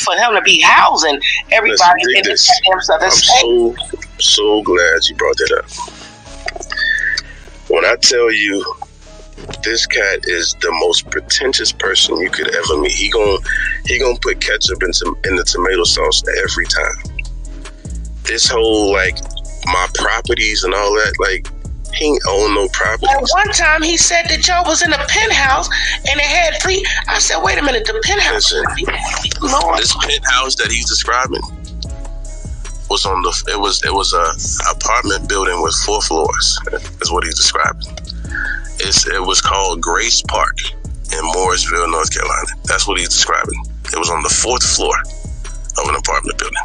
for him to be housing everybody in the southern state. I'm so glad you brought that up. When I tell you, this cat is the most pretentious person you could ever meet. He gonna put ketchup in the tomato sauce every time. This whole like my properties and all that, like he ain't own no properties. At one time he said that Joe was in a penthouse and it had three. I said, wait a minute, the penthouse. Listen, this penthouse that he's describing was on the. It was a apartment building with 4 floors. Is what he's describing. It was called Grace Park in Mooresville, North Carolina. That's what he's describing. It was on the 4th floor of an apartment building.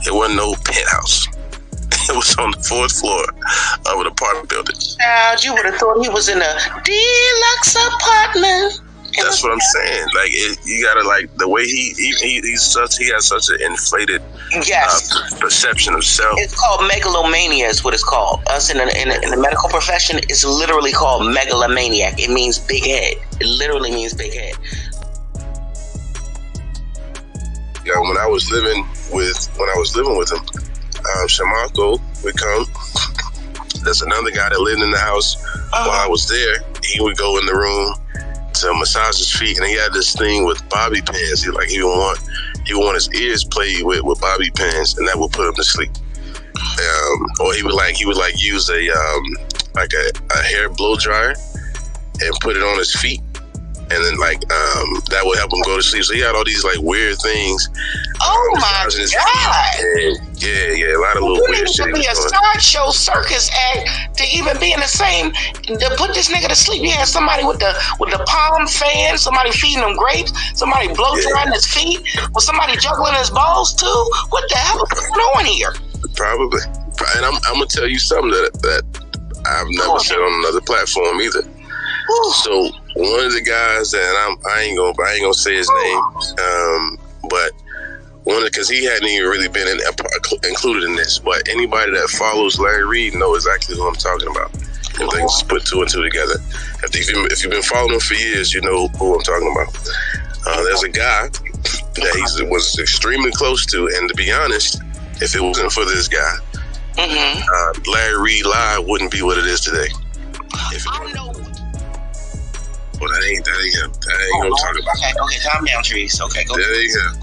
It wasn't no penthouse. It was on the 4th floor of an apartment building. Child, you would have thought he was in a deluxe apartment. That's what I'm saying. Like you gotta like the way he has such an inflated perception of self. It's called megalomania. Is what it's called. Us in the medical profession, it's literally called megalomaniac. It means big head. It literally means big head. Yeah, when I was living with him, Shamarko would come. There's another guy that lived in the house while I was there. He would go in the room to massage his feet, and he had this thing with bobby pins. He would want his ears played with bobby pins, and that would put him to sleep. Or he would use a hair blow dryer and put it on his feet, and then that would help him go to sleep. So he had all these like weird things. Oh my God! Yeah, a lot of little weird shit. You need to be a sideshow circus act to even be in the same. To put this nigga to sleep, you had somebody with the palm fan, somebody feeding him grapes, somebody blow drying his feet, or somebody juggling his balls too. What the hell is going on here? Probably, and I'm gonna tell you something that I've never said on another platform either. So one of the guys that I ain't gonna say his name, but because he hadn't even really been included in this. But anybody that follows Larry Reid knows exactly who I'm talking about. And things put 2 and 2 together. If you've been following him for years, you know who I'm talking about. There's a guy that he was extremely close to, and to be honest, if it wasn't for this guy, Larry Reid Live wouldn't be what it is today. I know. Well, that ain't him. That ain't gonna talk about. Okay, calm down, Trees. Okay, go. That ain't him.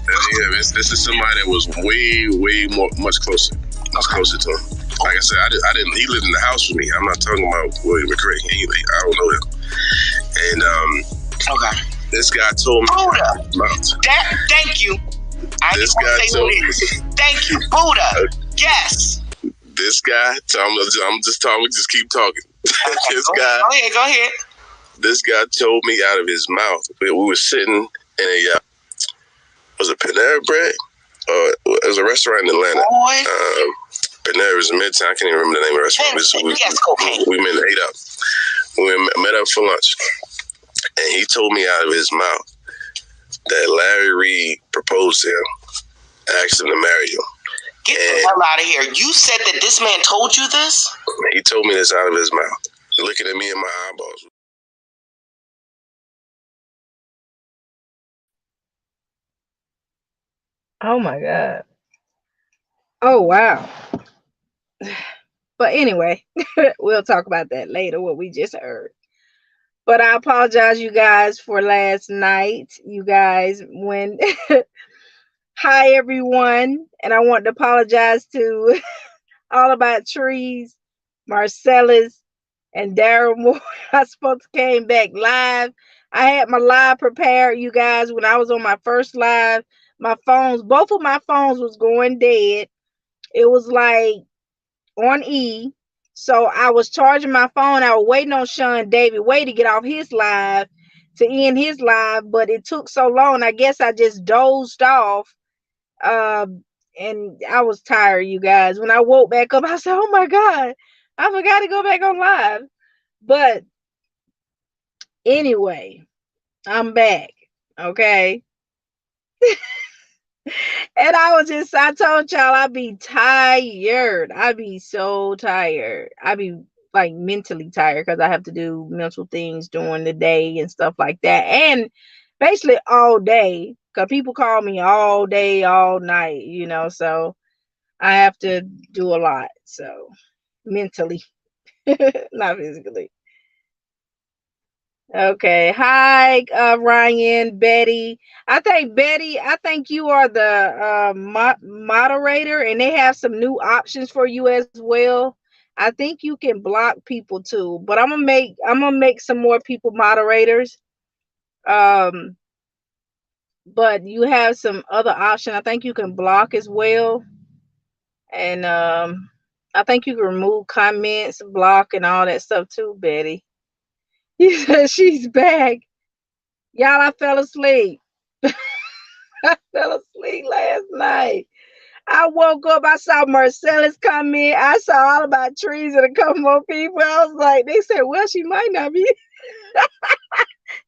This is somebody that was way much closer. Closer to him. Like I said, I didn't. He lived in the house with me. I'm not talking about William McCray. I don't know him. And this guy told me. Buddha. Thank you. This guy told me. Thank you, Buddha. Yes. This guy. I'm just talking. Just keep talking. This guy. Go ahead. This guy told me out of his mouth. We were sitting in a was it Panera Bread? It was a restaurant in Atlanta. Panera was in Midtown. I can't even remember the name of the restaurant. We met up. We met up for lunch, and he told me out of his mouth that Larry Reid proposed to him, asked him to marry him. Get the hell out of here! You said that this man told you this? He told me this out of his mouth, looking at me in my eyeballs. Oh my God. Oh wow. But anyway, we'll talk about that later, what we just heard. But I apologize, you guys, for last night. You guys, when hi everyone, and I want to apologize to All About Trees, Marcellus, and Daryl Moore. I supposed to came back live. I had my live prepared, you guys, when I was on my first live. Both of my phones was going dead. It was like on E. So I was charging my phone. I was waiting on Sean David Way to get off his live to end his live, but it took so long. I guess I just dozed off. And I was tired, you guys. When I woke back up, I said, oh my God, I forgot to go back on live. But anyway, I'm back. Okay. And I told y'all I'd be tired. I'd be so tired. I'd be like mentally tired because I have to do mental things during the day and stuff like that. And basically all day because people call me all day, all night, you know, so I have to do a lot. So mentally, not physically. Okay. Hi, Ryan, Betty. I think you are the moderator, and they have some new options for you as well. I think you can block people too, but I'm gonna make some more people moderators. Um, but you have some other option. I think you can block as well, and I think you can remove comments, block, and all that stuff too, Betty. He said she's back. Y'all, I fell asleep. I fell asleep last night. I woke up, I saw Marcellus come in. I saw all about trees and a couple more people. I was like, they said, well, she might not be.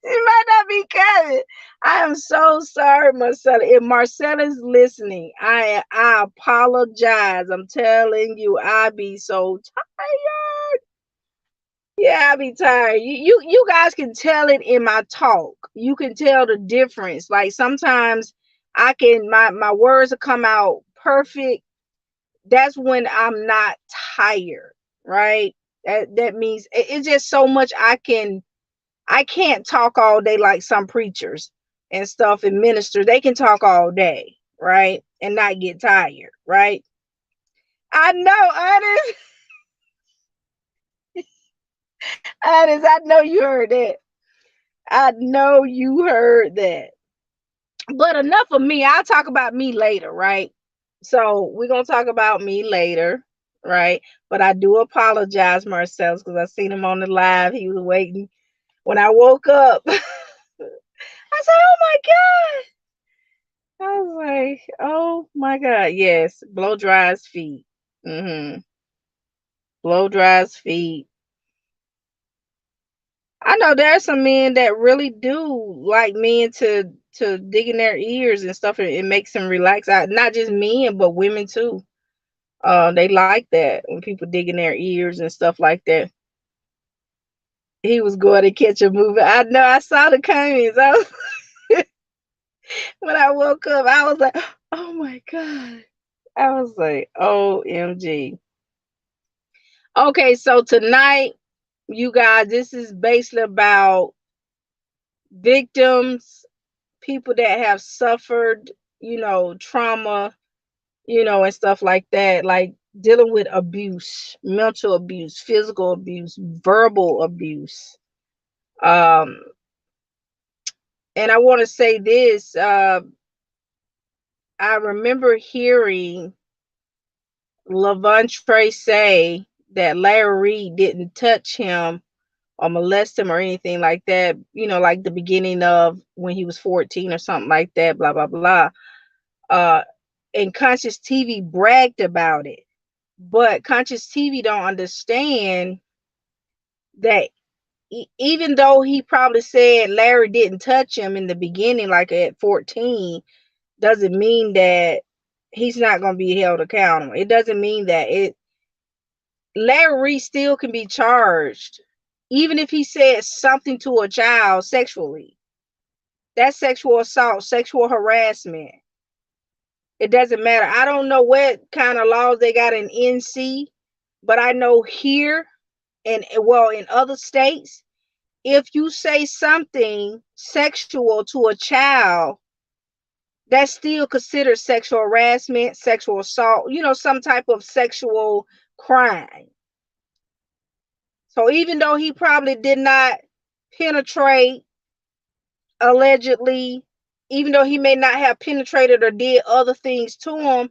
She might not be coming. I am so sorry, Marcellus. If Marcellus listening, I apologize. I'm telling you, I be so tired. Yeah, I be tired. You guys can tell it in my talk. You can tell the difference. Like sometimes I can my words will come out perfect. That's when I'm not tired, right? That means it's just so much I can't talk all day like some preachers and stuff and ministers. They can talk all day, right? And not get tired, right? I know, honest. Honest, I know you heard that. I know you heard that. But enough of me. I'll talk about me later, right? So we're gonna talk about me later, right? But I do apologize, Marcellus, because I seen him on the live. He was waiting. When I woke up, I said, "Oh my God." I was like, "Oh my God." Yes, blow dry's feet. Blow dry's feet. I know there's some men that really do like men to dig in their ears and stuff. It makes them relax. Not just men, but women too. They like that when people dig in their ears and stuff like that. He was going to catch a movie. I know. I saw the comments. When I woke up, I was like, "Oh my God!" I was like, "OMG." Okay, so tonight, you guys, this is basically about victims, people that have suffered, trauma, and stuff like that, like dealing with abuse, mental abuse, physical abuse, verbal abuse. And I want to say this, I remember hearing Lavontraye say that Larry Reid didn't touch him or molest him or anything like that, like the beginning of when he was 14 or something like that, blah, blah, blah. And Conscious TV bragged about it. But Conscious TV don't understand that even though he probably said Larry didn't touch him in the beginning, like at 14, doesn't mean that he's not going to be held accountable. It doesn't mean that Larry Reid still can be charged, even if he said something to a child sexually. That's sexual assault, sexual harassment. It doesn't matter. I don't know what kind of laws they got in NC, but I know here and in other states, if you say something sexual to a child, that's still considered sexual harassment, sexual assault, some type of sexual crime. So even though he probably did not penetrate, allegedly, even though he may not have penetrated or did other things to him,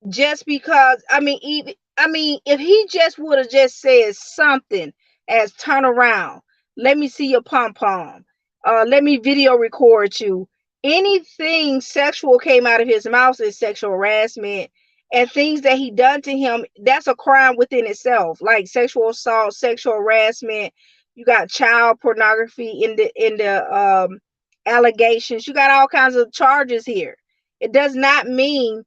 just because, if he just would have just said something as turn around, let me see your pom-pom, let me video record you, anything sexual came out of his mouth is sexual harassment. And things that he done to him, that's a crime within itself, like sexual assault, sexual harassment. You got child pornography in the allegations. You got all kinds of charges here. It does not mean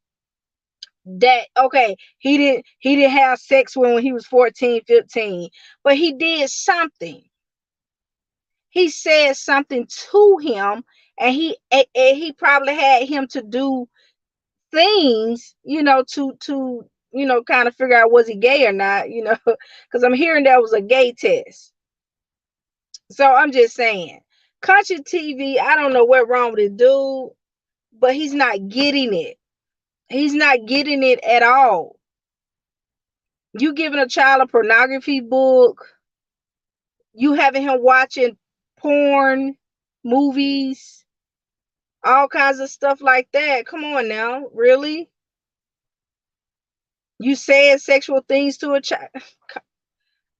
that, okay, he didn't have sex when he was 14, 15, but he did something. he said something to him, and he probably had him to do things, to kind of figure out was he gay or not, because I'm hearing that was a gay test. So I'm just saying, country TV, I don't know what's wrong with this dude, but he's not getting it. He's not getting it at all. You giving a child a pornography book, you having him watching porn, movies, all kinds of stuff like that. Come on now, really? You saying sexual things to a child?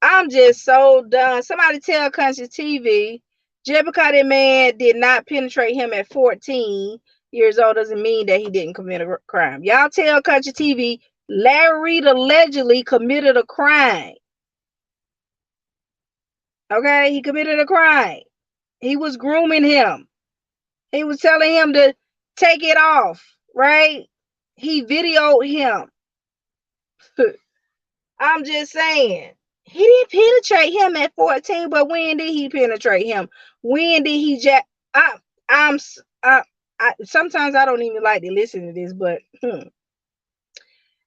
I'm just so done. Somebody tell country TV, just because that man did not penetrate him at 14 years old doesn't mean that he didn't commit a crime. Y'all tell country TV, Larry Reid allegedly committed a crime. Okay, he committed a crime. He was grooming him. He was telling him to take it off, right? He videoed him. I'm just saying, he didn't penetrate him at 14, but when did he penetrate him? When did he sometimes I don't even like to listen to this, but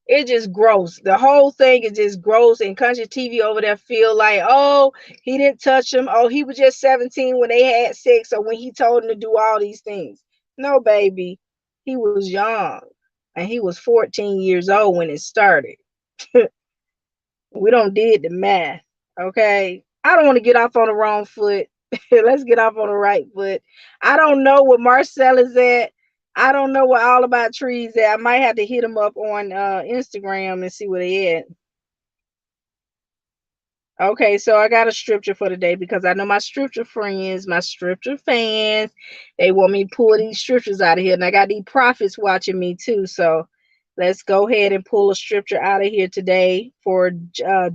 it's just gross. The whole thing is just gross, and country TV over there feel like, oh, he didn't touch him. Oh, he was just 17 when they had sex, or when he told him to do all these things. No, baby. He was young, and he was 14 years old when it started. We don't did the math, okay? I don't want to get off on the wrong foot. Let's get off on the right foot. I don't know what Marcel is at. I don't know what All About Trees at. I might have to hit him up on Instagram and see where they at. Okay, so I got a scripture for today, because I know my scripture friends, my scripture fans, they want me to pull these scriptures out of here. And I got these prophets watching me too. So let's go ahead and pull a scripture out of here today for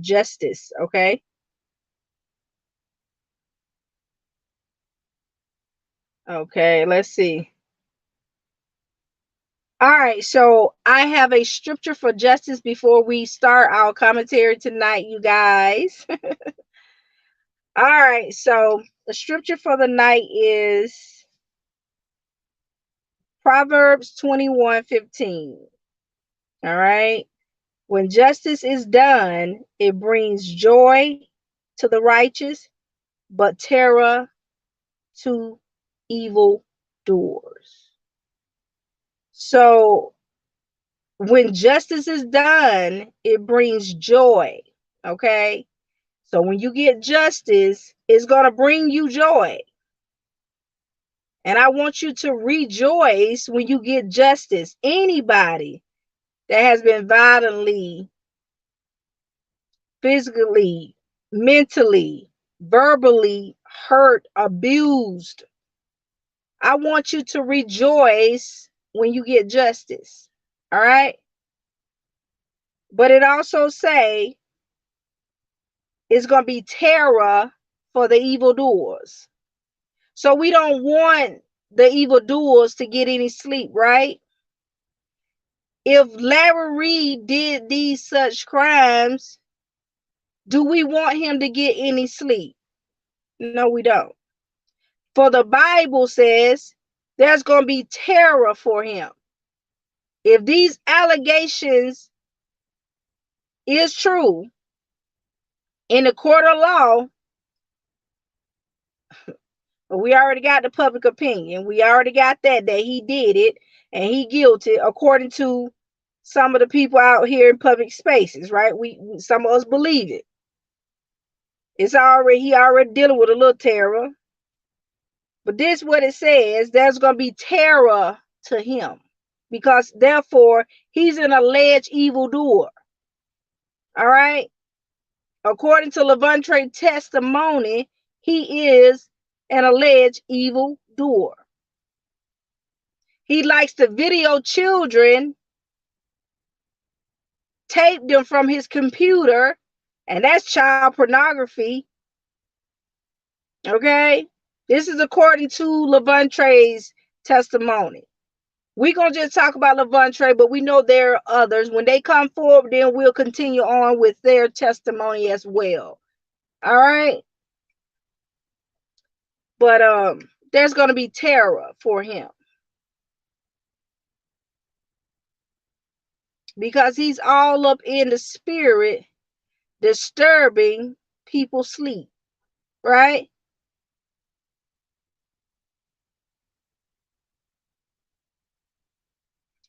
justice, okay? Okay, let's see. All right, so I have a scripture for justice before we start our commentary tonight, you guys. All right, so the scripture for the night is Proverbs 21:15. All right. When justice is done, it brings joy to the righteous, but terror to evil doers. So when justice is done, it brings joy. Okay. So when you get justice, it's going to bring you joy. And I want you to rejoice when you get justice. Anybody that has been violently, physically, mentally, verbally hurt, abused, I want you to rejoice when you get justice. All right. But it also say it's going to be terror for the evildoers. So we don't want the evildoers to get any sleep, right? If Larry Reid did these such crimes, do we want him to get any sleep? No, we don't. For the Bible says there's going to be terror for him. If these allegations is true in the court of law, we already got the public opinion. We already got that he did it and he guilty, according to some of the people out here in public spaces, right? Some of us believe it. He already dealing with a little terror. But this is what it says. There's going to be terror to him, because therefore he's an alleged evildoer. All right. According to Lavontraye testimony, he is an alleged evildoer. He likes to video children, tape them from his computer, and that's child pornography. Okay. This is according to Lavontraye's testimony. We're going to just talk about Lavontraye, but we know there are others. When they come forward, then we'll continue on with their testimony as well. All right. But there's going to be terror for him, because he's all up in the spirit, disturbing people's sleep, right?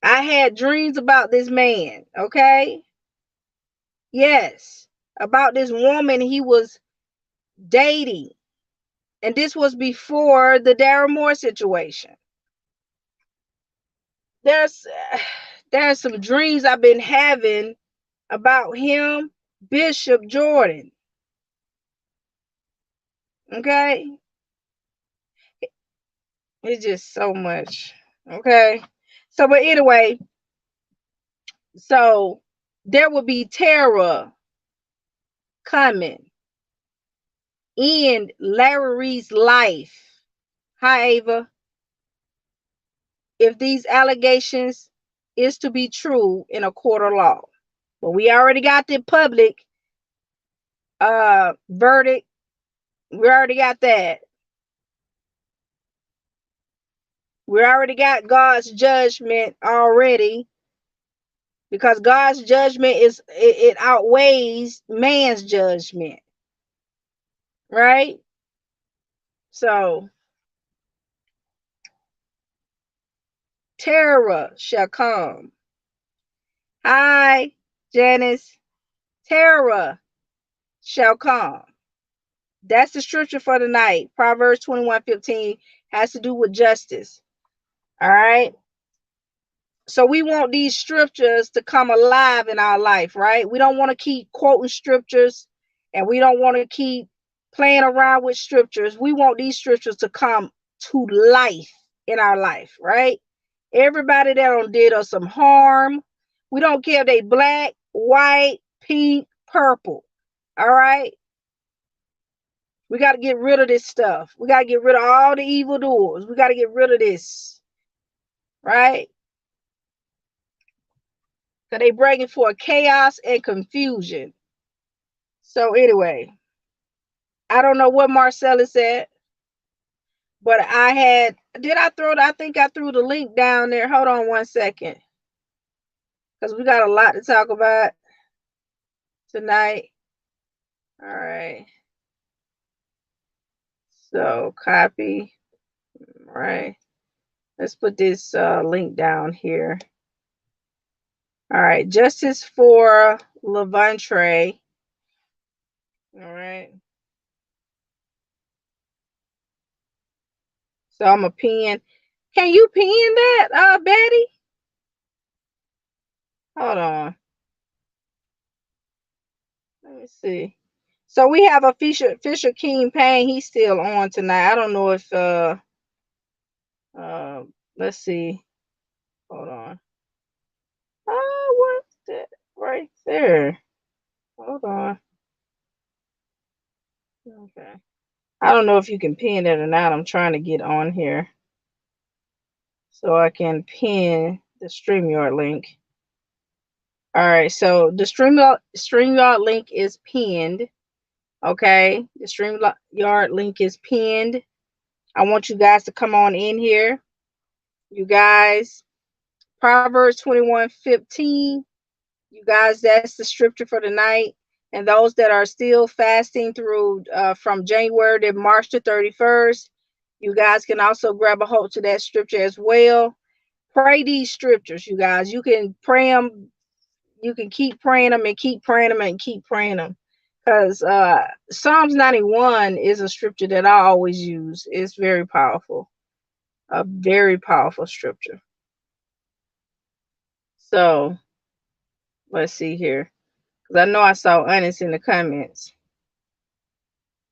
I had dreams about this man, okay? Yes, about this woman he was dating. And this was before the Darren Moore situation. There's some dreams I've been having about him, Bishop Jordan. Okay? It's just so much. Okay? So, but anyway, so there will be terror coming in Larry Reid's life. Hi, Ava. If these allegations is to be true in a court of law. But we already got the public verdict. We already got that. We already got God's judgment already, because God's judgment it outweighs man's judgment, right? So terror shall come. Hi, Janice. Terror shall come. That's the scripture for the night. Proverbs 21:15 has to do with justice. All right. So we want these scriptures to come alive in our life, right? We don't want to keep quoting scriptures, and we don't want to keep playing around with scriptures. We want these scriptures to come to life in our life, right? Everybody that did us some harm, we don't care if they black, white, pink, purple. All right. We got to get rid of this stuff. We got to get rid of all the evildoers. We got to get rid of this, right? Because they bringing for chaos and confusion. So anyway, I don't know what Marcella said, but I think I threw the link down there. Hold on one second, because we got a lot to talk about tonight. All right. So copy. All right. Let's put this link down here. All right. Justice for Lavontraye. All right. So I'm a pin. Can you pin that, Betty? Hold on. Let me see. So we have a Fisher King Payne. He's still on tonight. I don't know if let's see. Hold on. Oh, what's that right there? Hold on. Okay. I don't know if you can pin it or not. I'm trying to get on here so I can pin the StreamYard link. All right, so the StreamYard link is pinned. Okay, the StreamYard link is pinned. I want you guys to come on in here. You guys, Proverbs 21:15. You guys, that's the scripture for the night. And those that are still fasting through from January to March the 31st, you guys can also grab a hold to that scripture as well. Pray these scriptures, you guys. You can pray them. You can keep praying them and keep praying them and keep praying them. Because Psalms 91 is a scripture that I always use. It's very powerful. A very powerful scripture. So let's see here. Because I know I saw Honest in the comments.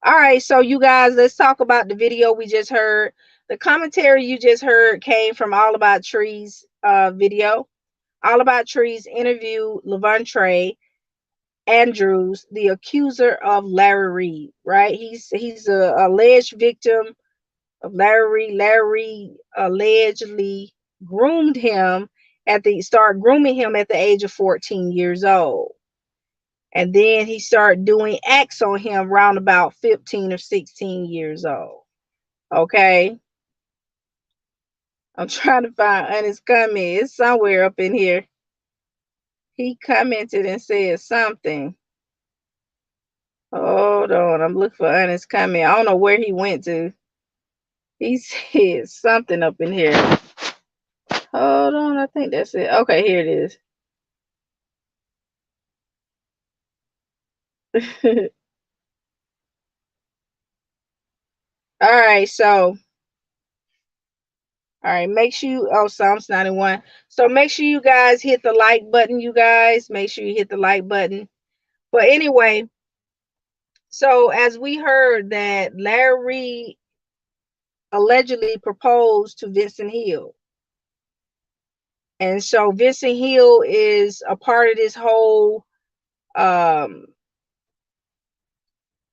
All right, so you guys, let's talk about the video we just heard. The commentary you just heard came from All About Trees video. All About Trees interviewed Lavontraye Andrews, the accuser of Larry Reid, right? He's a alleged victim of Larry Reid. Larry Reid allegedly started grooming him at the age of 14 years old. And then he started doing acts on him around about 15 or 16 years old. Okay. I'm trying to find honest comment. It's somewhere up in here. He commented and said something. Hold on. I'm looking for honest comment. I don't know where he went to. He said something up in here. Hold on. I think that's it. Okay, here it is. All right, so make sure you Psalms 91. So make sure you guys hit the like button, you guys. Make sure you hit the like button. But anyway, so as we heard that Larry allegedly proposed to Vincent Hill. And so Vincent Hill is a part of this whole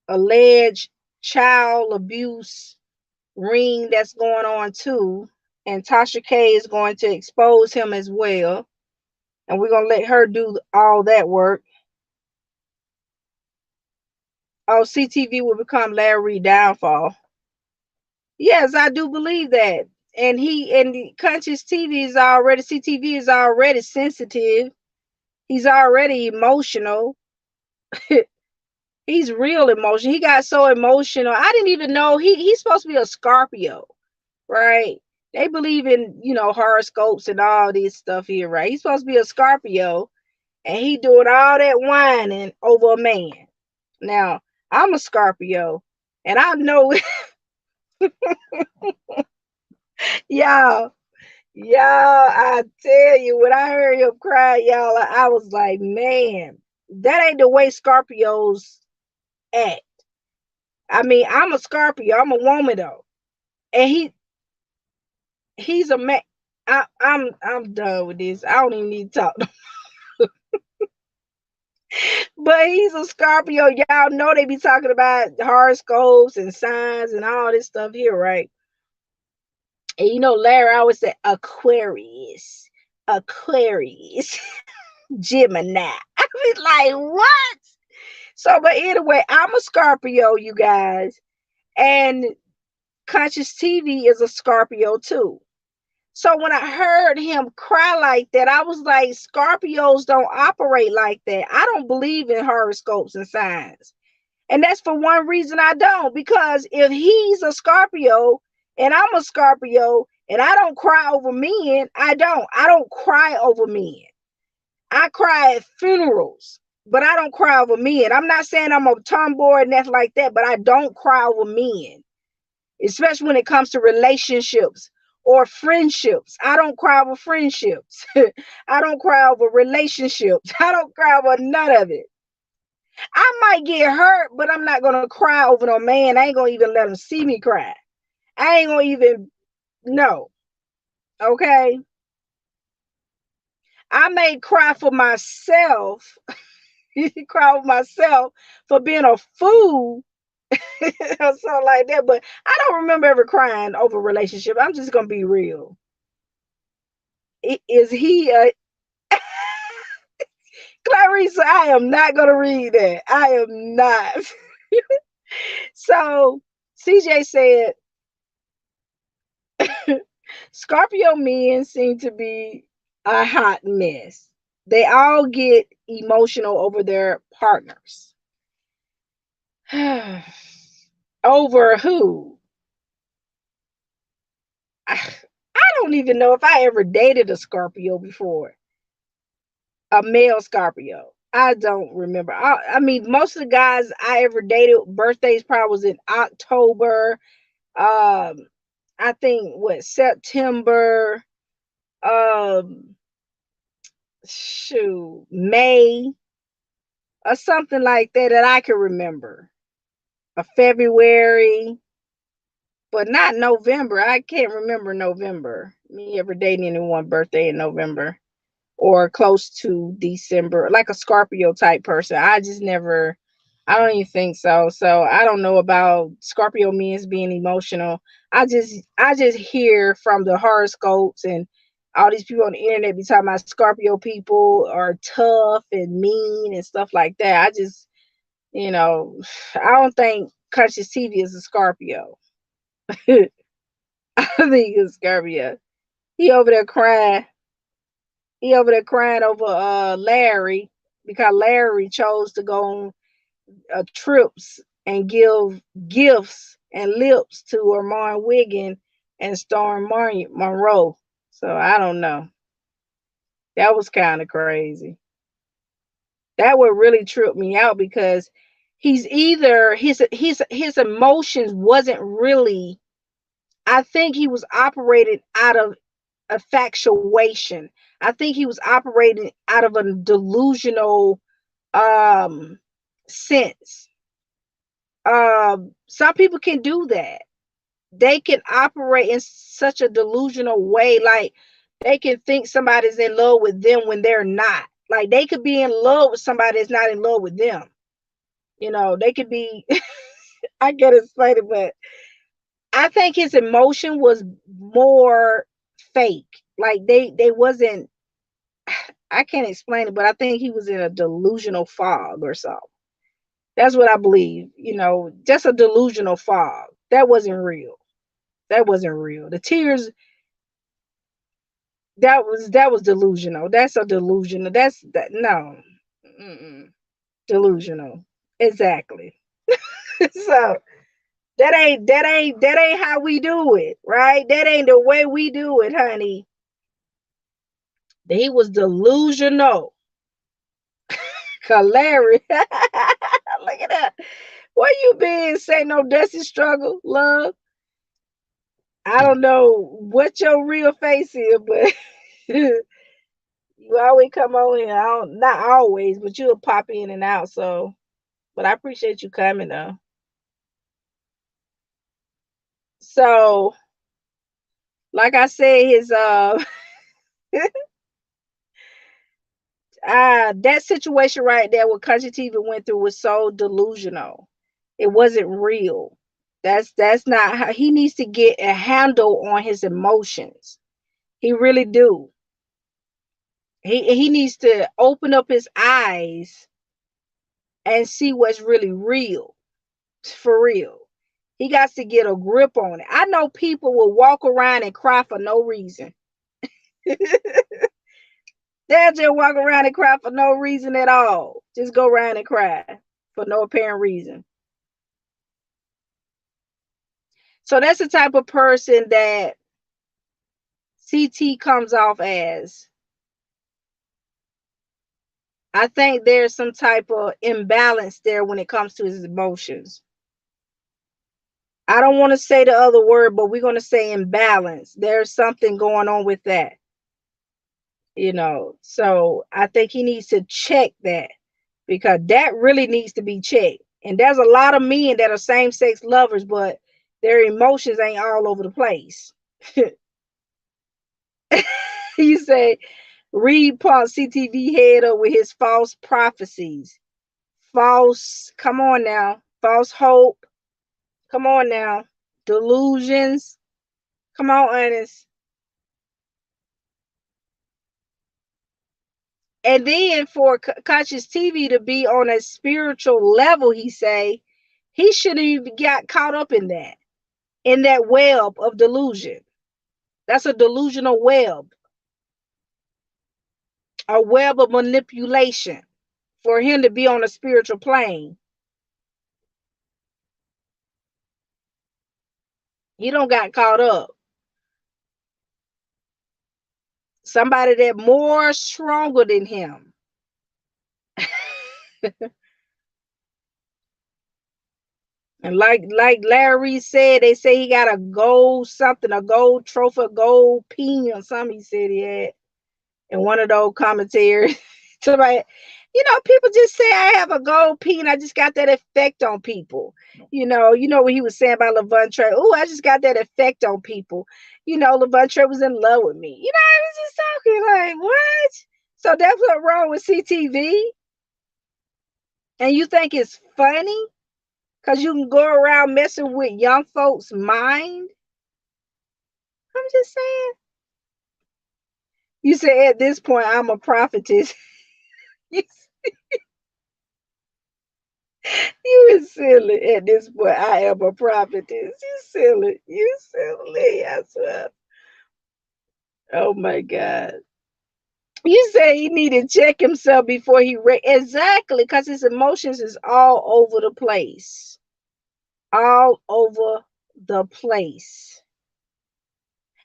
alleged child abuse ring that's going on too. And Tasha K is going to expose him as well. And we're going to let her do all that work. Oh, CTV will become Larry Reid downfall. Yes, I do believe that. And Conscious TV is already, CTV is already sensitive. He's already emotional. He's real emotional. He got so emotional. I didn't even know he's supposed to be a Scorpio, right? They believe in, horoscopes and all this stuff here, right? He's supposed to be a Scorpio, and he doing all that whining over a man. Now, I'm a Scorpio, and I know y'all, I tell you, when I heard him cry, y'all, I was like, man, that ain't the way Scorpios act. I mean, I'm a Scorpio. I'm a woman though, and he's a man. I'm done with this. I don't even need to talk. But he's a Scorpio. Y'all know they be talking about horoscopes and signs and all this stuff here, right? And Larry always said Aquarius, Gemini. I was like, what? So, but anyway, I'm a Scorpio, you guys, and Conscious TV is a Scorpio too. So when I heard him cry like that, I was like, Scorpios don't operate like that. I don't believe in horoscopes and signs. And that's for one reason I don't. Because if he's a Scorpio and I'm a Scorpio and I don't cry over men, I don't cry over men. I cry at funerals, but I don't cry over men. I'm not saying I'm a tomboy and nothing like that, but I don't cry over men, especially when it comes to relationships or friendships. I don't cry over friendships. I don't cry over relationships. I don't cry over none of it. I might get hurt, but I'm not going to cry over no man. I ain't going to even let him see me cry. I ain't going to even, no. Okay? I may cry for myself, cry over myself for being a fool or something like that, but I don't remember ever crying over a relationship. I'm just going to be real. Is he a Clarissa? I am not going to read that. I am not. So CJ said, Scorpio men seem to be a hot mess. They all get emotional over their partners. Over who? I don't even know if I ever dated a Scorpio before. A male Scorpio. I don't remember. I mean, most of the guys I ever dated, birthdays probably was in October. I think September. May or something like that I can remember. A February, but not November. I can't remember November. Me ever dating anyone birthday in November or close to December, like a Scorpio type person. I don't even think so. So I don't know about Scorpio men being emotional. I just hear from the horoscopes and all these people on the internet be talking about Scorpio people are tough and mean and stuff like that. I just, I don't think Conscious TV is a Scorpio. I think it's scary. Yeah. He over there crying. He over there crying over Larry because Larry chose to go on trips and give gifts and lips to Armand Wiggin and Storm Monroe. So I don't know. That was kind of crazy. That would really trip me out because he's either his emotions wasn't really. I think he was operating out of infatuation. I think he was operating out of a delusional sense. Some people can do that. They can operate in such a delusional way, like they can think somebody's in love with them when they're not. Like they could be in love with somebody that's not in love with them. You know, they could be. I get it funny, but I think his emotion was more fake. Like they wasn't. I can't explain it, but I think he was in a delusional fog or something. That's what I believe. You know, just a delusional fog. That wasn't real. That wasn't real. The tears, that was delusional. That's a delusional. That's that no. Mm-mm. Delusional. Exactly. So that ain't how we do it, right? That ain't the way we do it, honey. He was delusional. Larry. Look at that. Where you been? Say no dusty struggle, love. I don't know what your real face is, but you always come on here. I don't, not always, but you'll pop in and out. So, but I appreciate you coming though. So, like I said, his that situation right there what Country TV went through was so delusional. It wasn't real. That's not how he needs to get a handle on his emotions. He really do. He needs to open up his eyes and see what's really real. For real. He got to get a grip on it. I know people will walk around and cry for no reason. They'll just walk around and cry for no reason at all. Just go around and cry for no apparent reason. So that's the type of person that CT comes off as. I think there's some type of imbalance there when it comes to his emotions. I don't want to say the other word, but we're going to say imbalance. There's something going on with that. You know, so I think he needs to check that because that really needs to be checked. And there's a lot of men that are same-sex lovers, but their emotions ain't all over the place. You say, Reid punked CTV head up with his false prophecies. False, come on now. False hope. Come on now. Delusions. Come on, honest. And then for Conscious TV to be on a spiritual level, he say, he shouldn't even got caught up in that web of delusion. That's a delusional web. A web of manipulation for him to be on a spiritual plane. He don't got caught up. Somebody that more stronger than him. And like Larry said, they say he got a gold something, a gold trophy, a gold pin or something. He said he had in one of those commentaries. Somebody, people just say I have a gold pin. I just got that effect on people. You know what he was saying about Lavontraye. Oh, I just got that effect on people. Lavontraye was in love with me. I was just talking like, what? So that's what's wrong with CTV. And you think it's funny? Because you can go around messing with young folks' mind? I'm just saying. You say at this point, I'm a prophetess. You is silly at this point. I am a prophetess. You silly. You silly. I swear. Oh my God. You say he need to check himself before he exactly, because his emotions is all over the place. All over the place.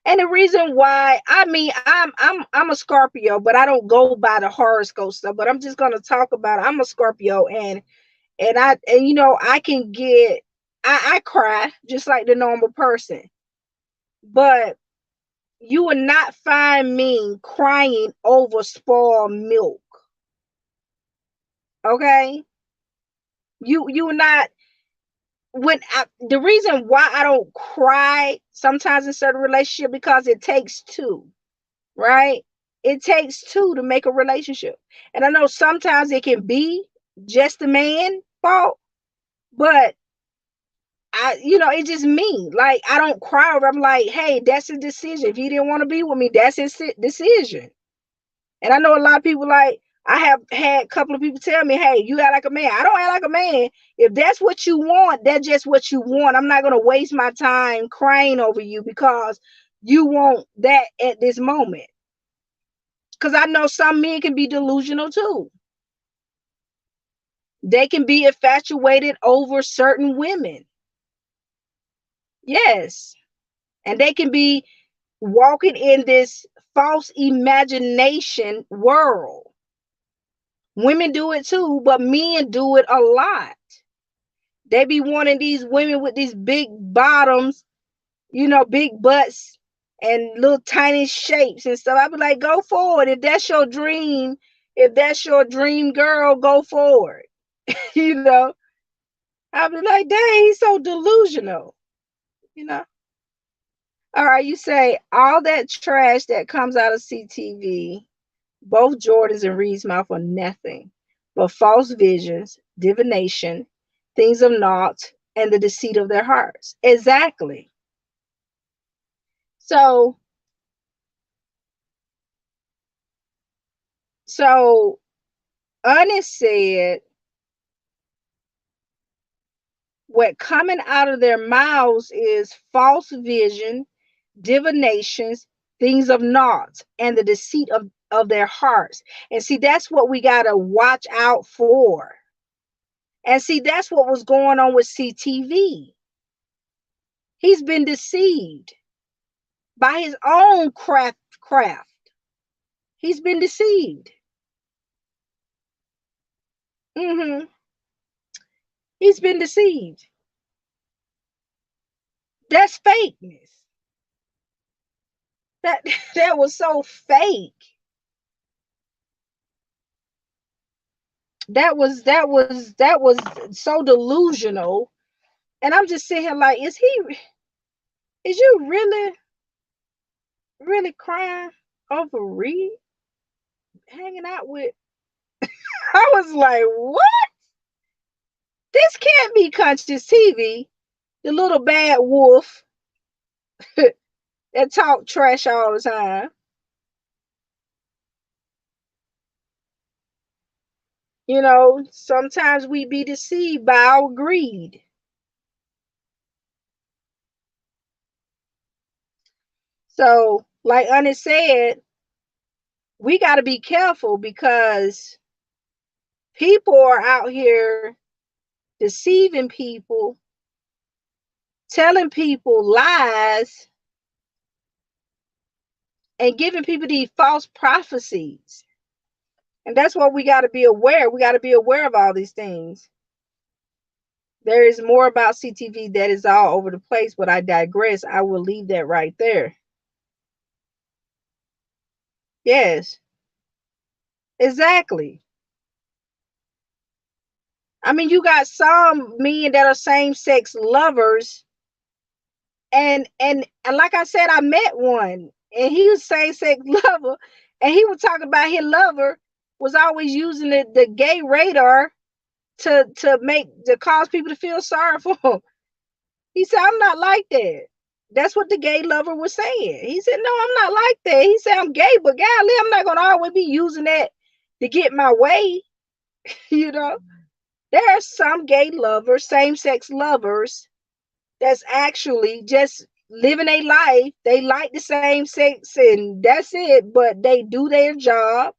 And the reason why, I mean, I'm a Scorpio, but I don't go by the horoscope stuff. But I'm just gonna talk about it. I'm a Scorpio, and you know, I can get I cry just like the normal person. But you will not find me crying over spoiled milk. Okay? You will not. The reason why I don't cry sometimes in certain relationships, because it takes two, right? It takes two to make a relationship. And I know sometimes it can be just the man fault, but it's just me. Like, I don't cry over. I'm like, hey, that's his decision. If he didn't want to be with me, that's his decision. And I know a lot of people, like, I have had a couple of people tell me, hey, you act like a man. I don't act like a man. If that's what you want, that's just what you want. I'm not going to waste my time crying over you because you want that at this moment. Because I know some men can be delusional too. They can be infatuated over certain women. Yes. And they can be walking in this false imagination world. Women do it too, but men do it a lot. They be wanting these women with these big bottoms, big butts and little tiny shapes and stuff. I be like, go forward. If that's your dream, girl, go forward. I be like, dang, he's so delusional. All right, you say all that trash that comes out of CTV, both Jordan's and Reid's mouth, are nothing but false visions, divination, things of naught, and the deceit of their hearts. Exactly. So Honest said, what coming out of their mouths is false vision, divinations, things of naught, and the deceit of their hearts. And see, that's what we got to watch out for. And see, that's what was going on with CTV. He's been deceived by his own craft. He's been deceived. He's been deceived. That's fakeness. That was so fake. That was so delusional. And I'm just sitting here like, is you really crying over Reid hanging out with? I was like, what? This can't be Conscious TV, the little bad wolf that talk trash all the time. Sometimes we be deceived by our greed. So, like Honest said, we got to be careful because people are out here deceiving people, telling people lies, and giving people these false prophecies. And that's what we got to be aware. We got to be aware of all these things. There is more about CTV that is all over the place, but I digress. I will leave that right there. Yes. Exactly. I mean, you got some men that are same-sex lovers. And like I said, I met one, and he was same-sex lover, and he was talking about his lover was always using the gay radar to cause people to feel sorry for him. He said, I'm not like that. That's what the gay lover was saying. He said, no, I'm not like that. He said, I'm gay, but golly, I'm not going to always be using that to get my way, There are some gay lovers, same-sex lovers, that's actually just living a life. They like the same sex and that's it, but they do their job.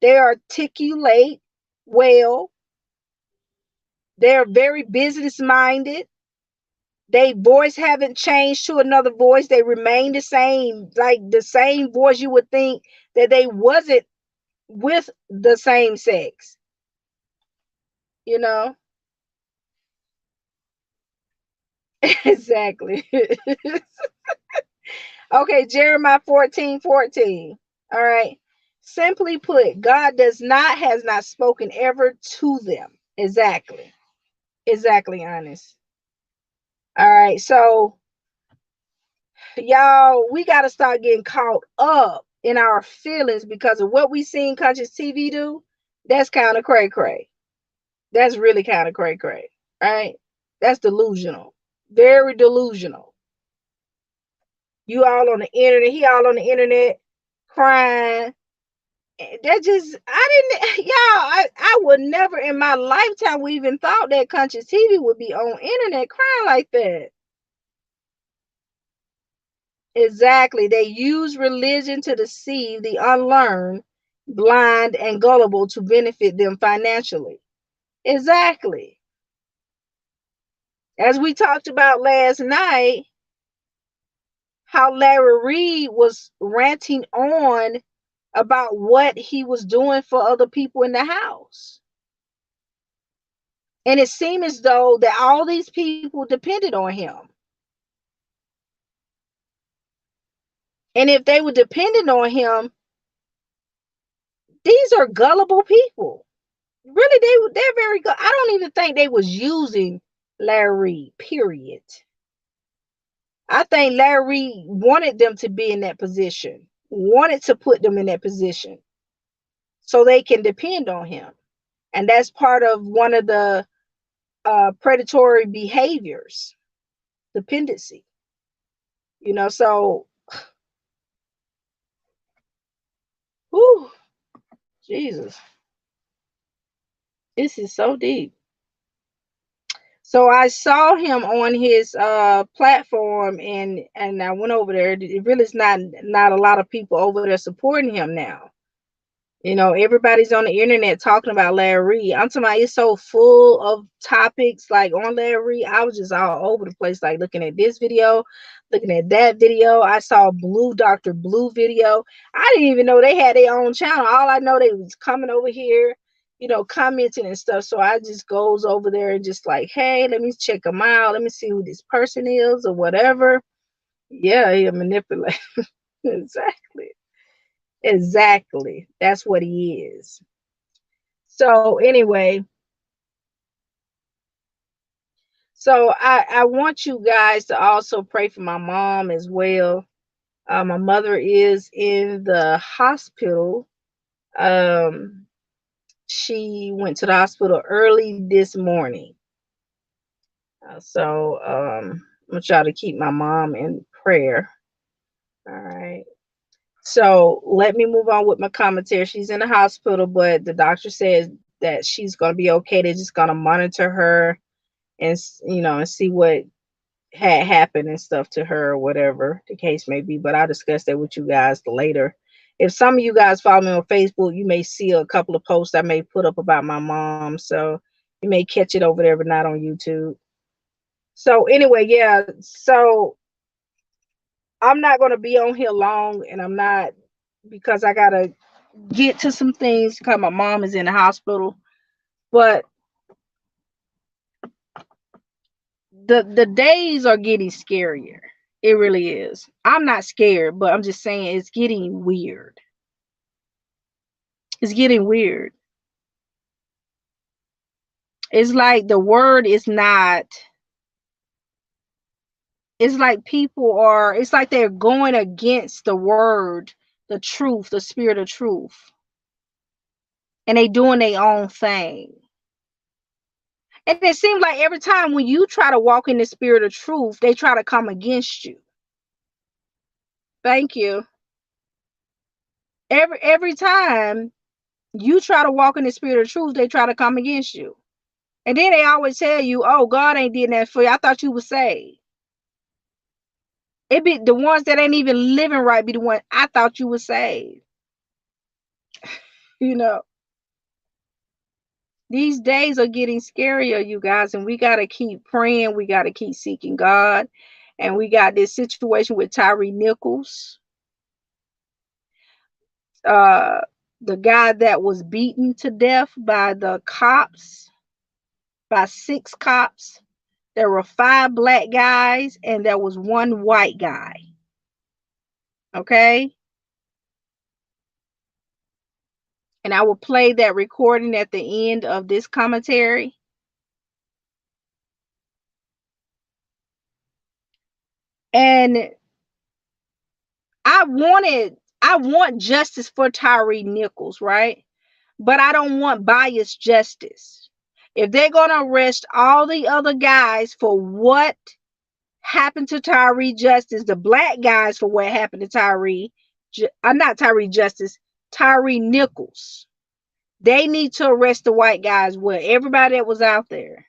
They articulate well. They're very business minded. They voice haven't changed to another voice. They remain the same, like the same voice. You would think that they wasn't with the same sex, you know? Exactly. Okay, Jeremiah 14:14. All right. Simply put, God has not spoken ever to them. Exactly. Exactly, honest. All right. So, y'all, we got to start getting caught up in our feelings because of what we seen conscious TV do. That's kind of cray cray. That's really kind of cray cray. Right? That's delusional. Very delusional. You all on the internet, he all on the internet crying. That just, I didn't, y'all, I would never in my lifetime we even thought that conscious TV would be on internet crying like that. Exactly. They use religion to deceive the unlearned, blind, and gullible to benefit them financially. Exactly. As we talked about last night, how Larry Reid was ranting on about what he was doing for other people in the house. And it seemed as though that all these people depended on him. And if they were dependent on him, these are gullible people. Really, they're very good. I don't even think they was using Larry, period. I think Larry wanted them to be in that position, wanted to put them in that position so they can depend on him. And that's part of one of the predatory behaviors, dependency. So, whew, Jesus, this is so deep. So I saw him on his platform and I went over there. It really is not a lot of people over there supporting him now. Everybody's on the internet talking about Larry Reid. I'm talking about it's so full of topics like on Larry Reid. I was just all over the place, like looking at this video, looking at that video. I saw Dr. Blue video. I didn't even know they had their own channel. All I know they was coming over here, commenting and stuff. So I just goes over there and just like, hey, let me check them out. Let me see who this person is or whatever. Yeah, he manipulate. Exactly. Exactly. That's what he is. So anyway, so I want you guys to also pray for my mom as well. My mother is in the hospital. She went to the hospital early this morning. So I'm gonna try to keep my mom in prayer. All right. So let me move on with my commentary. She's in the hospital, but the doctor says that she's going to be okay. They're just going to monitor her and, and see what had happened and stuff to her or whatever the case may be. But I'll discuss that with you guys later. If some of you guys follow me on Facebook, you may see a couple of posts I may put up about my mom. So you may catch it over there, but not on YouTube. So anyway, yeah. So I'm not going to be on here long, and I'm not, because I got to get to some things because my mom is in the hospital. But the days are getting scarier. It really is. I'm not scared, but I'm just saying it's getting weird. It's getting weird. It's like the word is not, it's like it's like they're going against the word, the truth, the spirit of truth. And they doing their own thing. And it seems like every time when you try to walk in the spirit of truth, they try to come against you. Thank you. Every time you try to walk in the spirit of truth, they try to come against you. And then they always tell you, oh, God ain't did that for you. I thought you were saved. It be the ones that ain't even living right be the one, I thought you were saved. You know, these days are getting scarier, you guys, and we got to keep praying. We got to keep seeking God. And we got this situation with Tyre Nichols, the guy that was beaten to death by the cops, by 6 cops. There were 5 black guys and there was 1 white guy. Okay? And I will play that recording at the end of this commentary. And I want justice for Tyre Nichols, right? But I don't want biased justice. If they're going to arrest all the other guys for what happened to Tyre Justice, the black guys for what happened to Tyre, not Tyre Justice, Tyre Nichols, they need to arrest the white guys with everybody that was out there.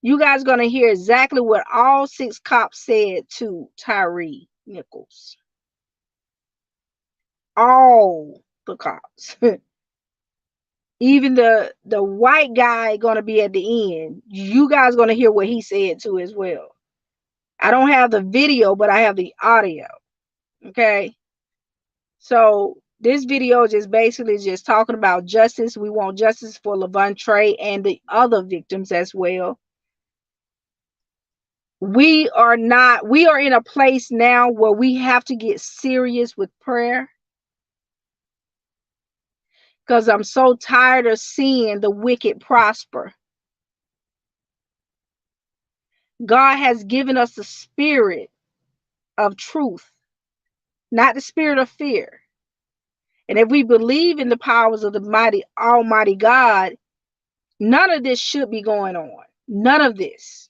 You guys are going to hear exactly what all 6 cops said to Tyre Nichols. All the cops. Even the white guy going to be at the end. You guys going to hear what he said too as well. I don't have the video, but I have the audio. Okay. So this video is just basically just talking about justice. We want justice for Lavontraye and the other victims as well. We are in a place now where we have to get serious with prayer. Because I'm so tired of seeing the wicked prosper. God has given us the spirit of truth, not the spirit of fear. And if we believe in the powers of the mighty, almighty God, none of this should be going on. None of this.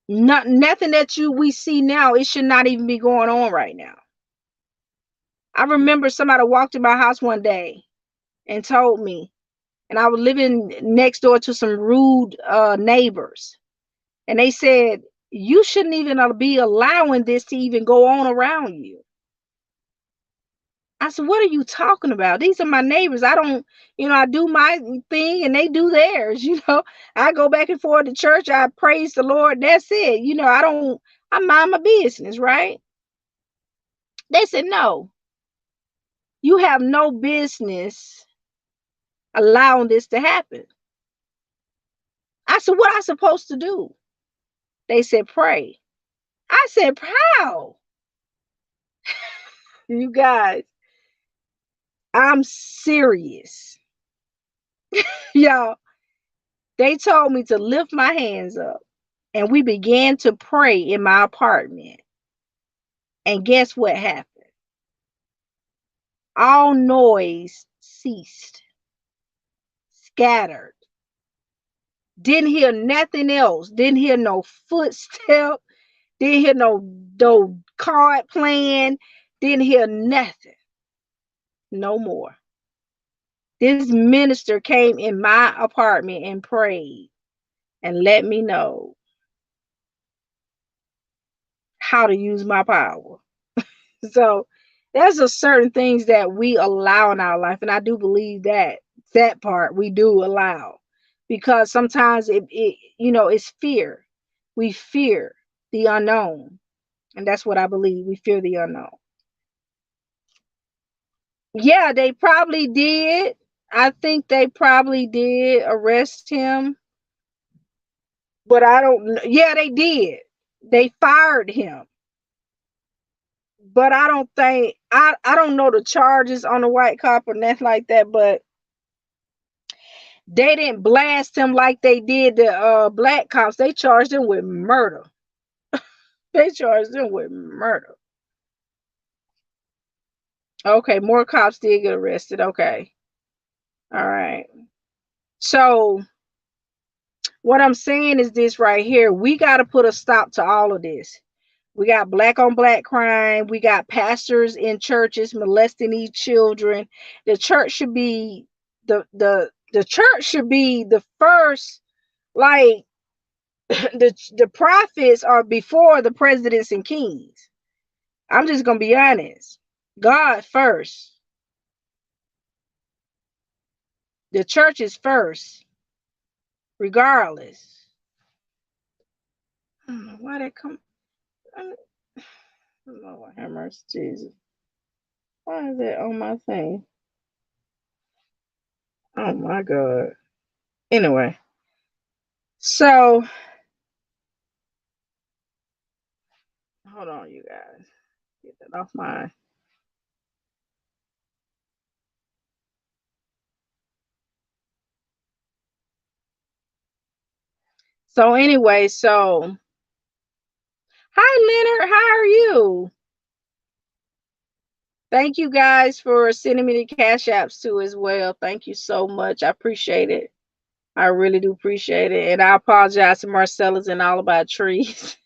Nothing that we see now, it should not even be going on right now. I remember somebody walked in my house one day and told me, and I was living next door to some rude neighbors. And they said, you shouldn't even be allowing this to even go on around you. I said, what are you talking about? These are my neighbors. I don't, I do my thing and they do theirs. I go back and forth to church. I praise the Lord. That's it. I mind my business, right? They said, no, you have no business allowing this to happen. I said, what am I supposed to do? They said, pray. I said, how? You guys, I'm serious. Y'all, they told me to lift my hands up and we began to pray in my apartment. And guess what happened? All noise ceased, scattered. Didn't hear nothing else. Didn't hear no footstep. Didn't hear no card playing. Didn't hear nothing. No more. This minister came in my apartment and prayed and let me know how to use my power. So there's a certain things that we allow in our life. And I do believe that part we do allow, because sometimes it's fear. We fear the unknown. And that's what I believe. We fear the unknown. Yeah, they probably did. I think they probably did arrest him. But I don't know. Yeah, they did. They fired him. But I don't think, I don't know the charges on the white cop or nothing like that, but they didn't blast him like they did the black cops. They charged him with murder. They charged him with murder. Okay, more cops did get arrested. Okay. All right. So what I'm saying is this right here. We got to put a stop to all of this. We got black on black crime. We got pastors in churches molesting these children. The church should be the The church should be the first, like the prophets are before the presidents and kings. I'm just gonna be honest. God first. The church is first, regardless. I don't know why that come. Lord have mercy, Jesus. Why is that on my thing? Oh my God. Anyway, so hold on, you guys. Get that off my. So anyway, so hi Leonard, how are you? Thank you guys for sending me the cash apps too as well. Thank you so much. I appreciate it. I really do appreciate it. And I apologize to Marcella's and All About Trees.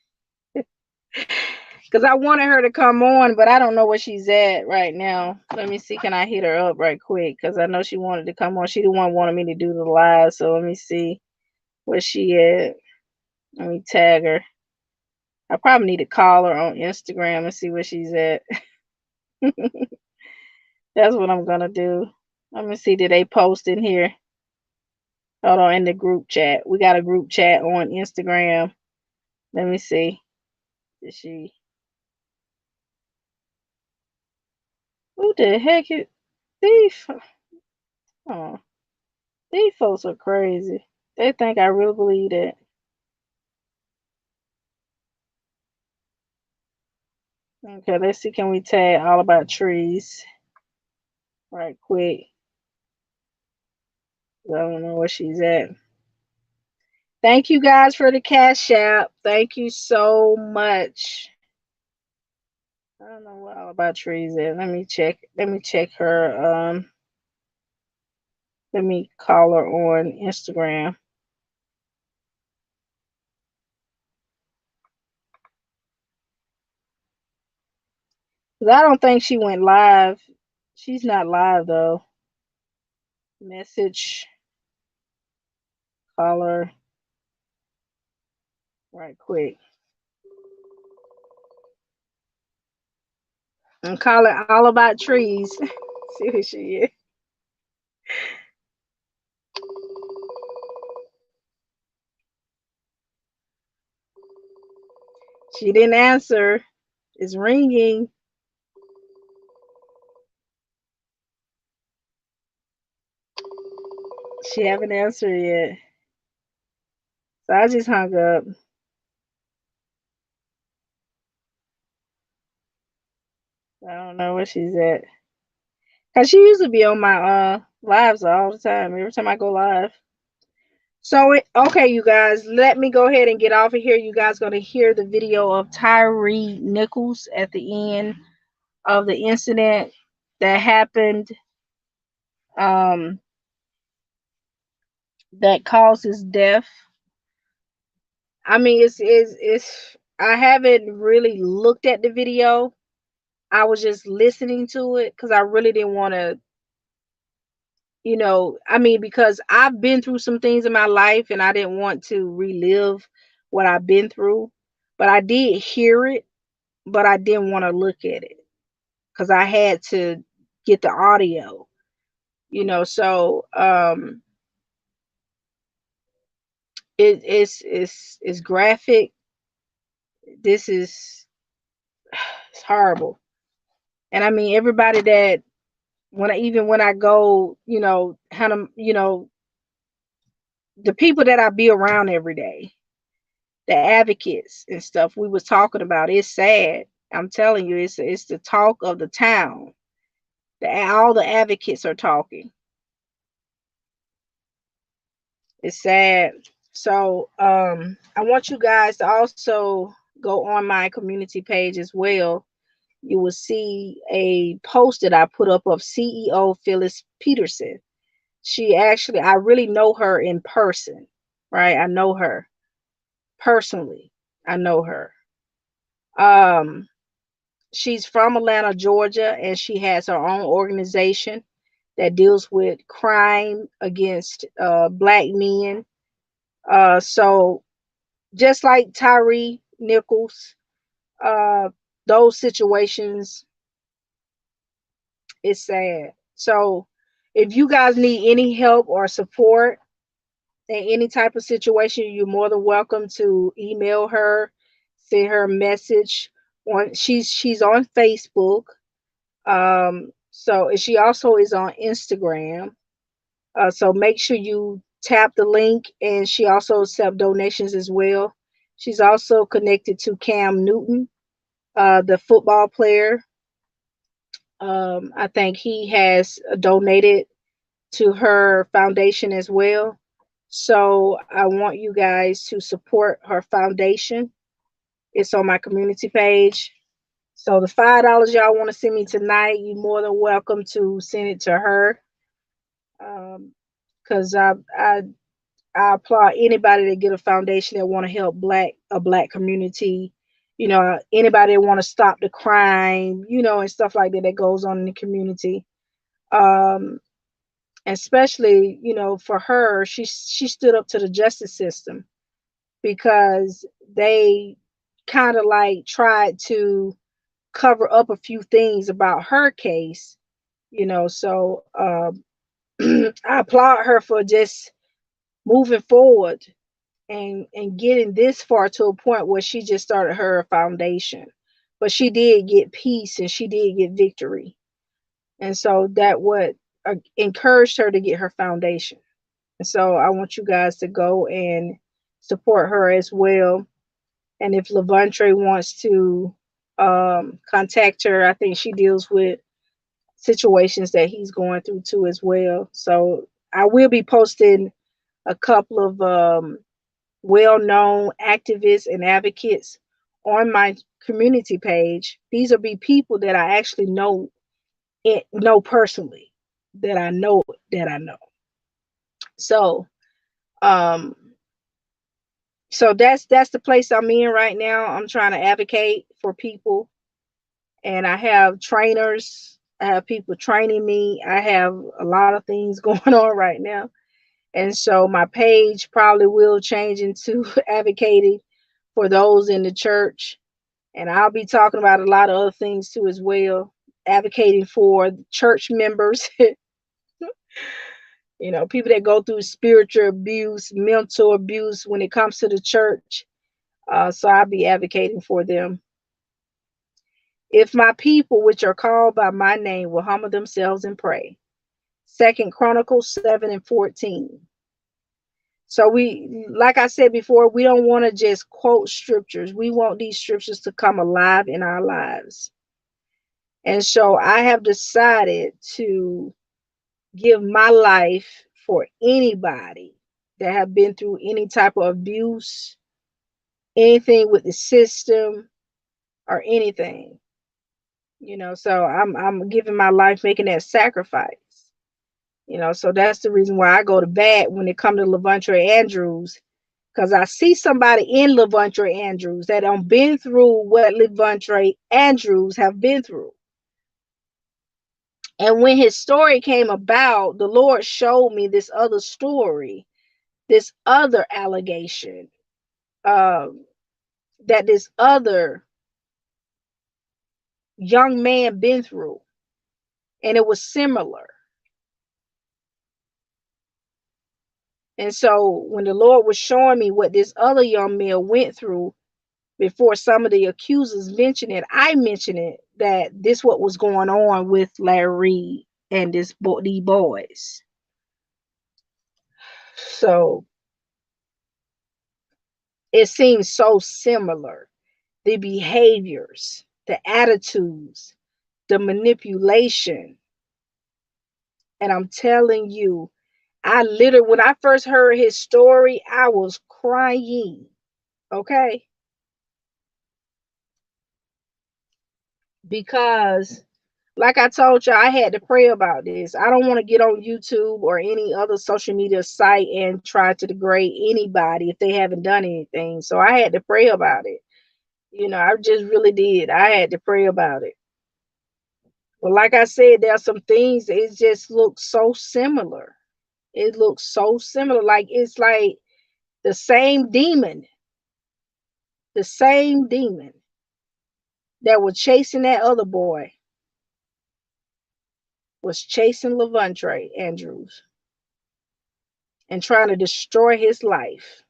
Because I wanted her to come on, but I don't know where she's at right now. Let me see. Can I hit her up right quick? Because I know she wanted to come on. She the one wanted me to do the live. So let me see where she at. Let me tag her. I probably need to call her on Instagram and see where she's at. That's what I'm going to do. Let me see. Did they post in here? Hold on, in the group chat. We got a group chat on Instagram. Let me see. Did she? Who the heck is these? Oh, these folks are crazy. They think I really believe that. Okay, let's see. Can we tag All About Trees right quick? I don't know where she's at. Thank you guys for the cash app. Thank you so much. I don't know what All About Trees is. Let me check. Let me check her. Let me call her on Instagram. I don't think she went live. She's not live though. Message. Call her right quick. And call it All About Trees. See who she is. She didn't answer. It's ringing. She haven't answered yet. So I just hung up. I don't know where she's at. Cause she used to be on my lives all the time. Every time I go live. So okay, you guys, let me go ahead and get off of here. You guys gonna hear the video of Tyre Nichols at the end of the incident that happened. That caused his death. I mean, it's. I haven't really looked at the video. I was just listening to it because I really didn't want to, I mean, because I've been through some things in my life and I didn't want to relive what I've been through. But I did hear it, but I didn't want to look at it because I had to get the audio, so it's graphic. This is it's horrible. And I mean, everybody that when I go, the people that I be around every day, the advocates and stuff we was talking about, it's sad. I'm telling you, it's the talk of the town. All the advocates are talking. It's sad. So I want you guys to also go on my community page as well. You will see a post that I put up of CEO Phyllis Peterson. I really know her in person, right? I know her personally. I know her. She's from Atlanta, Georgia, and she has her own organization that deals with crime against Black men. So just like Tyre, Nichols, those situations, it's sad. So if you guys need any help or support in any type of situation, you're more than welcome to email her, send her a message. She's on Facebook. So she also is on Instagram. So make sure you tap the link, and she also accepts donations as well. She's also connected to Cam Newton, the football player. I think he has donated to her foundation as well. So I want you guys to support her foundation. It's on my community page. So the $5 y'all want to send me tonight, you're more than welcome to send it to her. Because I applaud anybody that get a foundation that want to help a black community. You know, anybody that want to stop the crime, you know, and stuff like that that goes on in the community. Especially, you know, for her, she stood up to the justice system because they kind of like tried to cover up a few things about her case, you know. So I applaud her for just moving forward and getting this far to a point where she just started her foundation. But she did get peace and she did get victory. And so that what encouraged her to get her foundation. And so I want you guys to go and support her as well. And if Lavontraye wants to contact her, I think she deals with situations that he's going through too as well. So I will be posting a couple of well-known activists and advocates on my community page. These will be people that I actually know personally, that I know. So so that's the place I'm in right now. I'm trying to advocate for people, and I have trainers, I have people training me, I have a lot of things going on right now. And so my page probably will change into advocating for those in the church. And I'll be talking about a lot of other things too as well, advocating for church members, you know, people that go through spiritual abuse, mental abuse when it comes to the church. So I'll be advocating for them. If my people, which are called by my name, will humble themselves and pray. 2 Chronicles 7:14. So we, like I said before, we don't want to just quote scriptures. We want these scriptures to come alive in our lives. And so I have decided to give my life for anybody that have been through any type of abuse, anything with the system or anything, you know. So I'm giving my life, making that sacrifice, you know. So that's the reason why I go to bat when it comes to Lavontraye Andrews, because I see somebody in Lavontraye Andrews that have been through what Lavontraye Andrews have been through. And when his story came about, the Lord showed me this other story, this other allegation, that this other young man been through. And it was similar. And so when the Lord was showing me what this other young man went through, before some of the accusers mentioned it, I mentioned it, that this what was going on with Larry Reid and these boys. So it seems so similar. The behaviors, the attitudes, the manipulation. And I'm telling you, I literally, when I first heard his story, I was crying. Okay? Because like I told you, I had to pray about this. I don't want to get on YouTube or any other social media site and try to degrade anybody if they haven't done anything. So I had to pray about it. You know, I just really did. I had to pray about it. But like I said, there are some things, it just looks so similar. It looks so similar. Like it's like the same demon. The same demon that was chasing that other boy was chasing Lavontraye Andrews and trying to destroy his life.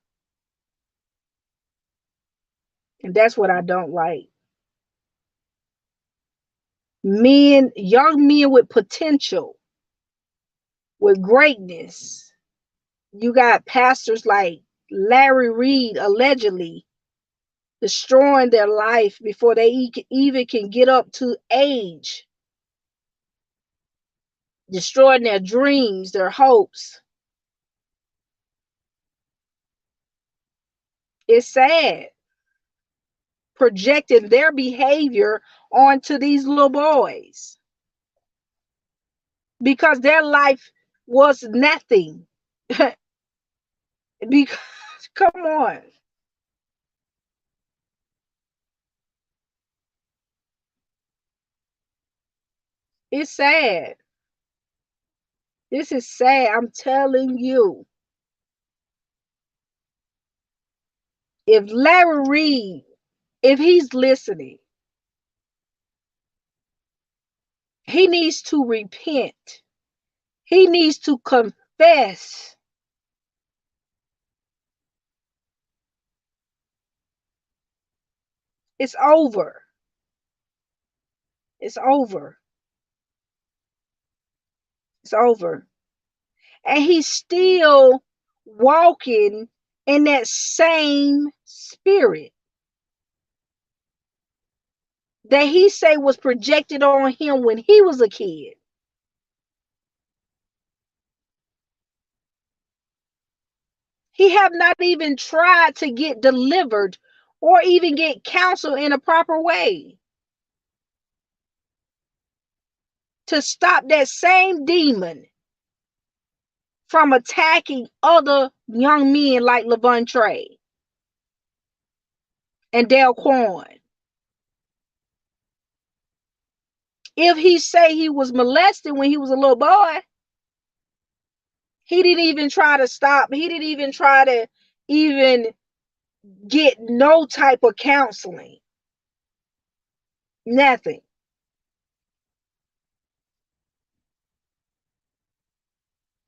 And that's what I don't like. Men, young men with potential, with greatness. You got pastors like Larry Reid allegedly destroying their life before they even can get up to age, destroying their dreams, their hopes. It's sad. Projecting their behavior onto these little boys because their life was nothing. Because, come on. It's sad. This is sad. I'm telling you. If Larry Reid, if he's listening, he needs to repent. He needs to confess. It's over. It's over. It's over. And he's still walking in that same spirit that he say was projected on him when he was a kid. He have not even tried to get delivered or even get counsel in a proper way to stop that same demon from attacking other young men like Lavontraye and Delquan. If he say he was molested when he was a little boy, he didn't even try to stop. He didn't even try to even get no type of counseling. Nothing.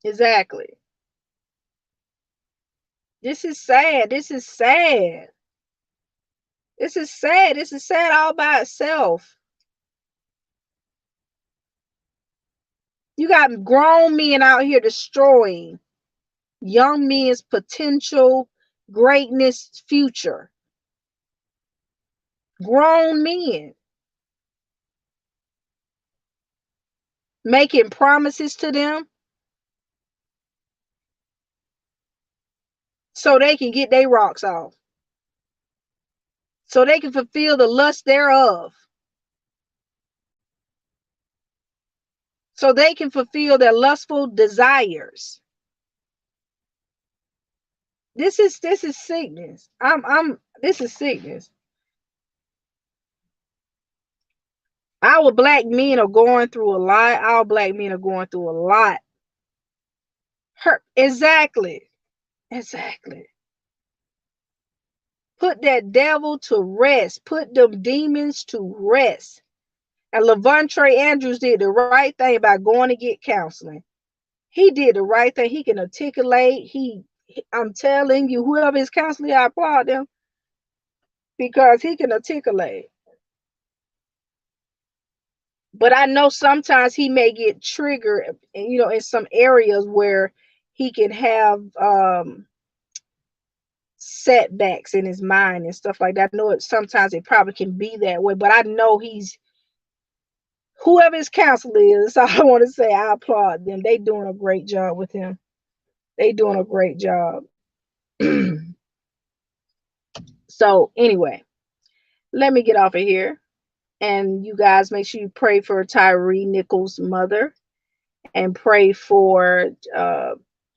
Exactly. This is sad. This is sad. This is sad. This is sad all by itself. You got grown men out here destroying young men's potential greatness future. Grown men making promises to them so they can get their rocks off, so they can fulfill the lust thereof, so they can fulfill their lustful desires. This is sickness. This is sickness. Our black men are going through a lot. Our black men are going through a lot. Exactly. Exactly. Put that devil to rest. Put them demons to rest. And Lavontraye Andrews did the right thing by going to get counseling. He did the right thing. He can articulate. I'm telling you, whoever is counseling, I applaud them because he can articulate. But I know sometimes he may get triggered, in some areas where he can have setbacks in his mind and stuff like that. I know sometimes it probably can be that way, but I know whoever his counselor is, all I want to say, I applaud them. They doing a great job with him. They doing a great job. So anyway, let me get off of here. And you guys make sure you pray for Tyre Nichols' mother and pray for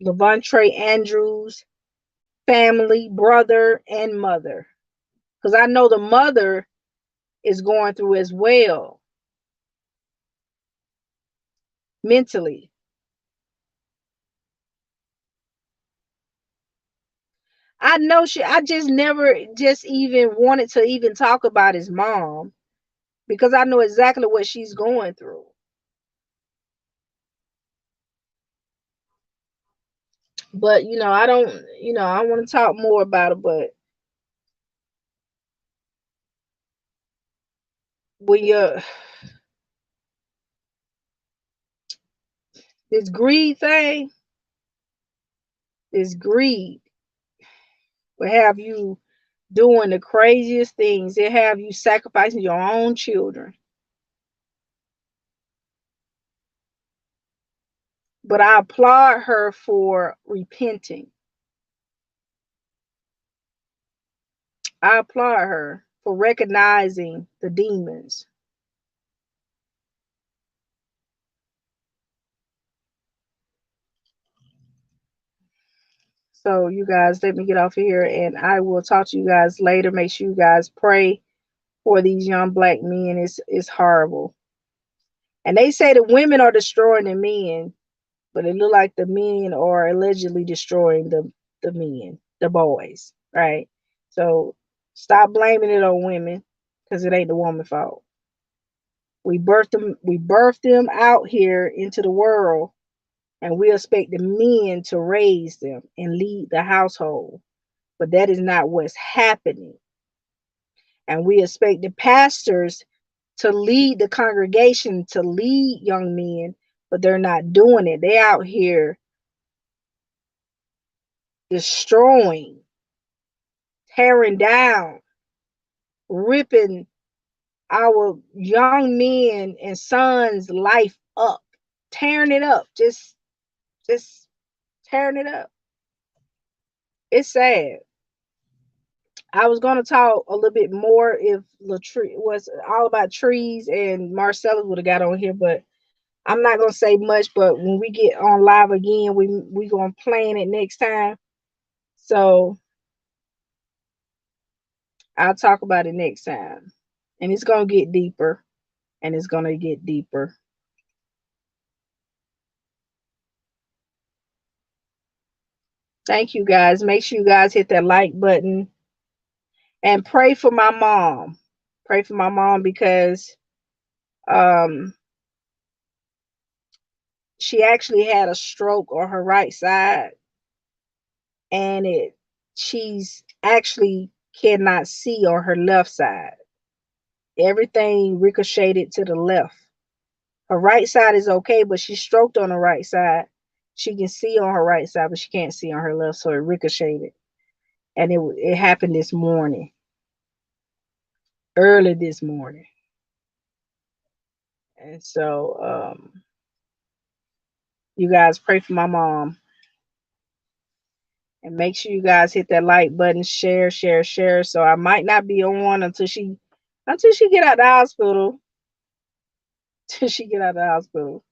Lavontraye Andrews' family, brother, and mother. Because I know the mother is going through as well. mentally. I know I just never just even wanted to even talk about his mom because I know exactly what she's going through. But, I don't, I want to talk more about it, but when this greed thing, this greed will have you doing the craziest things. It have you sacrificing your own children. But I applaud her for repenting. I applaud her for recognizing the demons. So you guys, let me get off of here and I will talk to you guys later. Make sure you guys pray for these young black men. It's horrible. And they say the women are destroying the men, but it look like the men are allegedly destroying the men, the boys, right? So stop blaming it on women because it ain't the woman's fault. We birthed them out here into the world, and we expect the men to raise them and lead the household. But that is not what's happening. And we expect the pastors to lead the congregation, to lead young men, but they're not doing it. They out here destroying, tearing down, ripping our young men and sons' life up, tearing it up, just tearing it up. It's sad. I was going to talk a little bit more if Latree was all about trees and Marcellus would have got on here, but I'm not going to say much. But when we get on live again, we going to plan it next time. So I'll talk about it next time. And it's going to get deeper. And it's going to get deeper. Thank you guys. Make sure you guys hit that like button. And pray for my mom. Pray for my mom because she actually had a stroke on her right side. And she's actually cannot see on her left side. Everything ricocheted to the left. Her right side is okay, but she's stroked on the right side. She can see on her right side, but she can't see on her left, so it ricocheted. And it happened this morning. Early this morning. And so you guys pray for my mom. And make sure you guys hit that like button, share. So I might not be on until she get out the hospital. Till she get out of the hospital.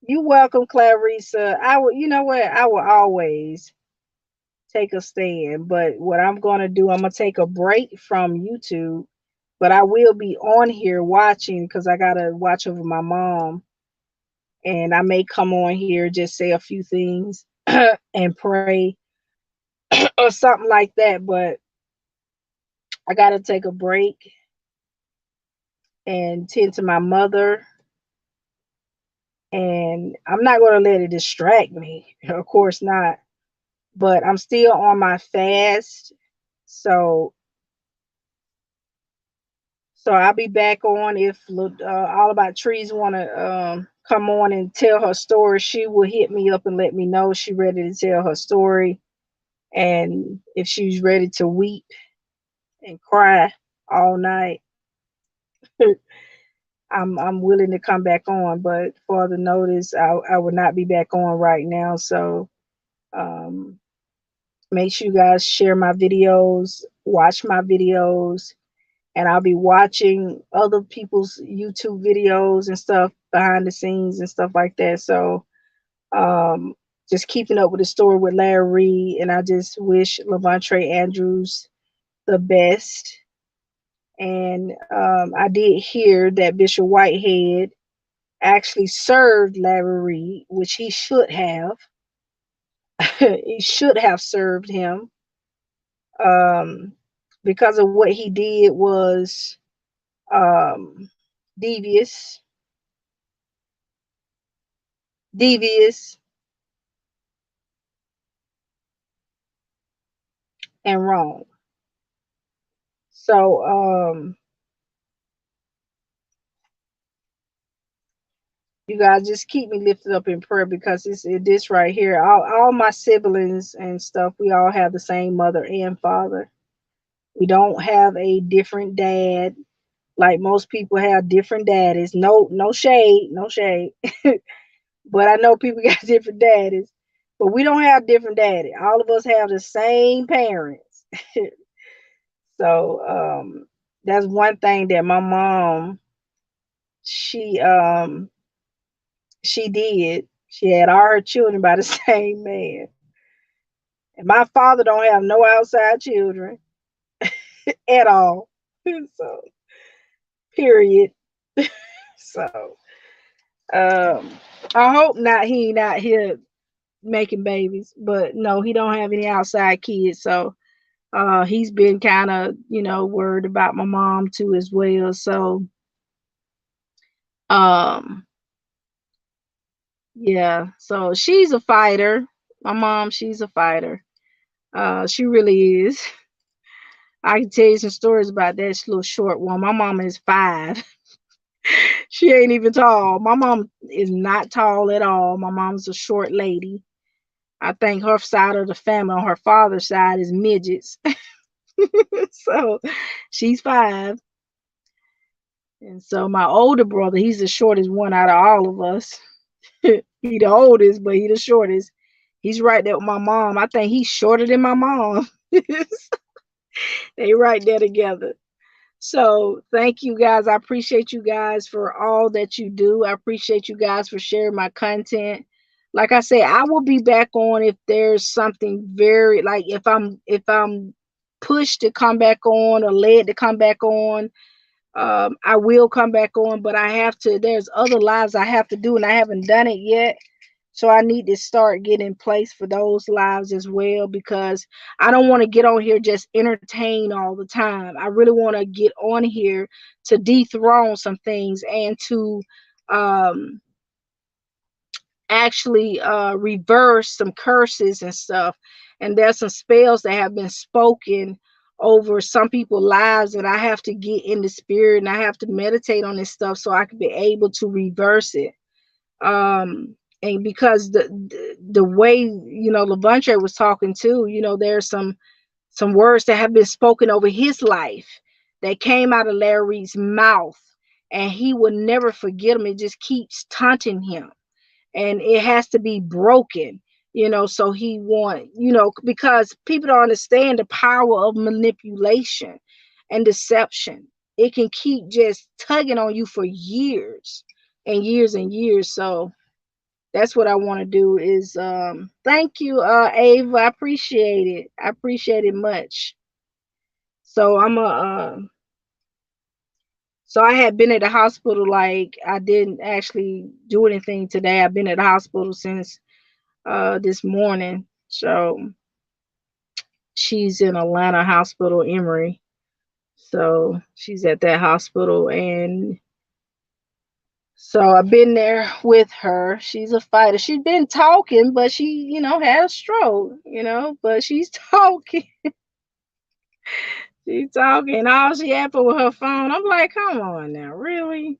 You welcome, Clarissa. You know what? I will always take a stand. But what I'm gonna do, I'm gonna take a break from YouTube. But I will be on here watching because I gotta watch over my mom. And I may come on here, just say a few things and pray or something like that. But I got to take a break and tend to my mother. And I'm not going to let it distract me. Of course not. But I'm still on my fast. So I'll be back on if All About Trees want to come on and tell her story. She will hit me up and let me know she's ready to tell her story. And if she's ready to weep and cry all night, I'm willing to come back on. But for the notice, I will not be back on right now. So make sure you guys share my videos, watch my videos, and I'll be watching other people's YouTube videos and stuff behind the scenes and stuff like that. So just keeping up with the story with Larry Reid, and I just wish Lavontraye Andrews the best. And I did hear that Bishop Whitehead actually served Larry Reid, which he should have. He should have served him, because of what he did was um, devious, devious, and wrong. So you guys just keep me lifted up in prayer, because this right here, all my siblings and stuff, we all have the same mother and father. We don't have a different dad like most people have different daddies. No shade, no shade. But I know people got different daddies. But we don't have different daddy. All of us have the same parents. So that's one thing that my mom, she did. She had all her children by the same man. And my father don't have no outside children at all. So period. So I hope not, he not here making babies, but no, he don't have any outside kids. So he's been kind of, worried about my mom too as well. So um yeah, so she's a fighter. My mom, she's a fighter. She really is. I can tell you some stories about that little short one. My mom is 5. She ain't even tall. My mom is not tall at all. My mom's a short lady. I think her side of the family on her father's side is midgets. So she's 5. And so my older brother, he's the shortest one out of all of us. He the oldest, but he the shortest. He's right there with my mom. I think he's shorter than my mom. They right there together. So thank you guys. I appreciate you guys for all that you do. I appreciate you guys for sharing my content. Like I say, I will be back on if there's something very, like, if I'm pushed to come back on or led to come back on. I will come back on, but I have to, there's other lives I have to do, and I haven't done it yet. So I need to start getting in place for those lives as well, because I don't want to get on here just entertain all the time. I really want to get on here to dethrone some things and to actually reverse some curses and stuff. And there's some spells that have been spoken over some people's lives, and I have to get in the spirit and I have to meditate on this stuff so I can be able to reverse it. And because the way, Lavontraye was talking too, there's some words that have been spoken over his life that came out of Larry's mouth, and he will never forget them. It just keeps taunting him, and it has to be broken, so he want, because people don't understand the power of manipulation and deception. It can keep just tugging on you for years and years and years. So that's what I want to do is thank you, Ava. I appreciate it. I appreciate it much. So so I had been at the hospital, like I didn't actually do anything today. I've been at the hospital since this morning. So she's in Atlanta Hospital, Emory. So she's at that hospital, and so I've been there with her. She's a fighter. She's been talking, but she, had a stroke, but she's talking. She's talking. All she had for with her phone. I'm like, come on now, really?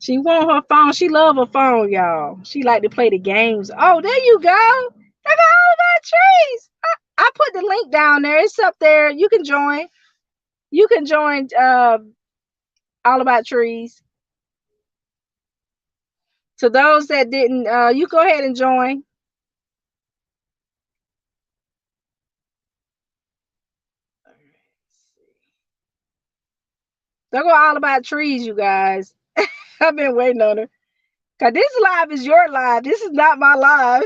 She want her phone. She love her phone, y'all. She like to play the games. Oh, there you go. Look at all about trees. I put the link down there. It's up there. You can join. You can join All About Trees. To those that didn't, you go ahead and join. Don't go All About Trees, you guys. I've been waiting on her. Cause this live is your live. This is not my live.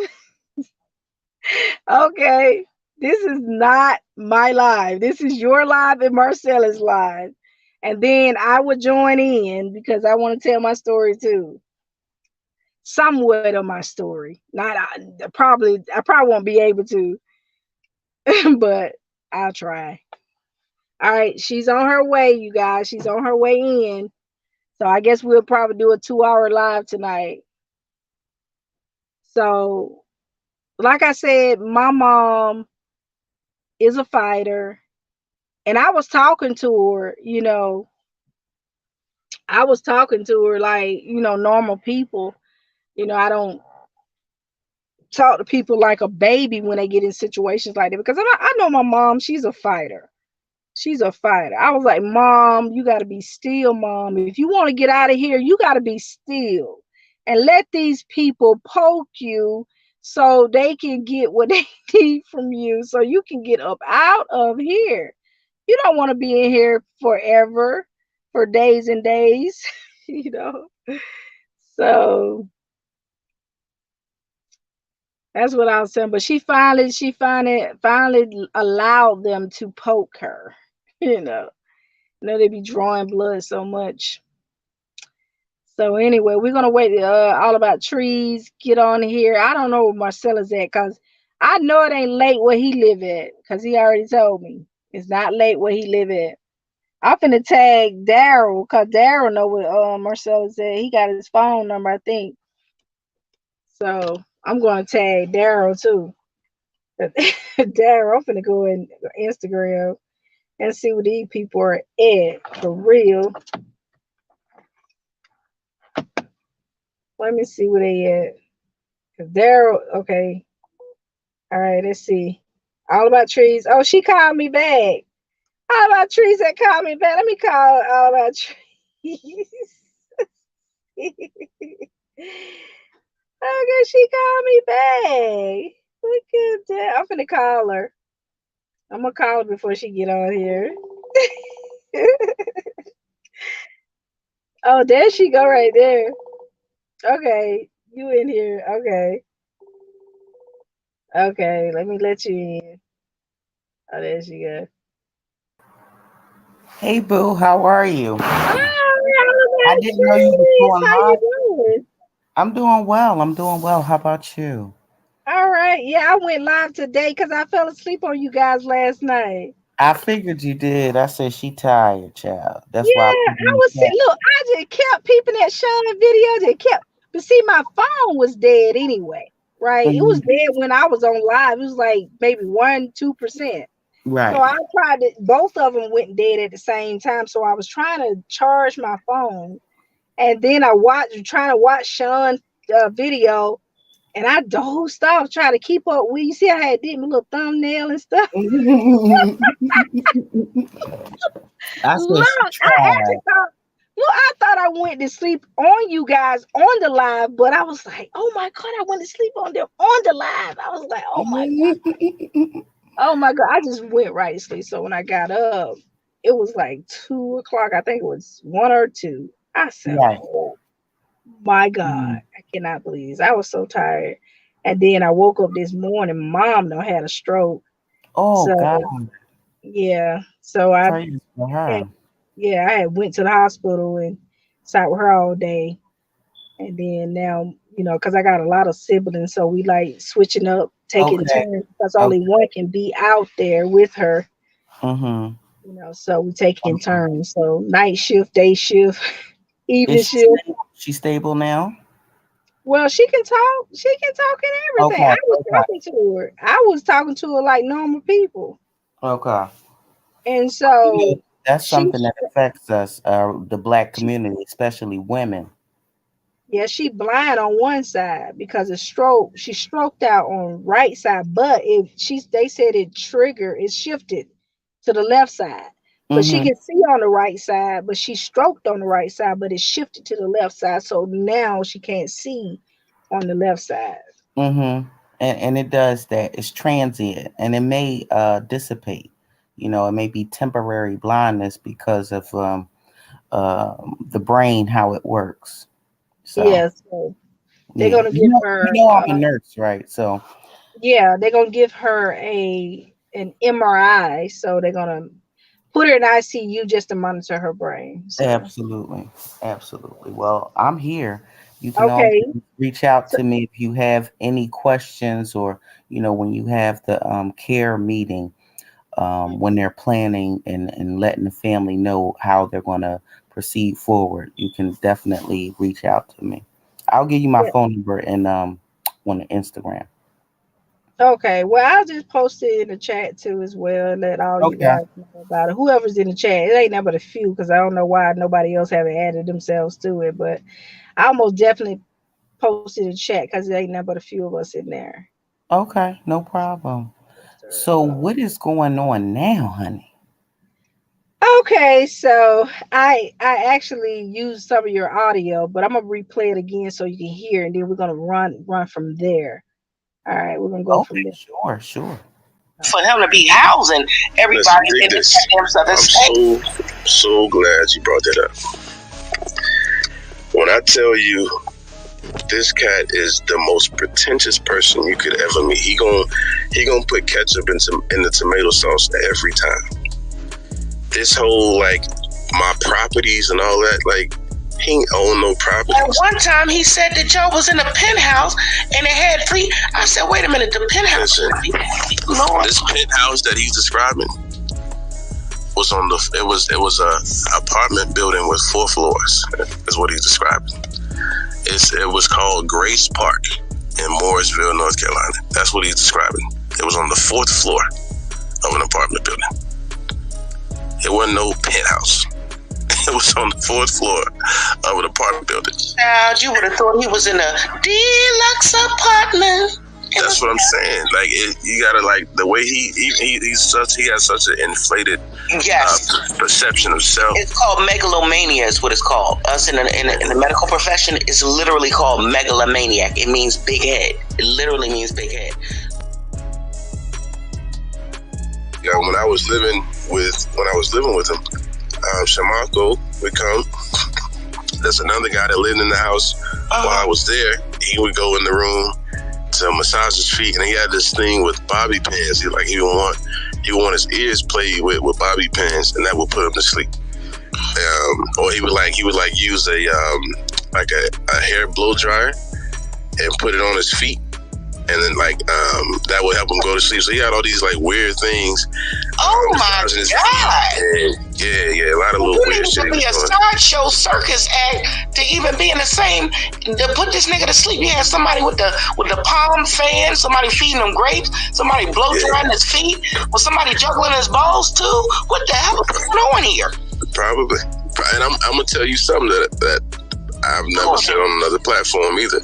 Okay. This is not my live. This is your live and Marcella's live. And then I would join in because I want to tell my story too. Somewhat of my story. Not I probably won't be able to, but I'll try. All right, she's on her way, you guys. She's on her way in. So I guess we'll probably do a 2-hour live tonight. So, like I said, my mom is a fighter. And I was talking to her, I was talking to her like, normal people. I don't talk to people like a baby when they get in situations like that because I know my mom, she's a fighter. She's a fighter. I was like, Mom, you got to be still, Mom. If you want to get out of here, you got to be still and let these people poke you so they can get what they need from you so you can get up out of here. You don't want to be in here forever, for days and days, So that's what I was saying. But she finally allowed them to poke her. They be drawing blood so much. So anyway, we're gonna wait. All about trees. Get on here. I don't know where Marcella's at because I know it ain't late where he live at because he already told me it's not late where he live at. I'm finna tag Daryl because Daryl know what Marcella said. He got his phone number, I think. So I'm gonna tag Daryl too. Daryl, I'm finna go in Instagram and see what these people are at for real. Let me see where they at. Cause Daryl, okay. All right, let's see. All about trees. Oh, she called me back. All about trees that called me back. Let me call all about trees. Okay, she called me back. Look at that. I'm finna call her. I'm gonna call her before she get on here. Oh, there she go right there. Okay, you in here. Okay, let me let you in. Oh, there she go. Hey, Boo, how are you? Oh, I didn't know you were going how live. you doing? I'm doing well. I'm doing well. How about you? All right. Yeah, I went live today because I fell asleep on you guys last night. I figured you did. I said she tired, child. That's why I Yeah, put in I the was chat. look, I just kept peeping that Sean video. But see, my phone was dead anyway, right? It was Mhm. dead when I was on live. It was like maybe 1-2%. So Right. I tried to, both of them went dead at the same time. So I was trying to charge my phone, and then trying to watch Sean's video, and I dozed off trying to keep up with. You see, I had did my little thumbnail and stuff. I said she Look, I tried. actually thought, I thought I went to sleep on you guys on the live, but I was like, oh my God, I went to sleep on them on the live. I was like, oh my God. Oh my God. I just went right to sleep. So when I got up, it was like 2 o'clock. I think it was 1 or 2. I said, Right. oh my God. Mhm. I cannot believe this. I was so tired. And then I woke up this morning. Mom done had a stroke. Oh, God. So yeah. So I Praise for had her. I had went to the hospital and sat with her all day. And then now, because I got a lot of siblings, so we like switching up, taking Okay. turns because only Okay. one can be out there with her, Mm-hmm. so we taking Okay. turns. So night shift, day shift, Is evening she shift. stable? She stable now? Well, she can talk. She can talk and everything. Okay. I was Okay. talking to her. I was talking to her like normal people. Okay. And You know, so that's she something that affects us, the black community, especially women. Yeah, she blind on one side because of stroke. She stroked out on right side, but they said it shifted to the left side. But she Mm-hmm. can see on the right side, but she stroked on the right side, but it shifted to the left side. So now she can't see on the left side. Mm-hmm. And it does that. It's transient and it may dissipate. It may be temporary blindness because of the brain, how it works. So Yeah, so they're yeah. gonna You give know, you her know I'm a nurse, right? So they're gonna give her an MRI. So they're gonna put her in ICU just to monitor her brain. So. Absolutely. Well, I'm here. You can Okay. always reach out to me if you have any questions, or when you have the care meeting, when they're planning and letting the family know how they're going to proceed forward. You can definitely reach out to me. I'll give you my phone number and on the Instagram. Okay, well, I'll just post it in the chat too as well, and let all you guys know about it. Whoever's in the chat, it ain't nothing but a few, because I don't know why nobody else haven't added themselves to it, but I almost definitely posted in the chat because it ain't nothing but a few of us in there. Okay, no problem. So what is going on now, honey? Okay, so I actually used some of your audio, but I'm gonna replay it again so you can hear, and then we're gonna run from there. All right, we're gonna go from there. Sure. For him to be housing everybody in the damn southern state. So glad you brought that up. When I tell you, this cat is the most pretentious person you could ever meet. He gonna put ketchup in the tomato sauce every time. This whole my properties and all that, he ain't own no properties. At one time, he said that Joe was in a penthouse and it had 3. I said, wait a minute, the penthouse. Listen, this penthouse that he's describing was it was a apartment building with 4 floors. Is what he's describing. It was called Grace Park in Morrisville, North Carolina. That's what he's describing. It was on the 4th floor of an apartment building. It wasn't no penthouse. It was on the 4th floor of an apartment building. Child, you would have thought he was in a deluxe apartment. That's what I'm saying. You gotta the way he has such an inflated perception of self. It's called megalomania. Is what it's called. Us in the medical profession, it's literally called megalomaniac. It means big head. It literally means big head. Yeah, when I was living with him, Shamako would come. There's another guy that lived in the house while I was there. He would go in the room to massage his feet, and he had this thing with bobby pins. He would want his ears played with bobby pins, and that would put him to sleep. Or he would use a hair blow dryer and put it on his feet, and then that would help him go to sleep. So he had all these weird things. Oh my God! Yeah, a lot of little weird shit. You need to be a sideshow circus act to even be in the same. To put this nigga to sleep, you had somebody with the palm fan, somebody feeding him grapes, somebody blow drying his feet, or somebody juggling his balls too. What the hell is going on here? Probably, and I'm gonna tell you something that I've never said on another platform either.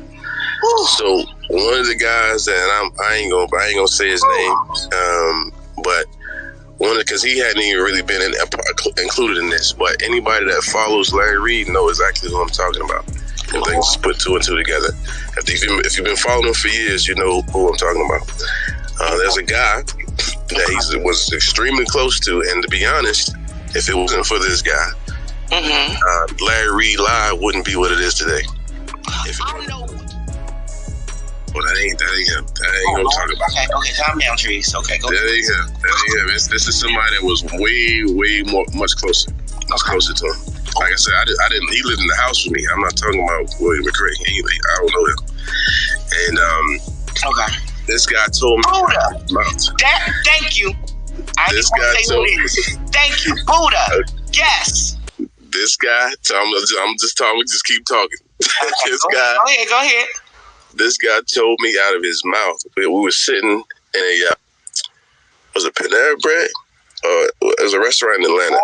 So one of the guys that I ain't gonna say his name, but because he hadn't even really been included in this. But anybody that follows Larry Reid knows exactly who I'm talking about. And they just put 2 and 2 together. If you've been following him for years, you know who I'm talking about. There's a guy that he was extremely close to, and to be honest, if it wasn't for this guy, Larry Reid Live wouldn't be what it is today. Well, that ain't him. That ain't what I'm talking about. Okay, calm down, Trees. Okay, go. That ain't him. This is somebody that was way much closer. Closer to him. Like I said, I didn't. He lived in the house with me. I'm not talking about William McCray. I don't know him. And this guy told me. Thank you. This guy told me. Thank you, Budda. Yes. This guy. I'm just talking. Just keep talking. This guy. Go ahead. This guy told me out of his mouth. We were sitting in a was it Panera Bread? It was a restaurant in Atlanta.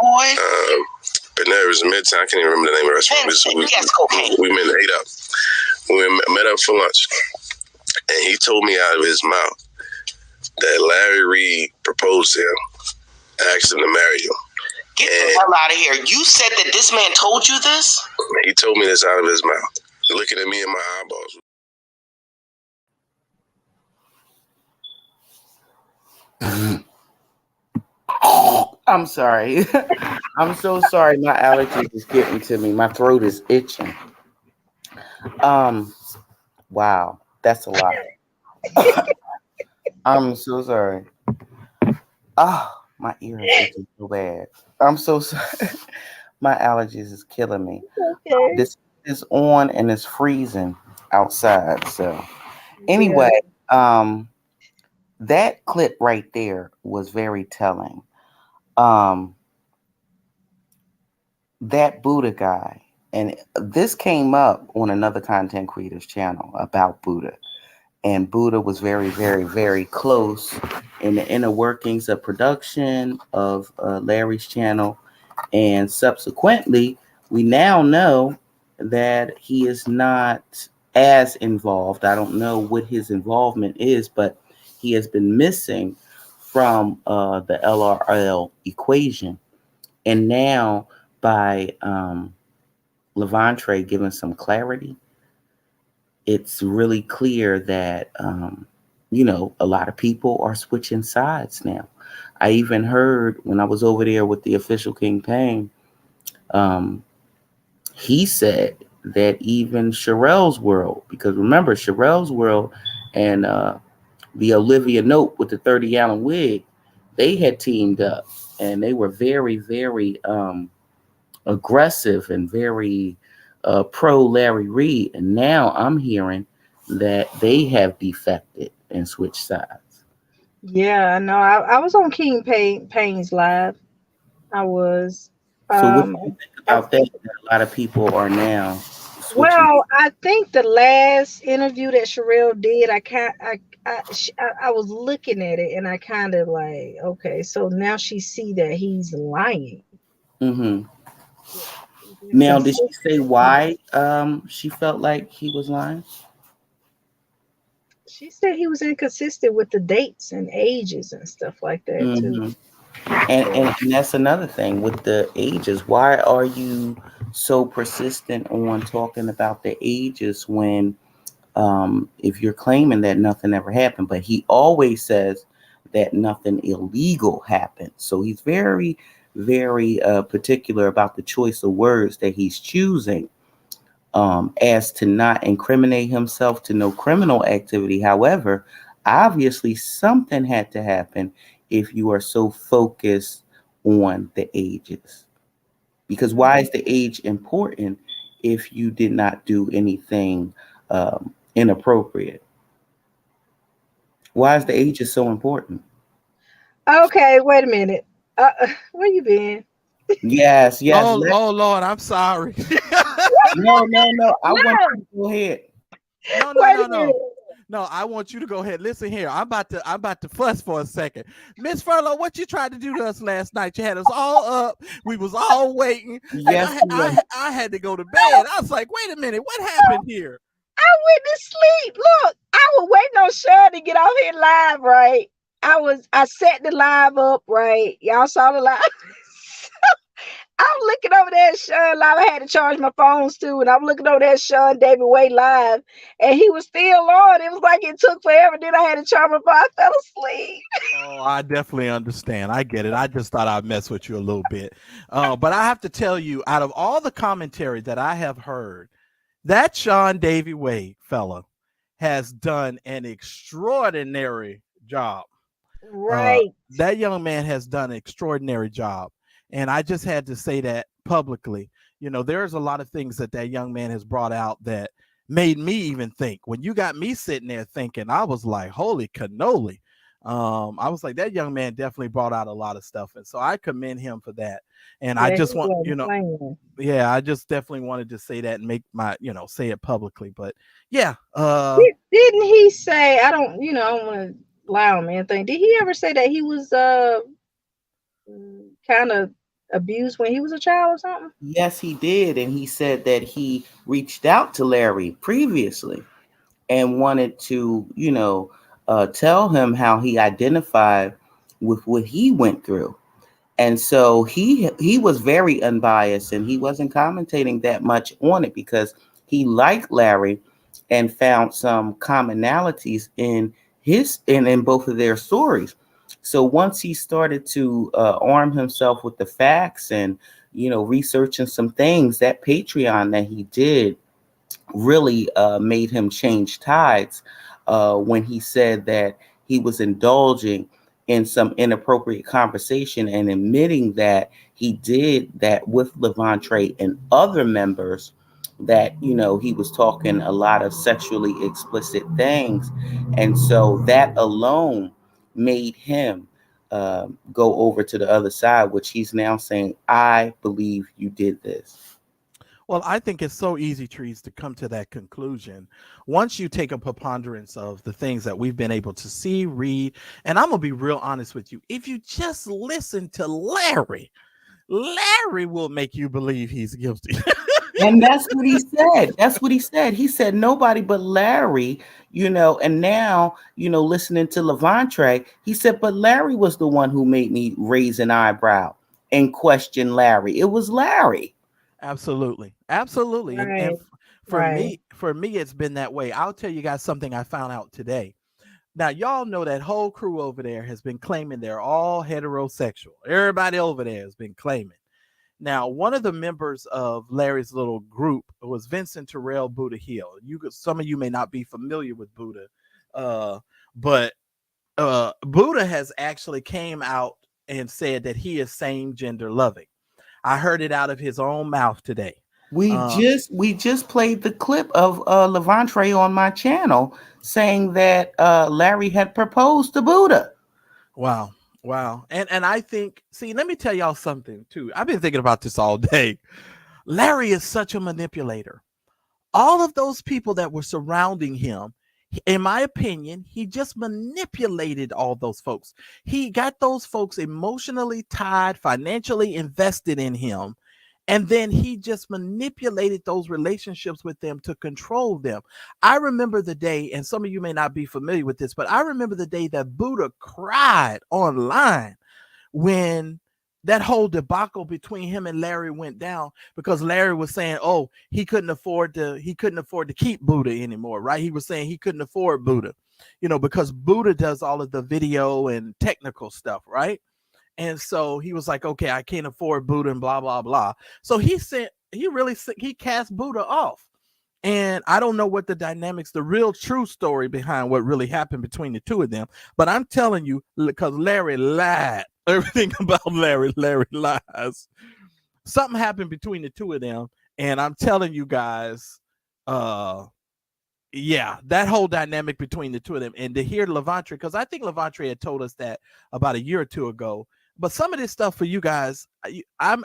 Panera was in Midtown. I can't even remember the name of the restaurant. We met and ate up. We met up for lunch, and he told me out of his mouth that Larry Reid proposed to him, asked him to marry him. Get the hell out of here! You said that this man told you this? He told me this out of his mouth, looking at me in my eyeballs. I'm sorry. I'm so sorry. My allergies is getting to me. My throat is itching. Wow, that's a lot. I'm so sorry. My ear is itching so bad. I'm so sorry. My allergies is killing me. Okay. This is on and it's freezing outside. So Yeah. anyway, that clip right there was very telling. Um, that Budda guy, and this came up on another content creators channel about Budda. And Budda was very, very, very close in the inner workings of production of Larry's channel. And subsequently, we now know that he is not as involved. I don't know what his involvement is, but he has been missing from the LRL equation. And now, by Lavontraye giving some clarity, it's really clear that, a lot of people are switching sides now. I even heard when I was over there with the official King Payne, he said that even Sherelle's World, because remember, Sherelle's World and the Olivia Note with the 30-gallon wig, they had teamed up and they were very, very aggressive and very pro Larry Reid. And now I'm hearing that they have defected and switched sides. Yeah, no, I was on King Payne's live. I was. So what do you think about that? That a lot of people are now switching. Well, I think the last interview that Sherelle did, I was looking at it and I kind of like, okay, so now she see that he's lying. Mm-hmm. Now, did she say why she felt like he was lying? She said he was inconsistent with the dates and ages and stuff like that too. And that's another thing with the ages. Why are you so persistent on talking about the ages when if you're claiming that nothing ever happened? But he always says that nothing illegal happened. So he's very, very particular about the choice of words that he's choosing as to not incriminate himself to no criminal activity. However, obviously something had to happen if you are so focused on the ages. Because why is the age important if you did not do anything inappropriate? Why is the ages so important? Okay, wait a minute. Where you been? Yes. Oh Lord, I'm sorry. No. I want you to go ahead. No, I want you to go ahead. Listen here. I'm about to fuss for a second. Miss Furlow, what you tried to do to us last night? You had us all up. We was all waiting. Yes, I had to go to bed. I was like, wait a minute, what happened here? I went to sleep. Look, I was waiting on Sean to get off here live, right? I set the live up, right? Y'all saw the live. I'm looking over there at Sean live. I had to charge my phones too, and I'm looking over there at Sean David Way live, and he was still on. It was like it took forever. Then I had to charge my phone. I fell asleep. Oh, I definitely understand. I get it. I just thought I'd mess with you a little bit. But I have to tell you, out of all the commentary that I have heard, that Sean Davy Way fella has done an extraordinary job. Right. That young man has done an extraordinary job. And I just had to say that publicly. You know, there's a lot of things that young man has brought out that made me even think. When you got me sitting there thinking, I was like, holy cannoli. I was like, that young man definitely brought out a lot of stuff. And so I commend him for that. And I just want, I just definitely wanted to say that and make my, say it publicly. But yeah. Didn't he say, I don't want to lie on anything. Did he ever say that he was kind of abused when he was a child or something? Yes, he did. And he said that he reached out to Larry previously and wanted to, tell him how he identified with what he went through. And so he was very unbiased and he wasn't commentating that much on it because he liked Larry and found some commonalities in both of their stories. So once he started to arm himself with the facts and, researching some things, that Patreon that he did really made him change tides when he said that he was indulging in some inappropriate conversation and admitting that he did that with Lavontraye and other members, that, you know, he was talking a lot of sexually explicit things. And so that alone made him go over to the other side, which he's now saying, I believe you did this. Well, I think it's so easy, Trees, to come to that conclusion once you take a preponderance of the things that we've been able to see, read. And I'm going to be real honest with you. If you just listen to Larry will make you believe he's guilty. And that's what he said. That's what he said. He said nobody but Larry, you know, and now, you know, listening to Lavontraye, he said, but Larry was the one who made me raise an eyebrow and question Larry. It was Larry. Absolutely. Absolutely. Right. And for me, it's been that way. I'll tell you guys something I found out today. Now, y'all know that whole crew over there has been claiming they're all heterosexual. Everybody over there has been claiming. Now, one of the members of Larry's little group was Vincent Budda Hill. Some of you may not be familiar with Budda, but Budda has actually came out and said that he is same gender loving. I heard it out of his own mouth today. We just played the clip of Lavontraye on my channel saying that Larry had proposed to Budda. Wow. And I think, see, let me tell y'all something too. I've been thinking about this all day. Larry is such a manipulator. All of those people that were surrounding him, in my opinion, he just manipulated all those folks. He got those folks emotionally tied, financially invested in him. And then he just manipulated those relationships with them to control them. I remember the day, and some of you may not be familiar with this, but I remember the day that Budda cried online when that whole debacle between him and Larry went down, because Larry was saying, oh, he couldn't afford to keep Budda anymore, right? He was saying he couldn't afford Budda, you know, because Budda does all of the video and technical stuff, right? And so he was like, okay, I can't afford Budda and blah, blah, blah. So he cast Budda off. And I don't know what the dynamics, the real true story behind what really happened between the two of them. But I'm telling you, because Larry lied, everything about Larry lies. Something happened between the two of them. And I'm telling you guys, yeah, that whole dynamic between the two of them. And to hear Lavontraye, because I think Lavontraye had told us that about a year or two ago. But some of this stuff for you guys, I'm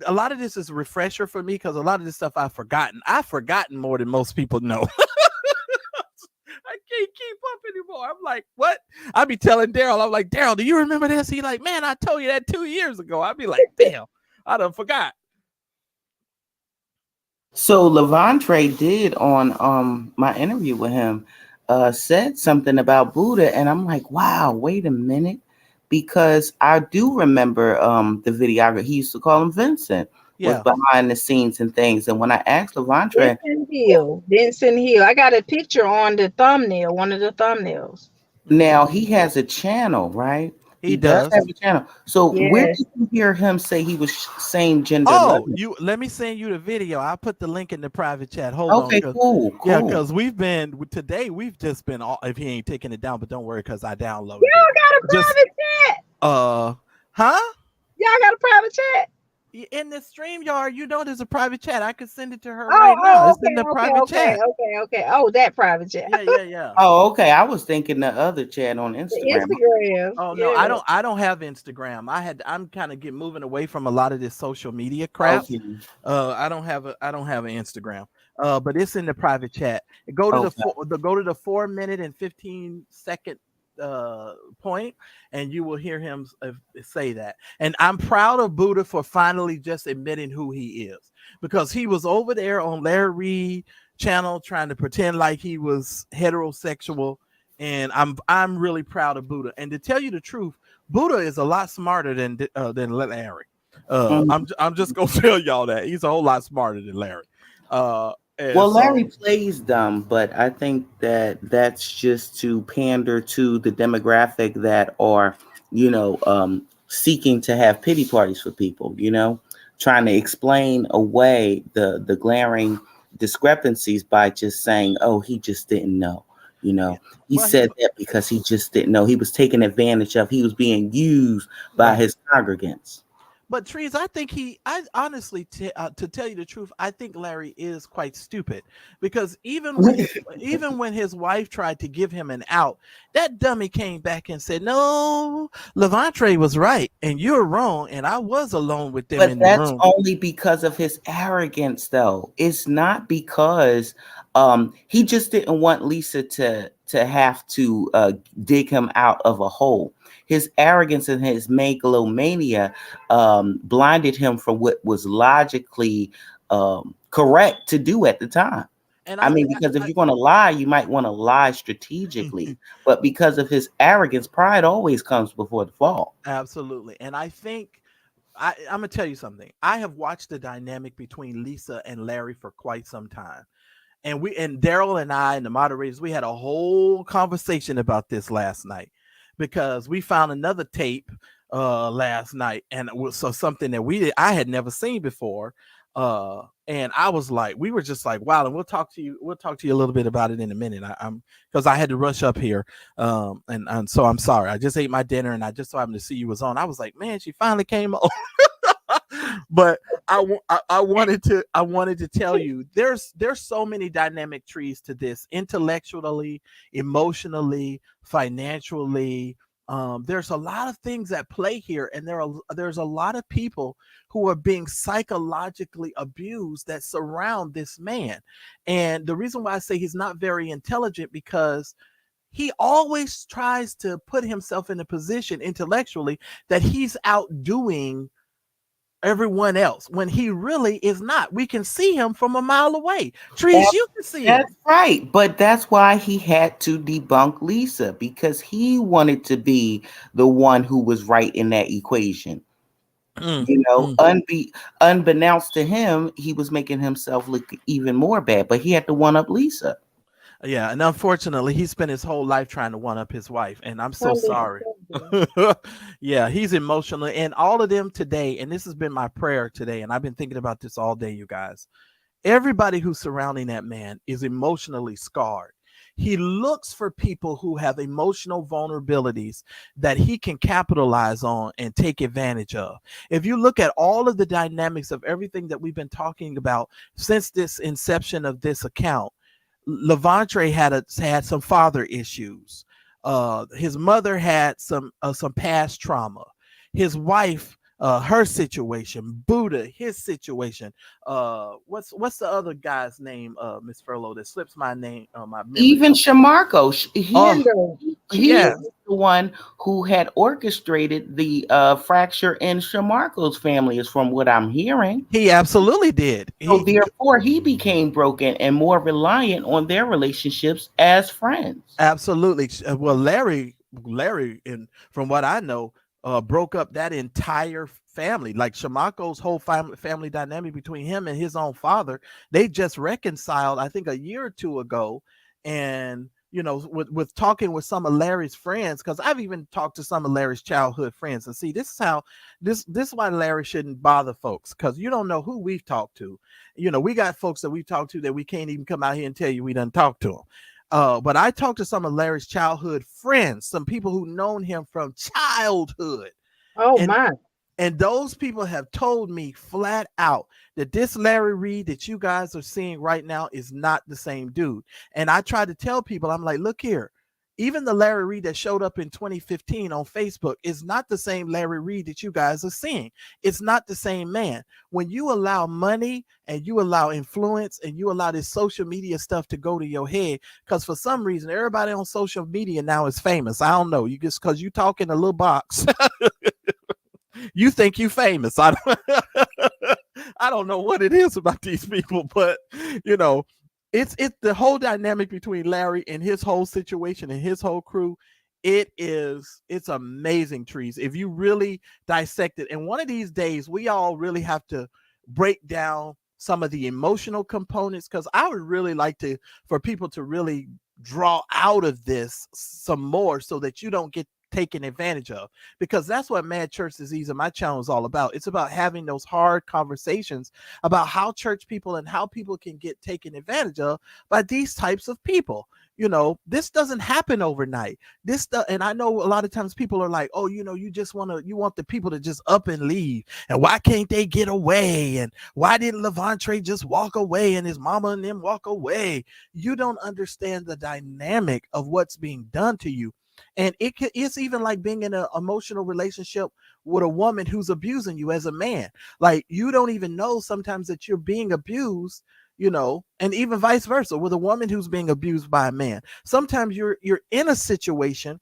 a lot of this is a refresher for me, because a lot of this stuff I've forgotten. I've forgotten more than most people know. I can't keep up anymore. I'm like, what? I be telling Daryl, I'm like, Daryl, do you remember this? He like, man, I told you that 2 years ago. I'd be like, damn, I done forgot. So Lavontraye did on my interview with him said something about Budda, and I'm like, wow, wait a minute. Because I do remember the videographer, he used to call him Vincent, was behind the scenes and things. And when I asked Lavontraye, Vincent Hill, I got a picture on the thumbnail, one of the thumbnails. Now he has a channel, right? He does have a channel. So where did you hear him say he was same gender? Oh, let me send you the video. I'll put the link in the private chat. Hold on. Okay, cool. Yeah, because we've just been all, if he ain't taking it down, but don't worry, because I downloaded Y'all got a private chat. Huh? Y'all got a private chat? In the StreamYard, you know there's a private chat. I could send it to her right now. It's in the private chat. Okay. Oh, that private chat. Yeah. Oh, okay. I was thinking the other chat on Instagram. Oh no, I don't have Instagram. I'm kind of moving away from a lot of this social media crap. Okay. I don't have an Instagram. But it's in the private chat. Go to the 4 minute and 15 second point, and you will hear him say that. And I'm proud of Budda for finally just admitting who he is, because he was over there on Larry Reid channel trying to pretend like he was heterosexual. And I'm really proud of Budda. And to tell you the truth, Budda is a lot smarter than Larry. I'm just gonna tell y'all that he's a whole lot smarter than Larry. Well, Larry plays dumb, but I think that's just to pander to the demographic that are, seeking to have pity parties for people, trying to explain away the glaring discrepancies by just saying, oh, he just didn't know, You know, Yeah. he Well, said that because he just didn't know he was taken advantage of. He was being used by right. his congregants. But Trees, I honestly, to tell you the truth, I think Larry is quite stupid, because even when his wife tried to give him an out, that dummy came back and said, "No, Lavontraye was right, and you're wrong, and I was alone with them But in the that's room." only because of his arrogance, though. It's not because he just didn't want Lisa to have to dig him out of a hole. His arrogance and his megalomania blinded him from what was logically correct to do at the time. And I mean, because if you're going to lie, you might want to lie strategically. But because of his arrogance, pride always comes before the fall. Absolutely. And I think I'm gonna tell you something. I have watched the dynamic between Lisa and Larry for quite some time. And Daryl and I and the moderators, we had a whole conversation about this last night, because we found another tape last night, and it was something that I had never seen before. And I was like, we were just like, wow. And we'll talk to you a little bit about it in a minute. I'm because I had to rush up here. And so I'm sorry. I just ate my dinner and I just so happened to see you was on. I was like, man, she finally came on. But I wanted to tell you, there's so many dynamic trees to this, intellectually, emotionally, financially. There's a lot of things at play here, and there's a lot of people who are being psychologically abused that surround this man. And the reason why I say he's not very intelligent, because he always tries to put himself in a position intellectually that he's outdoing everyone else, when he really is not. We can see him from a mile away. Trees, you can see him. That's right. But that's why he had to debunk Lisa, because he wanted to be the one who was right in that equation. You know, unbeknownst to him, he was making himself look even more bad, but he had to one up Lisa. Yeah, and unfortunately, he spent his whole life trying to one up his wife, and I'm so sorry. Yeah, he's emotional, and all of them today, and this has been my prayer today, and I've been thinking about this all day, you guys. Everybody who's surrounding that man is emotionally scarred. He looks for people who have emotional vulnerabilities that he can capitalize on and take advantage of. If you look at all of the dynamics of everything that we've been talking about since this inception of this account, Lavontraye had some father issues. His mother had some past trauma. His wife, her situation. Budda, his situation. What's the other guy's name? Miss Furlow, that slips my name. My memory. Even Shamarko, he is the one who had orchestrated the fracture in Shamarko's family, is from what I'm hearing. He absolutely did. So therefore, he became broken and more reliant on their relationships as friends. Absolutely. Well, Larry, and from what I know, broke up that entire family. Like Shamarko's whole family dynamic between him and his own father, they just reconciled, I think, a year or two ago. And you know, with talking with some of Larry's friends, because I've even talked to some of Larry's childhood friends, and see, this is how this is why Larry shouldn't bother folks, because you don't know who we've talked to. You know, we got folks that we've talked to that we can't even come out here and tell you we done talked to them. But I talked to some of Larry's childhood friends, some people who've known him from childhood. Oh, my. And those people have told me flat out that this Larry Reid that you guys are seeing right now is not the same dude. And I try to tell people, I'm like, look here, even the Larry Reid that showed up in 2015 on Facebook is not the same Larry Reid that you guys are seeing. It's not the same man. When you allow money and you allow influence and you allow this social media stuff to go to your head, because for some reason, everybody on social media now is famous. I don't know. You just because you talk in a little box. You think you famous. I don't know what it is about these people, but you know, it's the whole dynamic between Larry and his whole situation and his whole crew. It's amazing, Trees, if you really dissect it. And one of these days, we all really have to break down some of the emotional components, because I would really like for people to really draw out of this some more so that you don't get taken advantage of, because that's what MadChurchDisease and my channel is all about. It's about having those hard conversations about how church people and how people can get taken advantage of by these types of people. You know, this doesn't happen overnight. And I know a lot of times people are like, oh, you know, you want the people to just up and leave. And why can't they get away? And why didn't Lavontraye just walk away and his mama and them walk away? You don't understand the dynamic of what's being done to you. And it's even like being in an emotional relationship with a woman who's abusing you as a man. Like, you don't even know sometimes that you're being abused, you know, and even vice versa with a woman who's being abused by a man. Sometimes you're in a situation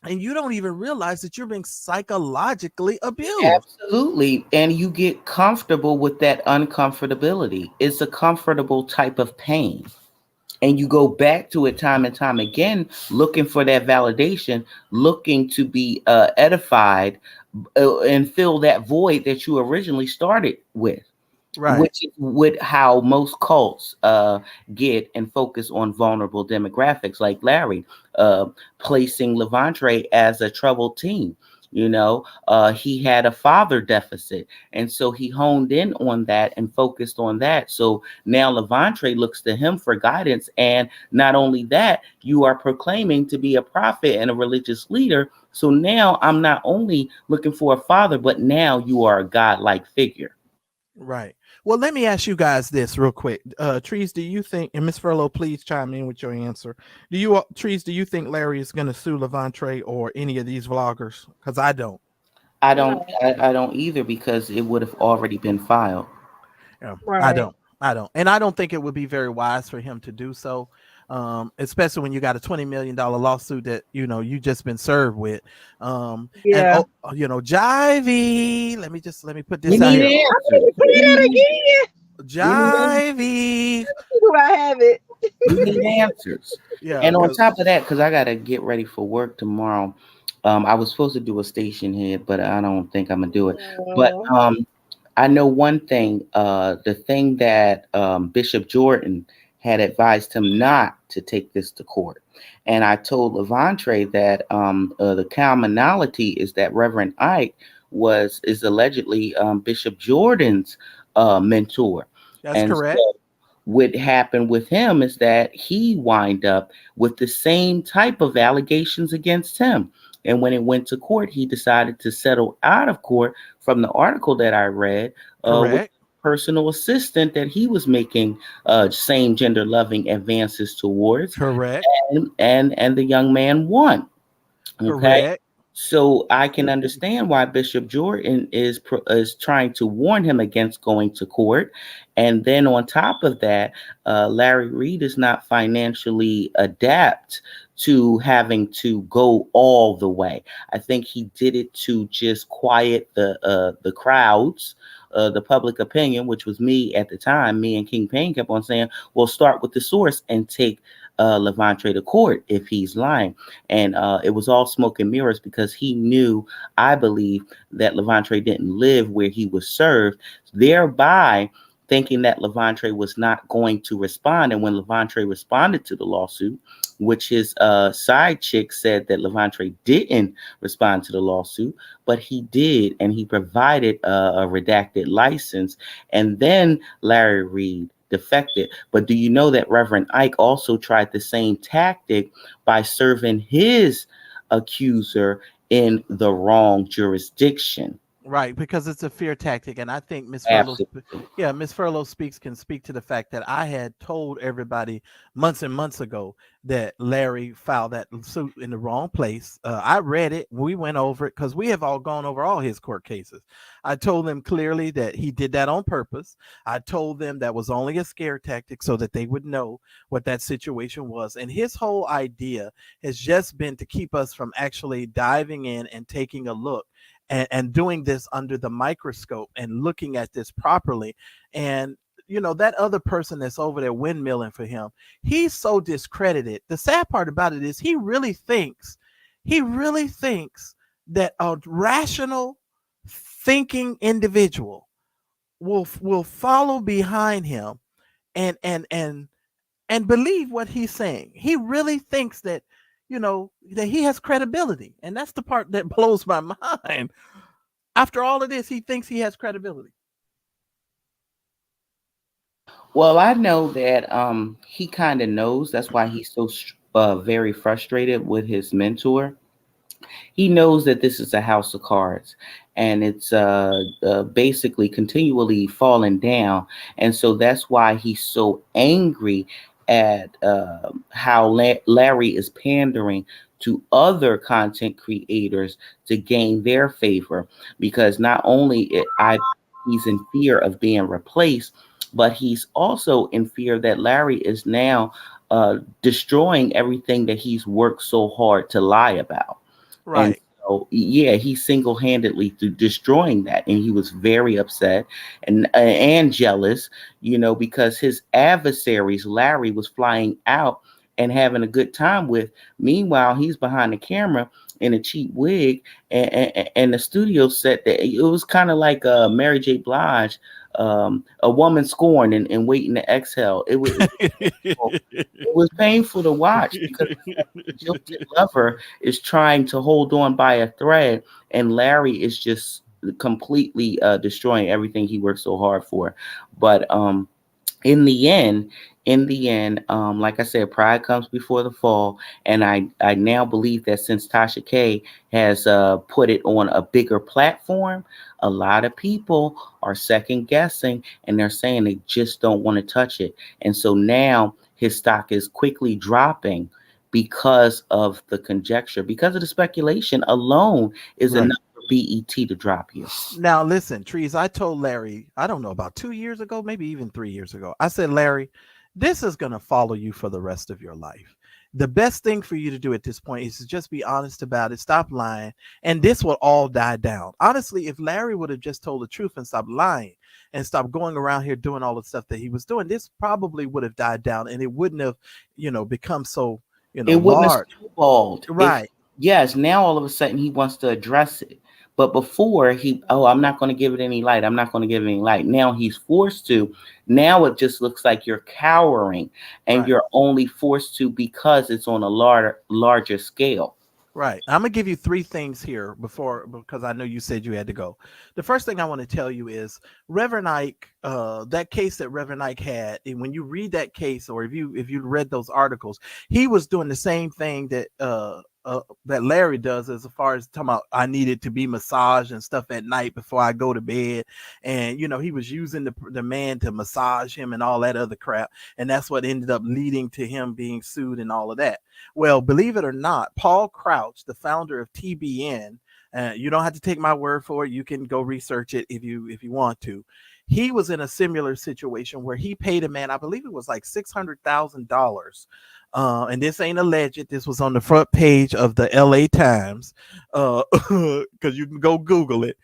and you don't even realize that you're being psychologically abused. Absolutely. And you get comfortable with that uncomfortability. It's a comfortable type of pain. And you go back to it time and time again, looking for that validation, looking to be edified and fill that void that you originally started with. Right. Which is how most cults get and focus on vulnerable demographics, like Larry, placing Lavontraye as a troubled teen. You know, he had a father deficit. And so he honed in on that and focused on that. So now Lavontraye looks to him for guidance. And not only that, you are proclaiming to be a prophet and a religious leader. So now I'm not only looking for a father, but now you are a godlike figure. Right. Well, let me ask you guys this real quick. Trees, do you think, and Miss Furlow, please chime in with your answer. Trees, do you think Larry is going to sue Lavontraye or any of these vloggers? Because I don't. I don't either, because it would have already been filed. Yeah, Right. I don't. And I don't think it would be very wise for him to do so. Especially when you got a $20 million lawsuit that, you know, you just been served with. Yeah. And, you know, Jivey, let me put this We out need here. answers. Say that again. Jivey. Do I have it? We need answers. Yeah. And on top of that, because I got to get ready for work tomorrow, I was supposed to do a station head, but I don't think I'm going to do it. But I know one thing, the thing that Bishop Jordan had advised him not to take this to court. And I told Lavontraye that the commonality is that Reverend Ike is allegedly Bishop Jordan's mentor. That's correct. So what happened with him is that he wind up with the same type of allegations against him. And when it went to court, he decided to settle out of court. From the article that I read, with personal assistant that he was making same gender loving advances towards. Correct. And the young man won. Okay. Correct. So I can understand why Bishop Jordan is trying to warn him against going to court. And then on top of that, Larry Reid is not financially adept to having to go all the way. I think he did it to just quiet the crowds, the public opinion, which was me at the time. Me and King Payne kept on saying, well, start with the source and take Lavontraye to court if he's lying. And it was all smoke and mirrors, because he knew, I believe, that Lavontraye didn't live where he was served, thereby thinking that Lavontraye was not going to respond. And when Lavontraye responded to the lawsuit, which his side chick said that Lavontraye didn't respond to the lawsuit, but he did, and he provided a redacted license. And then Larry Reid defected. But do you know that Reverend Ike also tried the same tactic by serving his accuser in the wrong jurisdiction? Right, because it's a fear tactic. And I think Miss Furlow can speak to the fact that I had told everybody months and months ago that Larry filed that suit in the wrong place. I read it. We went over it because we have all gone over all his court cases. I told them clearly that he did that on purpose. I told them that was only a scare tactic so that they would know what that situation was. And his whole idea has just been to keep us from actually diving in and taking a look and doing this under the microscope and looking at this properly. And, you know, that other person that's over there windmilling for him, he's so discredited. The sad part about it is he really thinks that a rational thinking individual will follow behind him and believe what he's saying. He really thinks that, you know, that he has credibility. And that's the part that blows my mind. After all of this, he thinks he has credibility. Well, I know that he kind of knows. That's why he's so very frustrated with his mentor. He knows that this is a house of cards, and it's basically continually falling down, and so that's why he's so angry at how Larry is pandering to other content creators to gain their favor, because not only he's in fear of being replaced, but he's also in fear that Larry is now destroying everything that he's worked so hard to lie about. And Right. so, yeah, he single-handedly through destroying that, and he was very upset and jealous, because his adversaries, Larry, was flying out and having a good time with. Meanwhile, he's behind the camera in a cheap wig, and the studio set that it was kind of like Mary J. Blige, a woman scorned and waiting to exhale. It was painful to watch because the jilted lover is trying to hold on by a thread, and Larry is just completely destroying everything he worked so hard for. But in the end, like I said, pride comes before the fall, and I now believe that since Tasha K has put it on a bigger platform, a lot of people are second guessing, and they're saying they just don't want to touch it, and so now his stock is quickly dropping because of the conjecture, because of the speculation alone is Right. enough for BET to drop you. Now, listen, Trees, I told Larry, I don't know, about 2 years ago, maybe even 3 years ago, I said, Larry, this is going to follow you for the rest of your life. The best thing for you to do at this point is to just be honest about it, stop lying, and this will all die down. Honestly, if Larry would have just told the truth and stopped lying and stopped going around here doing all the stuff that he was doing, this probably would have died down, and it wouldn't have, become so, It wouldn't have large. snowballed. Right. Yes, now all of a sudden he wants to address it. But before I'm not going to give it any light. I'm not going to give it any light. Now he's forced to. Now it just looks like you're cowering, and Right. you're only forced to because it's on a larger scale. Right. I'm gonna give you three things here because I know you said you had to go. The first thing I want to tell you is Reverend Ike, that case that Reverend Ike had, and when you read that case, or if you read those articles, he was doing the same thing that Larry does, as far as talking about I needed to be massaged and stuff at night before I go to bed, and he was using the man to massage him and all that other crap, and that's what ended up leading to him being sued and all of that. Well, believe it or not, Paul Crouch, the founder of TBN, you don't have to take my word for it. You can go research it if you want to. He was in a similar situation where he paid a man, I believe it was like $600,000. And this ain't alleged. This was on the front page of the LA Times, because you can go Google it.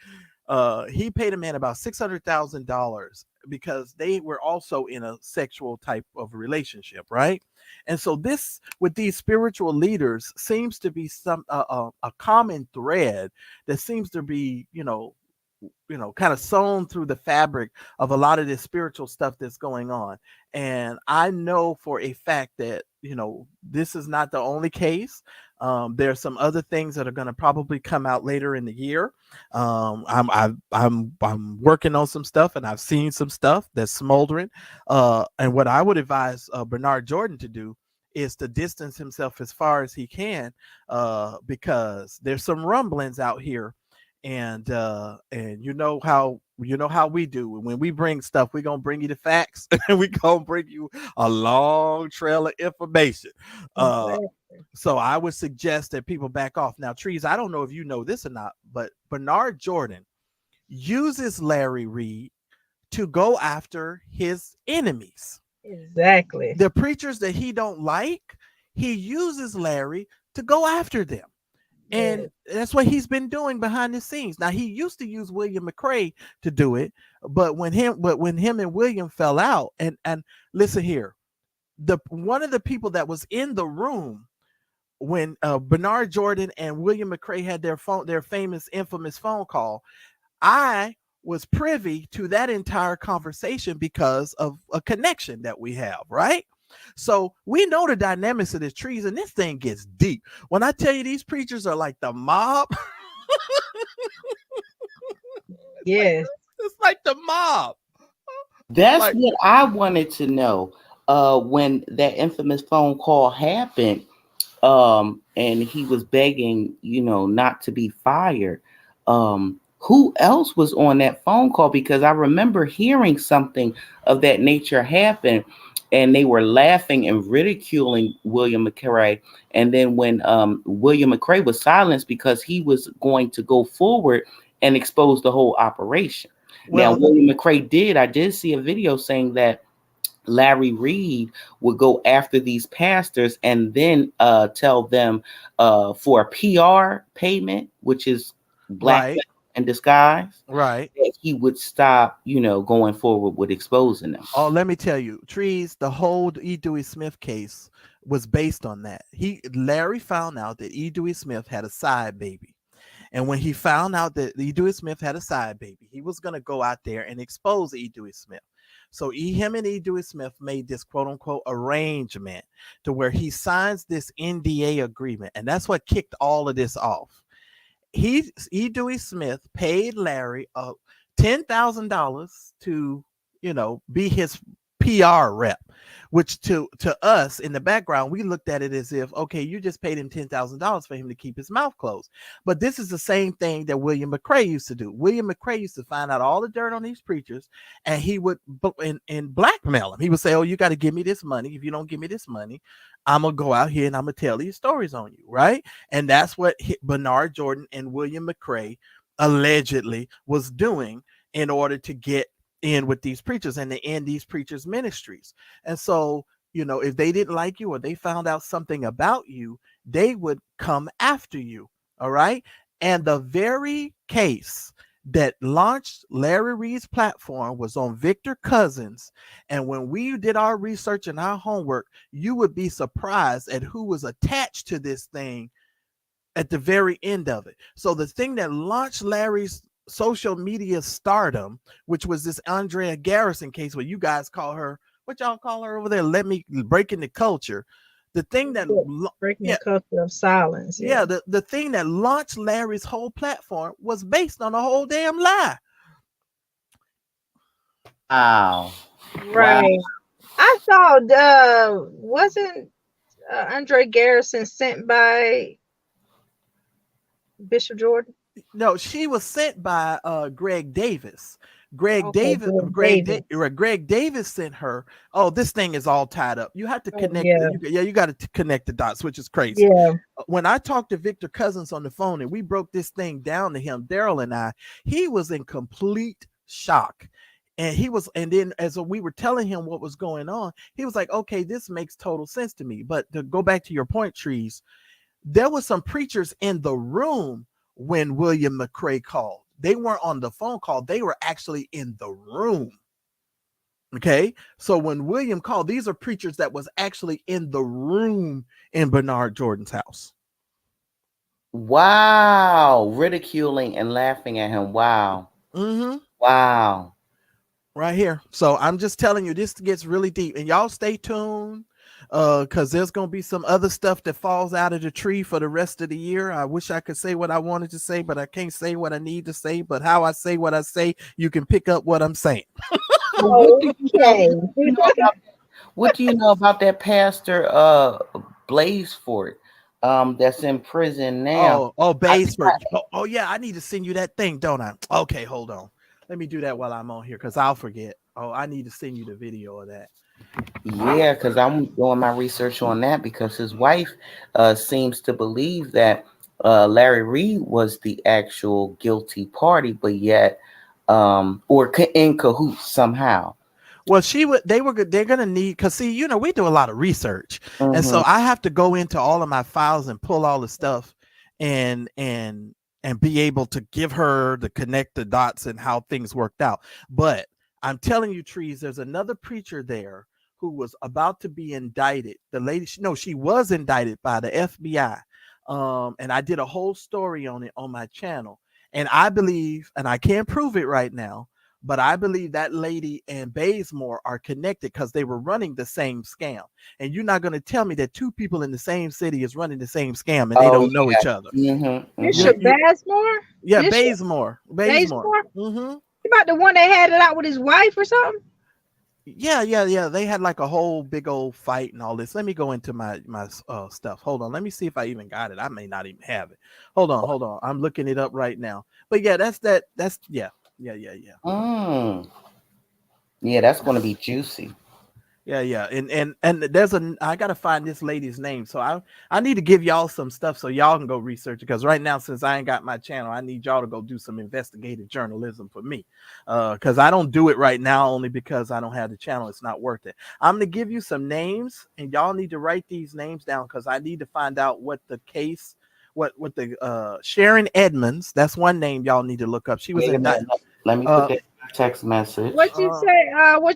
He paid a man about $600,000 because they were also in a sexual type of relationship, right? And so this, with these spiritual leaders, seems to be some a common thread that seems to be, kind of sewn through the fabric of a lot of this spiritual stuff that's going on. And I know for a fact that, this is not the only case. There are some other things that are going to probably come out later in the year. I'm working on some stuff, and I've seen some stuff that's smoldering. And what I would advise Bernard Jordan to do is to distance himself as far as he can, because there's some rumblings out here, and you know how we do. When we bring stuff, we're gonna bring you the facts, and we're gonna bring you a long trail of information. So I would suggest that people back off. Now, Trees, I don't know if you know this or not, but Bernard Jordan uses Larry Reid to go after his enemies. Exactly. The preachers that he don't like, he uses Larry to go after them. And that's what he's been doing behind the scenes. Now, he used to use William McCrae to do it, but when him and William fell out, and listen here, one of the people that was in the room when Bernard Jordan and William McCrae had their famous, infamous phone call, I was privy to that entire conversation because of a connection that we have, right? So we know the dynamics of this Trees, and this thing gets deep. When I tell you these preachers are like the mob, yes, it's like the mob. That's Like, what I wanted to know. When that infamous phone call happened, and he was begging, not to be fired. Who else was on that phone call? Because I remember hearing something of that nature happen, and they were laughing and ridiculing William McRae. And then when William McRae was silenced because he was going to go forward and expose the whole operation. Now, well, William McRae I did see a video saying that Larry Reid would go after these pastors and then tell them for a PR payment, which is blackmail right, in disguise, right. that he would stop, going forward with exposing them. Oh, let me tell you, Trees, the whole E. Dewey Smith case was based on that. Larry found out that E. Dewey Smith had a side baby. And when he found out that E. Dewey Smith had a side baby, he was going to go out there and expose E. Dewey Smith. So him and E. Dewey Smith made this quote unquote arrangement to where he signs this NDA agreement. And that's what kicked all of this off. E. Dewey Smith paid Larry $10,000 to, be his PR rep, which to us in the background, we looked at it as if, okay, you just paid him $10,000 for him to keep his mouth closed. But this is the same thing that William McRae used to do. William McRae used to find out all the dirt on these preachers, and he would and blackmail them. He would say, oh, you got to give me this money. If you don't give me this money, I'm going to go out here and I'm going to tell these stories on you, right? And that's what Bernard Jordan and William McRae allegedly was doing in order to get in with these preachers and to end these preachers' ministries. And so, if they didn't like you or they found out something about you, they would come after you. All right. And the very case that launched Larry Reid's platform was on Victor Cousins. And when we did our research and our homework, you would be surprised at who was attached to this thing at the very end of it. So the thing that launched Larry's social media stardom, which was this Andrea Garrison case, where you guys call her, what y'all call her over there? Let me breaking the culture. The thing that breaking the culture of silence. Yeah, the thing that launched Larry's whole platform was based on a whole damn lie. Wow. Right. Wow. I thought wasn't Andre Garrison sent by Bishop Jordan? No, she was sent by Greg Davis. Greg Davis sent her. Oh, this thing is all tied up. You have to connect. You got to connect the dots, which is crazy. Yeah. When I talked to Victor Cousins on the phone and we broke this thing down to him, Daryl and I, he was in complete shock. And then as we were telling him what was going on, he was like, okay, this makes total sense to me. But to go back to your point, Trees, there were some preachers in the room when William McRae called. They weren't on the phone call. They were actually in the room. Okay. So when William called, these are preachers that was actually in the room in Bernard Jordan's house. Wow. Ridiculing and laughing at him. Wow. Mm-hmm. Wow. Right here. So I'm just telling you, this gets really deep, and y'all stay tuned. Because there's going to be some other stuff that falls out of the tree for the rest of the year. I wish I could say what I wanted to say, but I can't say what I need to say. But how I say what I say, you can pick up what I'm saying. Okay. What do you know about that pastor, Blazeford, that's in prison now? Oh, Blazeford. Oh, yeah, I need to send you that thing, don't I? Okay, hold on. Let me do that while I'm on here because I'll forget. Oh, I need to send you the video of that. Yeah, because I'm doing my research on that because his wife seems to believe that Larry Reid was the actual guilty party, but yet or in cahoots somehow. Well, they're gonna need, because see, we do a lot of research, and so I have to go into all of my files and pull all the stuff and be able to give her to connect the dots and how things worked out. But I'm telling you, Trees, there's another preacher there who was about to be indicted. The lady, she was indicted by the FBI. And I did a whole story on it on my channel. And I believe, and I can't prove it right now, but I believe that lady and Bazemore are connected because they were running the same scam. And you're not going to tell me that two people in the same city is running the same scam and they don't know each other. Bishop Bazemore? Yeah, Bazemore. Mm-hmm. About the one that had it out with his wife or something? Yeah. They had like a whole big old fight and all this. Let me go into my stuff. Hold on. Let me see if I even got it. I may not even have it. Hold on. I'm looking it up right now. But yeah, that's yeah. Yeah, that's going to be juicy. Yeah. And there's I gotta find this lady's name. So I need to give y'all some stuff so y'all can go research it. Because right now, since I ain't got my channel, I need y'all to go do some investigative journalism for me. Because I don't do it right now only because I don't have the channel. It's not worth it. I'm gonna give you some names, and y'all need to write these names down because I need to find out what the case, what the Sharon Edmonds. That's one name y'all need to look up. She was in that. Let me put that text message. What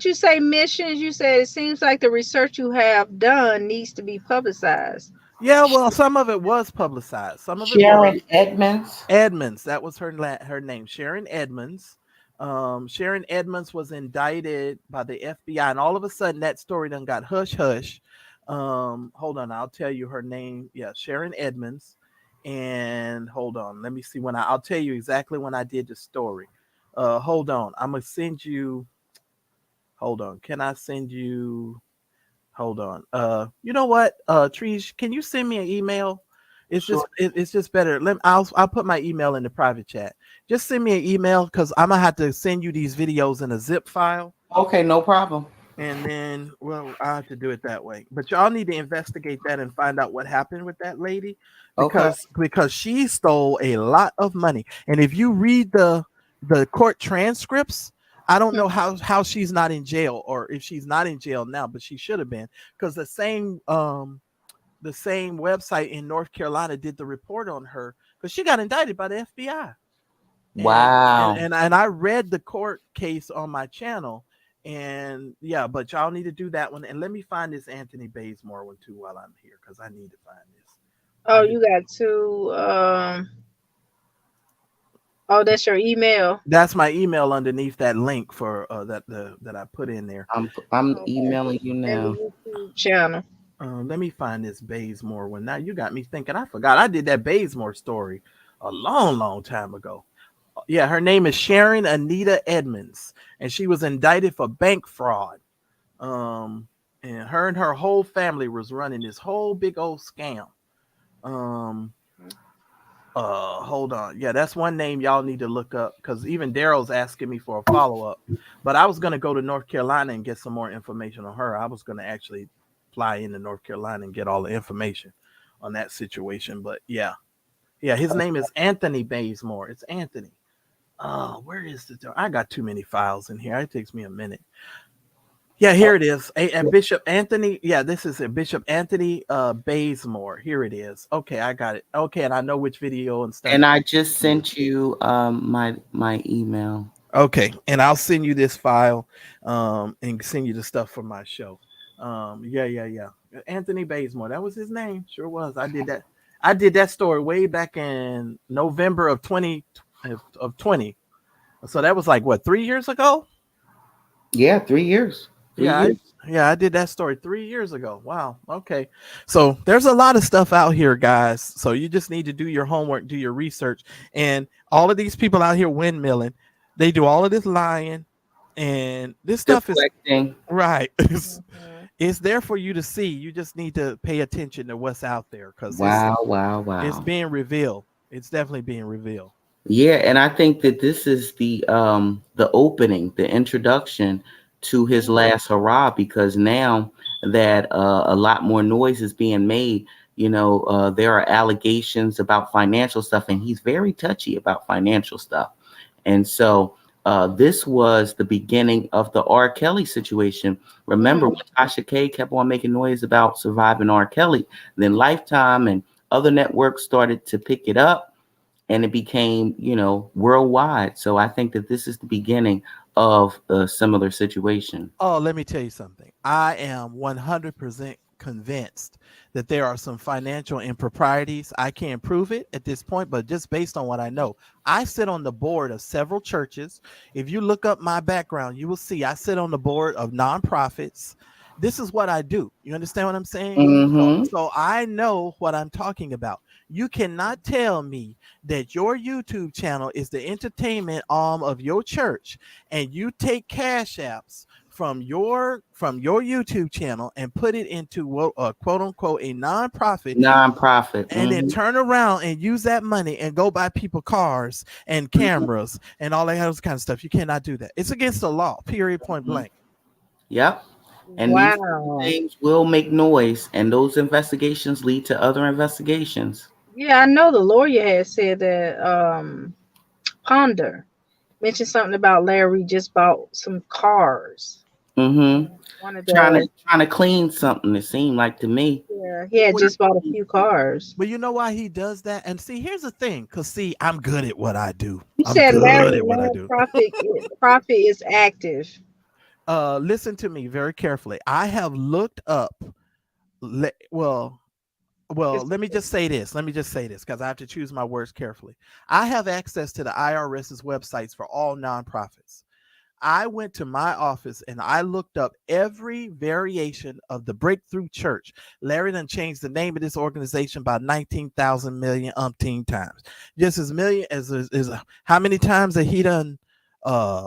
you say missions? You said it seems like the research you have done needs to be publicized. Yeah, well, some of it was publicized. Some of Sharon it Edmonds. Edmonds, that was her name. Sharon Edmonds. Sharon Edmonds was indicted by the FBI, and all of a sudden that story done got hush hush. Hold on, I'll tell you her name. Yeah, Sharon Edmonds. And hold on, let me see when I'll tell you exactly when I did the story. Hold on, I'm gonna send you. Hold on, can I send you? Hold on. You know what? Trees, can you send me an email? It's Sure. it's just better. I'll put my email in the private chat. Just send me an email because I'm gonna have to send you these videos in a zip file. Okay, no problem. And then, well, I have to do it that way. But y'all need to investigate that and find out what happened with that lady because she stole a lot of money. And if you read the court transcripts, I don't know how she's not in jail or if she's not in jail now, but she should have been because the same website in North Carolina did the report on her because she got indicted by the FBI. Wow. And I read the court case on my channel. And yeah, but y'all need to do that one. And let me find this Anthony Bazemore one too while I'm here because I need to find this. Oh, you got two. Oh, that's your email. That's my email underneath that link for that I put in there. I'm emailing you now. YouTube channel. Let me find this Bazemore one. Now you got me thinking. I forgot I did that Bazemore story a long time ago. Yeah, her name is Sharon Anita Edmonds, and she was indicted for bank fraud. And her and her whole family was running this whole big old scam. Hold on. Yeah, that's one name y'all need to look up because even Daryl's asking me for a follow-up. But I was gonna go to North Carolina and get some more information on her. I was gonna actually fly into North Carolina and get all the information on that situation. But yeah, his name is Anthony Bazemore. It's Anthony. Where is the? I got too many files in here. It takes me a minute. Yeah, here it is. And Bishop Anthony. Yeah, this is it. Bishop Anthony Bazemore. Here it is. Okay, I got it. Okay, and I know which video and stuff. And I just sent you my email. Okay, and I'll send you this file and send you the stuff for my show. Yeah. Anthony Bazemore. That was his name. Sure was. I did that story way back in November of 20. So that was like what, 3 years ago? Yeah, 3 years. I did that story 3 years ago. Wow. Okay. So there's a lot of stuff out here, guys. So you just need to do your homework, do your research. And all of these people out here windmilling, they do all of this lying. And this stuff is right. It's there for you to see. You just need to pay attention to what's out there because wow. It's being revealed. It's definitely being revealed. Yeah, and I think that this is the opening, the introduction to his last hurrah, because now that a lot more noise is being made, there are allegations about financial stuff, and he's very touchy about financial stuff. And so this was the beginning of the R. Kelly situation. Remember when Tasha K kept on making noise about surviving R. Kelly, then Lifetime and other networks started to pick it up. And it became, worldwide. So I think that this is the beginning of a similar situation. Oh, let me tell you something. I am 100% convinced that there are some financial improprieties. I can't prove it at this point, but just based on what I know, I sit on the board of several churches. If you look up my background, you will see I sit on the board of nonprofits. This is what I do. You understand what I'm saying? Mm-hmm. So I know what I'm talking about. You cannot tell me that your YouTube channel is the entertainment arm of your church and you take cash apps from your YouTube channel and put it into quote unquote a nonprofit, and then turn around and use that money and go buy people cars and cameras and all that other kind of stuff. You cannot do that. It's against the law, period, point blank. Yep. And these things will make noise, and those investigations lead to other investigations. Yeah, I know the lawyer has said that Ponder mentioned something about Larry just bought some cars. Mm-hmm. Trying to clean something, it seemed like to me. Yeah, he had just bought a few cars. But you know why he does that? And see, here's the thing, because see, I'm good at what I do. You said Larry profit is active. Listen to me very carefully. I have looked up. Well, let me just say this. Because I have to choose my words carefully. I have access to the IRS's websites for all nonprofits. I went to my office and I looked up every variation of the Breakthrough Church. Larry done changed the name of this organization by 19,000 million umpteen times. Just as million as how many times that he done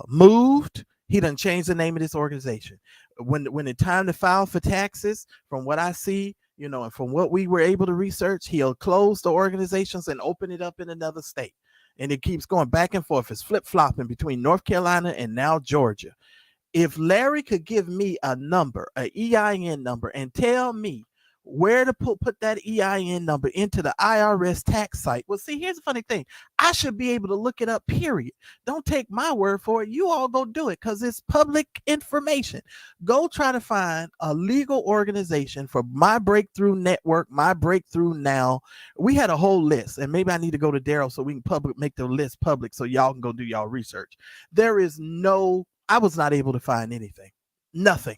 moved. He done changed the name of this organization. When it's time to file for taxes, from what I see, and from what we were able to research, he'll close the organizations and open it up in another state. And it keeps going back and forth. It's flip-flopping between North Carolina and now Georgia. If Larry could give me a number, an EIN number, and tell me where to put that EIN number into the IRS tax site. Well, see, here's the funny thing. I should be able to look it up, period. Don't take my word for it. You all go do it because it's public information. Go try to find a legal organization for My Breakthrough Network, My Breakthrough Now. We had a whole list, and maybe I need to go to Daryl so we can make the list public so y'all can go do y'all research. I was not able to find anything. Nothing.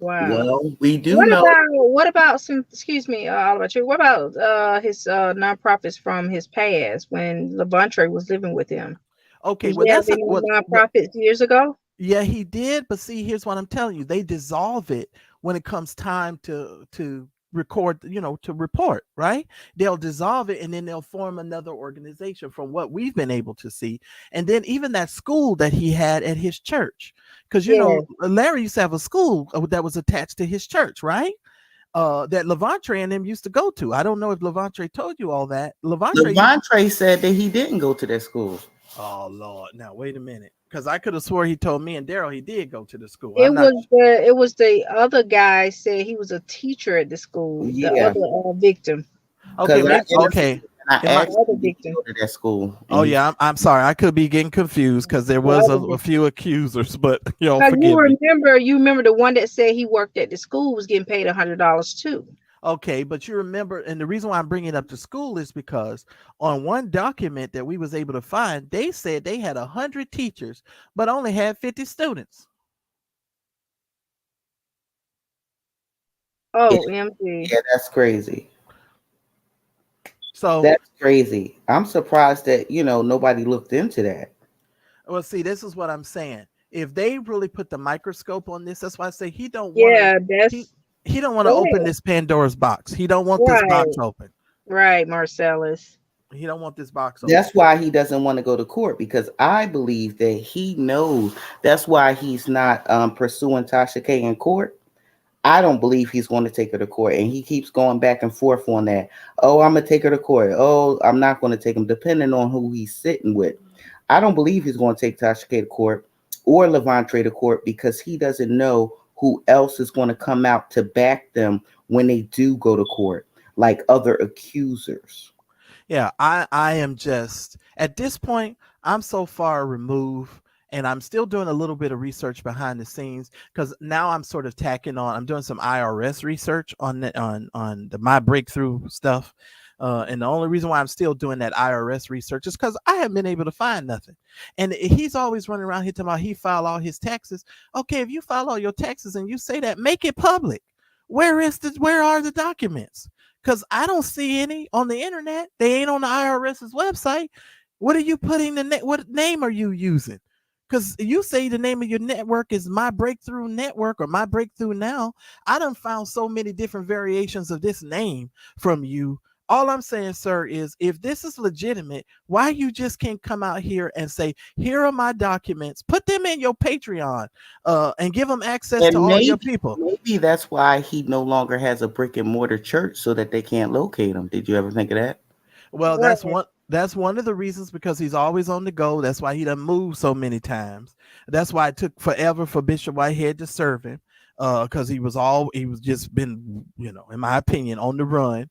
Wow. Well, we do know. What about some? Excuse me, Oliver. What about his nonprofits from his past when Lavontraye was living with him? Okay, well, that's nonprofits years ago. Yeah, he did. But see, here's what I'm telling you: they dissolve it when it comes time to record, to report. Right? They'll dissolve it and then they'll form another organization. From what we've been able to see, and then even that school that he had at his church. Because, Larry used to have a school that was attached to his church, right? That Lavontraye and them used to go to. I don't know if Lavontraye told you all that. Lavontraye said that he didn't go to that school. Oh, Lord. Now, wait a minute. Because I could have swore he told me and Daryl he did go to the school. It was the other guy said he was a teacher at the school. Yeah. The other victim. Okay. I to that school. Oh yeah, I'm sorry. I could be getting confused because there was a few accusers, but you remember the one that said he worked at the school was getting paid $100 too. Okay, but you remember, and the reason why I'm bringing up the school is because on one document that we was able to find, they said they had 100 teachers, but only had 50 students. Oh, MG. Yeah, that's crazy. So that's crazy. I'm surprised that nobody looked into that. Well, see, this is what I'm saying. If they really put the microscope on this, that's why I say he don't want. Yeah, he don't want to open this Pandora's box. He don't want this box open. Right, Marcellus. He don't want this box open. That's why he doesn't want to go to court, because I believe that he knows. That's why he's not pursuing Tasha K in court. I don't believe he's going to take her to court, and he keeps going back and forth on that. Oh, I'm going to take her to court. Oh, I'm not going to take him, depending on who he's sitting with. I don't believe he's going to take Tasha K to court or Lavontraye to court, because he doesn't know who else is going to come out to back them when they do go to court, like other accusers. Yeah, I am just, at this point, I'm so far removed. And I'm still doing a little bit of research behind the scenes, because now I'm sort of tacking on. I'm doing some IRS research on the My Breakthrough stuff, and the only reason why I'm still doing that IRS research is because I haven't been able to find nothing. And he's always running around here talking about he filed all his taxes. Okay, if you file all your taxes and you say that, make it public. Where are the documents? Because I don't see any on the internet. They ain't on the IRS's website. What are you putting what name are you using? Because you say the name of your network is My Breakthrough Network or My Breakthrough Now. I done found so many different variations of this name from you All I'm saying, sir, is if this is legitimate, why you just can't come out here and say, here are my documents, put them in your Patreon, and give them access to all your people. Maybe that's why he no longer has a brick and mortar church, so that they can't locate him. Did you ever think of that? Well, that's one of the reasons, because he's always on the go. That's why he done moved so many times. That's why it took forever for Bishop Whitehead to serve him. Because he was just been, in my opinion, on the run.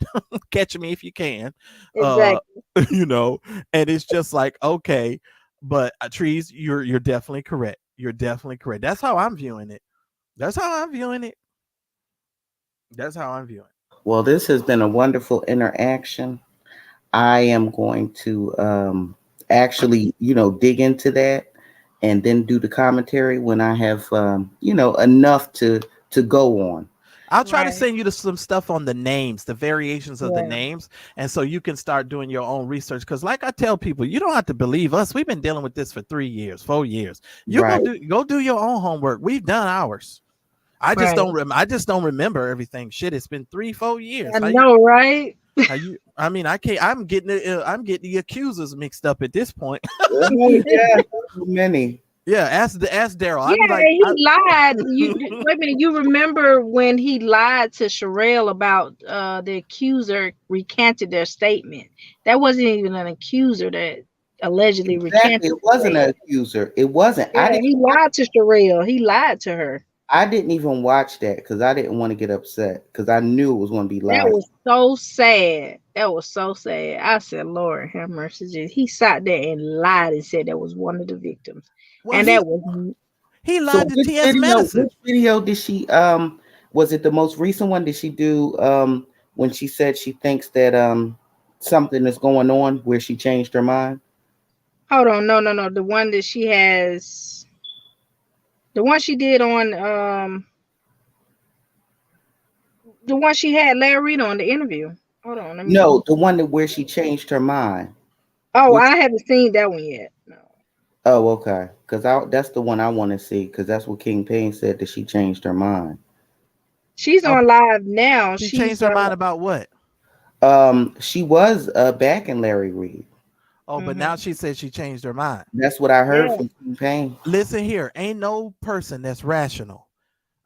Catch me if you can. Exactly. And it's just like, okay, but Trees, you're definitely correct. You're definitely correct. That's how I'm viewing it. Well, this has been a wonderful interaction. I am going to actually, dig into that and then do the commentary when I have, enough to go on. I'll try to send you some stuff on the names, the variations of the names. And so you can start doing your own research. Because like I tell people, you don't have to believe us. We've been dealing with this for 3 years, 4 years. You go do your own homework. We've done ours. I just don't remember everything. Shit, it's been 3-4 years. I know, right? I'm getting the accusers mixed up at this point. Yeah, too many. Yeah, ask Daryl. Yeah, he lied. Wait a minute. You remember when he lied to Sherelle about the accuser recanted their statement? That wasn't even an accuser that allegedly recanted. It wasn't an accuser. It wasn't. Yeah, he lied to Sherelle. He lied to her. I didn't even watch that because I didn't want to get upset because I knew it was going to be live. That was so sad. I said, Lord have mercy. He sat there and lied and said that was one of the victims. Well, he lied to T.S. Medicine. Which video did she was it the most recent one? Did she do when she said she thinks that something is going on where she changed her mind? Hold on, no. The one that she has. The one she did on the one she had Larry Reid on the interview. Hold on. The one where she changed her mind. Oh, I haven't seen that one yet. No. Oh, okay. Because that's the one I want to see, because that's what King Payne said, that she changed her mind. She's on live now. She changed her mind about what? She was backing Larry Reid. Oh, but now she said she changed her mind. That's what I heard from King Payne. Listen here, ain't no person that's rational.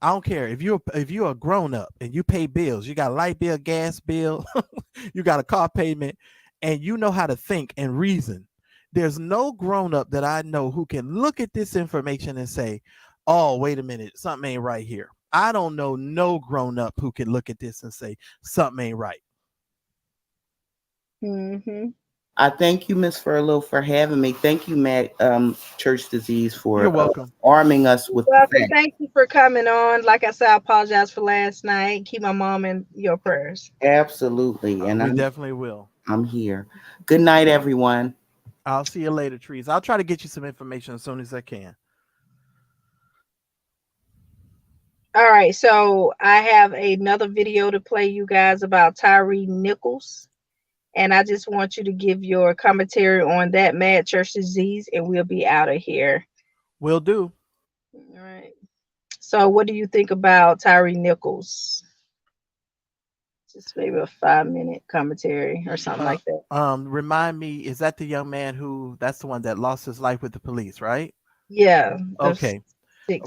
I don't care if you're a grown up and you pay bills, you got a light bill, gas bill, you got a car payment, and you know how to think and reason. There's no grown up that I know who can look at this information and say, "Oh, wait a minute, something ain't right here." I don't know no grown up who can look at this and say something ain't right. Mm-hmm. I thank you, Miss Furlow, for having me. Thank you, MadChurchDisease, for You're welcome. Arming us with welcome. Thank you for coming on. Like I said, I apologize for last night. Keep my mom in your prayers. Absolutely. And we definitely will. I'm here. Good night, everyone. I'll see you later, Trees. I'll try to get you some information as soon as I can. All right. So I have another video to play you guys about Tyre Nichols. And I just want you to give your commentary on that, MadChurchDisease, and we'll be out of here. Will do. All right. So what do you think about Tyre Nichols? Just maybe a 5-minute commentary or something like that. Remind me, is that the young man that's the one that lost his life with the police, right? Yeah. Okay.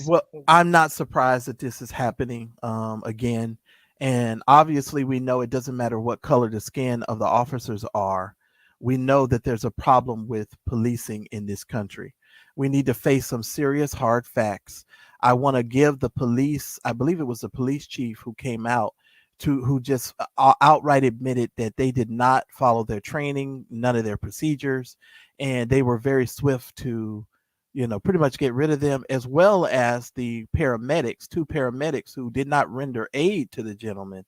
Well, I'm not surprised that this is happening again. And obviously, we know it doesn't matter what color the skin of the officers are. We know that there's a problem with policing in this country. We need to face some serious, hard facts. I want to give the police, I believe it was the police chief who came out who just outright admitted that they did not follow their training, none of their procedures, and they were very swift to pretty much get rid of them, as well as the paramedics, 2 paramedics who did not render aid to the gentleman.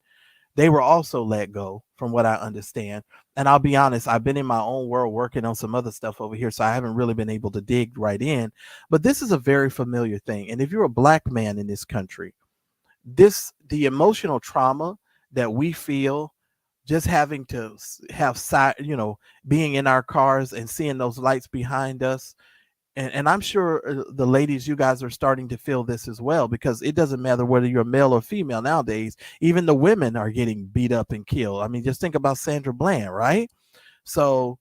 They were also let go, from what I understand. And I'll be honest, I've been in my own world working on some other stuff over here, so I haven't really been able to dig right in. But this is a very familiar thing. And if you're a Black man in this country, the emotional trauma that we feel just having to have, being in our cars and seeing those lights behind us, and I'm sure the ladies, you guys are starting to feel this as well, because it doesn't matter whether you're male or female nowadays. Even the women are getting beat up and killed. I mean, just think about Sandra Bland, right? So,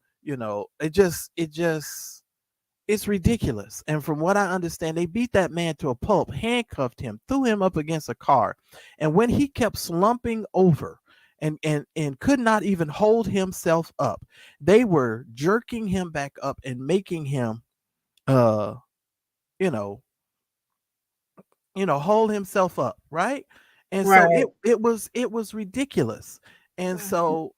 it's ridiculous. And from what I understand, they beat that man to a pulp, handcuffed him, threw him up against a car. And when he kept slumping over and could not even hold himself up, they were jerking him back up and making him hold himself up, right? And Right. so it was ridiculous. And so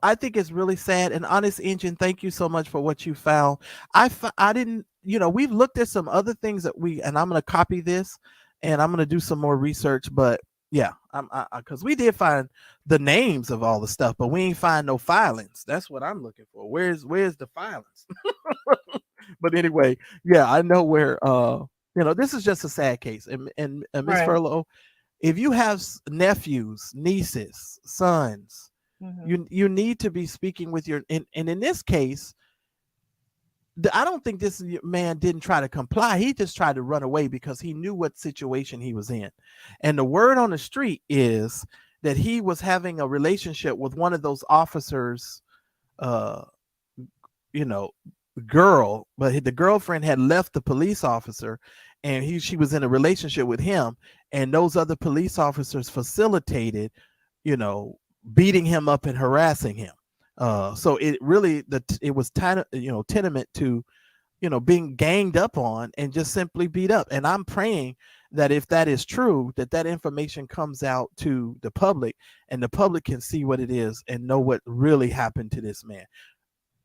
I think it's really sad. And Honest Engine, thank you so much for what you found. I didn't, we've looked at some other things and I'm going to copy this and I'm going to do some more research. But yeah, because we did find the names of all the stuff, but we ain't find no filings. That's what I'm looking for. Where's the filings? But anyway, yeah, I know where. This is just a sad case. And Miss Right. Furlow, if you have nephews, nieces, sons, you need to be speaking with your. And in this case, I don't think this man didn't try to comply. He just tried to run away because he knew what situation he was in. And the word on the street is that he was having a relationship with one of those officers, girl, but the girlfriend had left the police officer and she was in a relationship with him, and those other police officers facilitated, beating him up and harassing him. So it really it was tenement to being ganged up on and just simply beat up. And I'm praying that if that is true, that information comes out to the public and the public can see what it is and know what really happened to this man.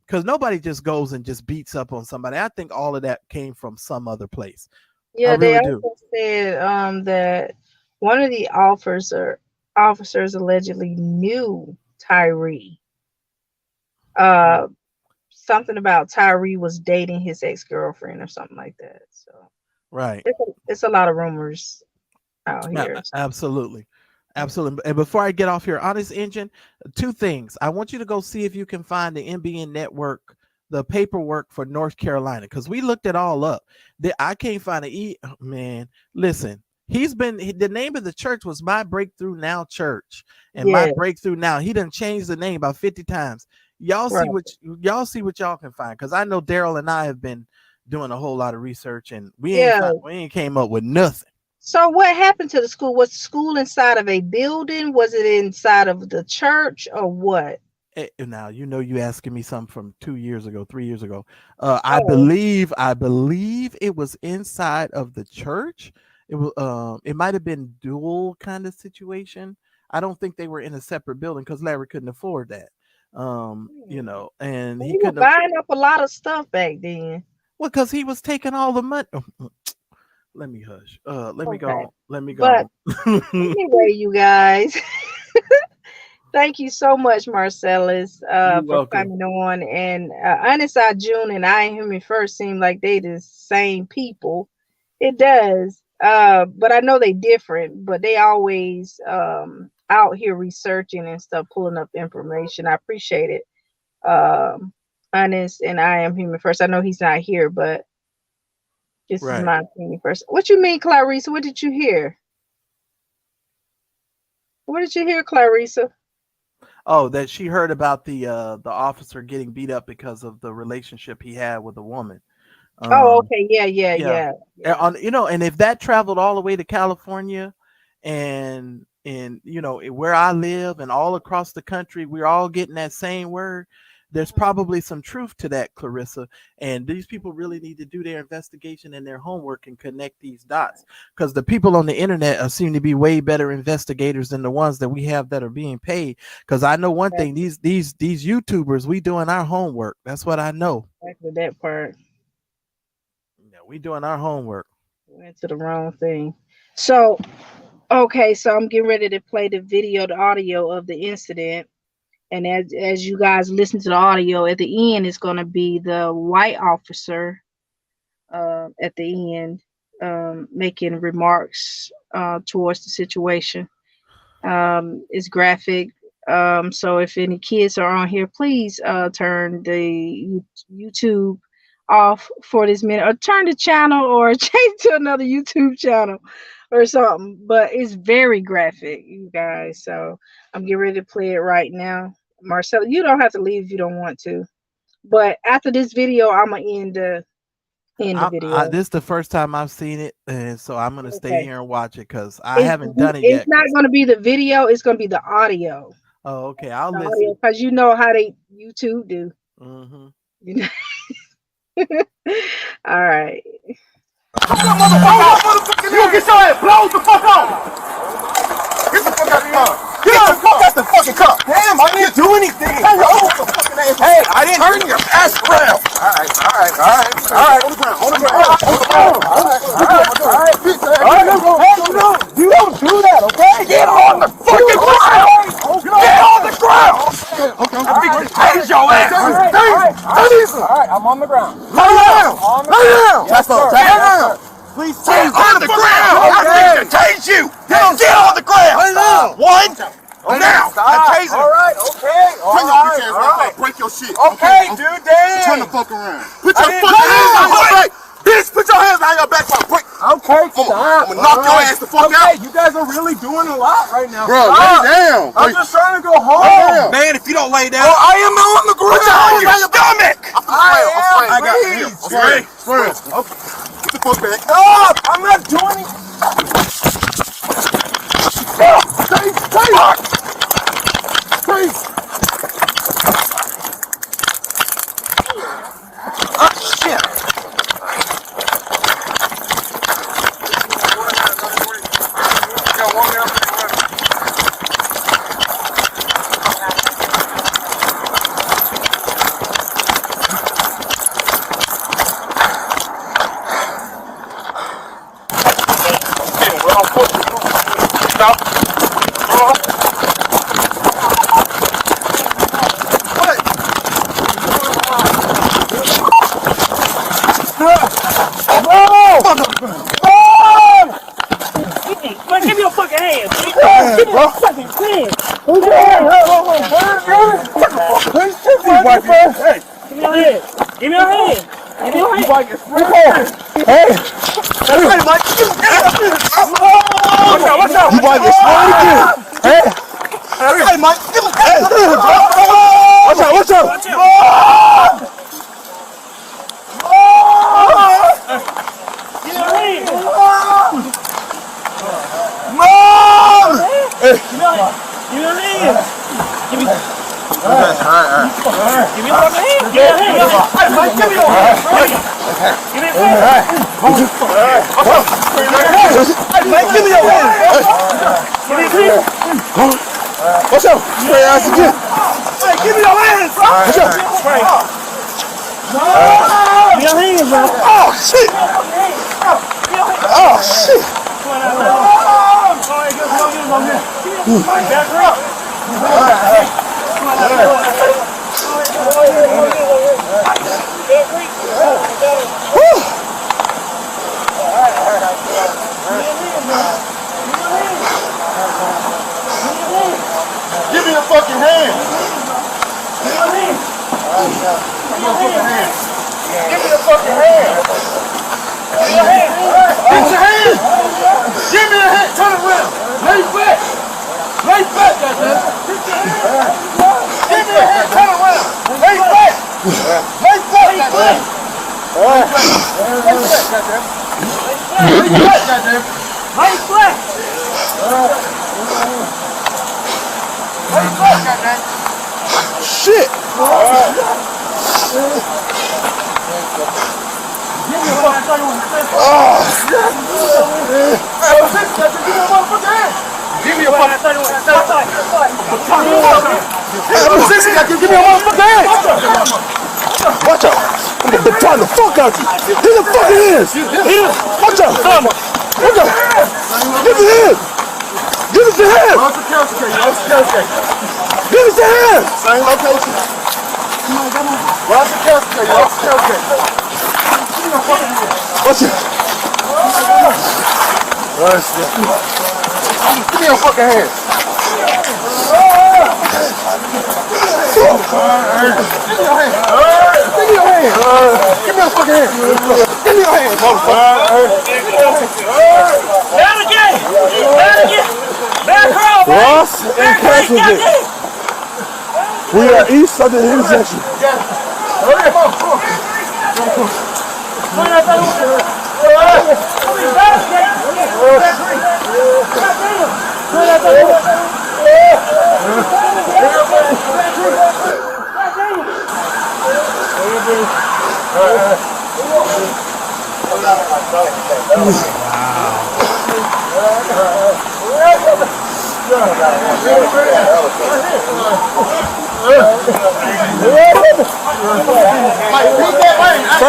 Because nobody just goes and just beats up on somebody. I think all of that came from some other place. Yeah, I really they also said that one of the officers allegedly knew Tyre. Something about Tyre was dating his ex-girlfriend or something like that. So right. It's a lot of rumors out here. Absolutely. Absolutely. And before I get off here, Honest Engine, two things. I want you to go see if you can find the NBN network, the paperwork for North Carolina, because we looked it all up. I can't find man. Listen, the name of the church was My Breakthrough Now Church, and My Breakthrough Now. He done changed the name about 50 times. Y'all see what y'all can find, because I know Daryl and I have been doing a whole lot of research, and we ain't came up with nothing. So what happened to the school? Was the school inside of a building? Was it inside of the church or what? Now, you asking me something from 2 years ago, 3 years ago. I believe it was inside of the church. It was it might have been dual kind of situation. I don't think they were in a separate building because Larry couldn't afford that. And he couldn't buying up a lot of stuff back then. Well, because he was taking all the money. Let me hush. Let me go. But anyway, you guys, thank you so much, Marcellus, for coming on. And Honest June and I and him first seem like they the same people. It does. But I know they different, but they always out here researching and stuff, pulling up information. I appreciate it. Honest and I am human first. I know he's not here, but this is my opinion first. What you mean, Clarissa? What did you hear? What did you hear, Clarissa? Oh, that she heard about the officer getting beat up because of the relationship he had with a woman. Okay, yeah. And if that traveled all the way to California, and where I live and all across the country, we're all getting that same word. There's probably some truth to that, Clarissa. And these people really need to do their investigation and their homework and connect these dots, because the people on the internet seem to be way better investigators than the ones that we have that are being paid. Because I know one thing, these YouTubers, we doing our homework. That's what I know. Exactly that part. Yeah, we doing our homework. Went to the wrong thing. So, okay, so I'm getting ready to play the audio of the incident. And as you guys listen to the audio, at the end, it's going to be the white officer at the end making remarks towards the situation. It's graphic. So if any kids are on here, please turn the YouTube off for this minute, or turn the channel, or change to another YouTube channel or something. But it's very graphic, you guys. So I'm getting ready to play it right now. Marcella, you don't have to leave if you don't want to. But after this video, I'm gonna end the video. This is the first time I've seen it, and so I'm gonna stay here and watch it because I haven't done it yet. It's not gonna be the video; it's gonna be the audio. Oh, okay. I'll listen because you know how they YouTube do. Mm-hmm. You know? All right. You gonna get your ass blown the fuck off! Get the fuck out of here! Get the fuck out the fucking car! Damn, I didn't do anything! Hey, I didn't turn your ass around! Alright. On the ground. You don't do that, okay? Get on the fucking ground! Get on the ground! Okay. Taser your ass! Alright, I'm on the ground. Lay down! That's all. Lay down! Please get on the ground! I need to tase you! Get on the ground! Lay down! One! Now! I tase him! Alright, okay. Alright. Break your shit. Okay, dude, damn! Turn the fuck around. Put your fucking hands on your back! Bitch, put your hands on your back for a break! Okay, stop. I'm gonna knock your ass the fuck out! You guys are really doing a lot right now. Bro, lay down! I'm just trying to go home! Man, if you don't lay down... I am on the ground! Put your hands on your stomach! I got it. Okay. Get the fuck back. Stop! I'm not doing it. Please. Oh, shit. Give me your fucking hands. Give me your fucking hands. Give me your hand. Give me your hand. Give me your hand. Hey. Hey, Mike. Watch out. You might get sprayed again. Hey. Hey, Mike. Hey. Watch out. Give me your hand. Mom! Hey. Give me your hand. Give me. Alright. Give me your fucking hand. Give me your hand. Mike, give me your hand. Give me your hand. Mike, give me your hand. Give me your hand. Watch out. Spray ass again. Hey, give me your hands. Watch out. Spray. Give me your hands, bro. Oh, shit. Oh, shit. Back her up. Give me your fucking hand. Give me your hand. Give me your fucking hand. Give me your hand. Get your hand. Give me your hand. Turn around. Lay back. Lay back, goddamn. Give me your hand. Turn around. Lay back. Lay back, goddamn. Lay back, goddamn. Lay back, goddamn. Lay back. Lay back, goddamn. Shit. Give me a fucking hand. Oh, shit. Give me a fucking hand. Give me a motherfucking hand. Watch out. I'm gonna baton the fuck out you. Hit the fucking hands. Watch out. Watch out. Give me hands. Give us your hands. Give us your hands. Same location. Watch the cascade. Watch the cascade. Watch it. Give me your fucking hand. Give me a fucking hand. Give me your hand, motherfucker. Down again. Bad crowd, man. Ross and Castleton. We are east of the intersection. Right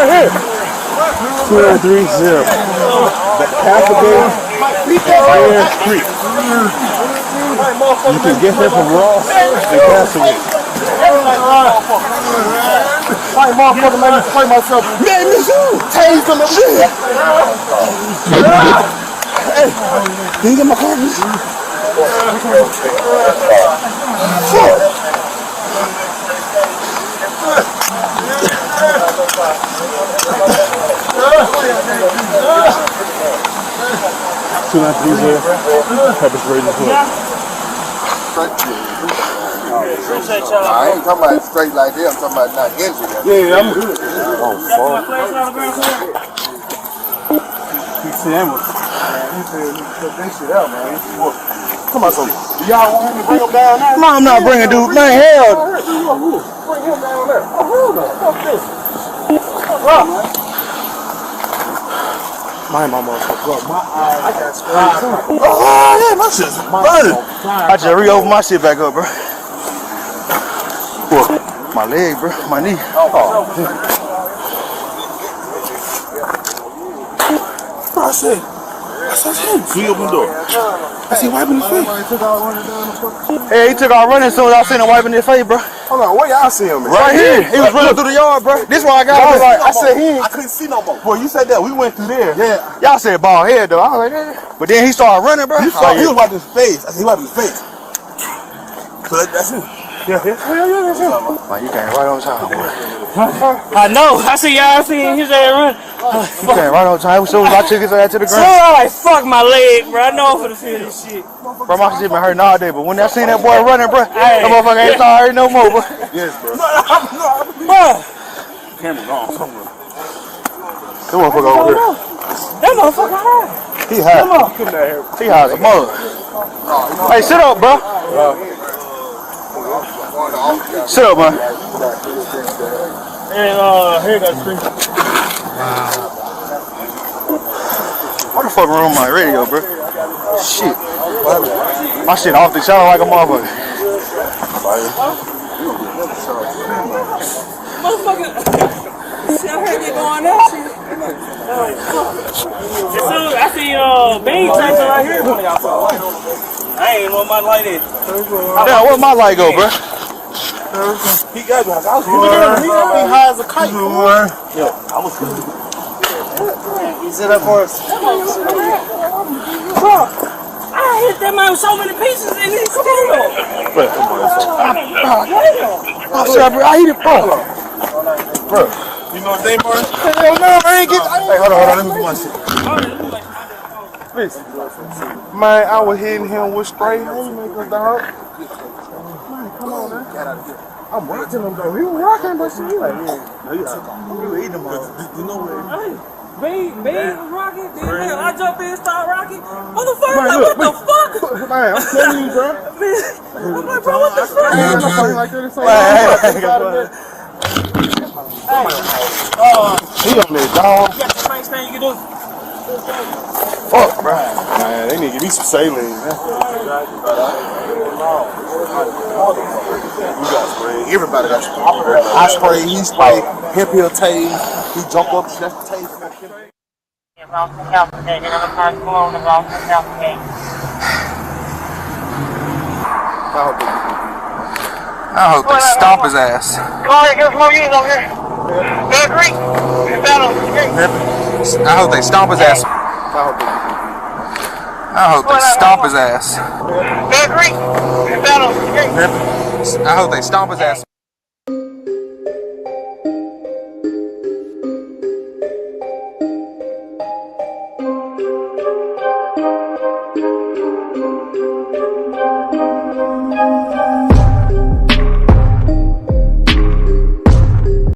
here. 230. The Cascade Fire Street. You can get here from Ross and Cascade. Fight motherfucker, man, fight myself. Man, me too. Tase them up shit. Hey, can you get my car, please? Fuck. 2930. Pepper spray in the hood. I ain't talking about straight like that. I'm talking about not injured. Yeah, I'm good. Oh, fuck. He's saying what? He said he took that shit out, man. Come on, so y'all want him to bring him down there? No, I'm not bringing dude. Man, hell. Bring him down there. Oh, hold on. Fuck this. My motherfucker. My eye. I got sprayed too. Oh, yeah, my shit's burning. I just re-opened my shit back up, bro. My leg, bro. My knee. Oh, bro, I said, he opened the door. I see wiping his face. Hey, he took off running as soon as I seen him wiping his face, bro. Hold on, where y'all see him? Right here. He was running through the yard, bro. This why I got him. I said I couldn't see no more. Well, you said that. We went through there. Yeah. Y'all said bald head, though. I was like, yeah. But then he started running, bro. He was wiping his face. I said he wiping his face. So that's him. Yeah, that's him. Man, you came right on time, boy. I know. I see y'all seeing his ass run. You came right on time. As soon as I took his ass to the ground. So I like, fuck my leg, bro. I know I'm finna feel this shit. Bro, my shit been hurting all day, but when I seen that boy running, bro, that motherfucker ain't started hurting no more, bro. Yes, bro. Bro. Camera gone somewhere. That motherfucker over here. That motherfucker high. He high. He high as a mother. Hey, sit up, bro. Sit up, man. And here got the screen. What the fuck wrong with my radio, bro? Shit. My shit off the channel like a motherfucker. Motherfucker. See, I heard they going out. I see Bean Jackson right here. I ain't want my light in. Damn, where my light go, bro? He got me. I was he high as a kite. Yeah, I was good. He set up for us. Bro, I hit that man with so many pieces and he's still. I'm sorry, bro. I hit it, bro. Bro. You know what they were? Hell no, man. Hey, hold on. Let me do my shit. Please. Man, I was hitting him with spray haymakers, dog. Man, come on, man. I'm rocking him, though. He was rocking, but shit. Like, yeah. You were eating him, you know what? Bean was rocking. Then I jump in and start rocking. Motherfucker, man, like, what the fuck? Man, I'm telling you, bro. I'm like, bro, what the fuck? Man, I'm talking like this. He on this, dog. You got the nice thing you can do. Fuck, bro. Man, they need to give me some saline, man. You got spray. Everybody got spray. I spray, he spray, hip heel tase, he jump up, that's the tase. I hope they stomp his ass. Come on, get some more units over here. Agree? I hope they stomp his ass. I I hope they stomp his ass. Agree? I hope they stomp his ass.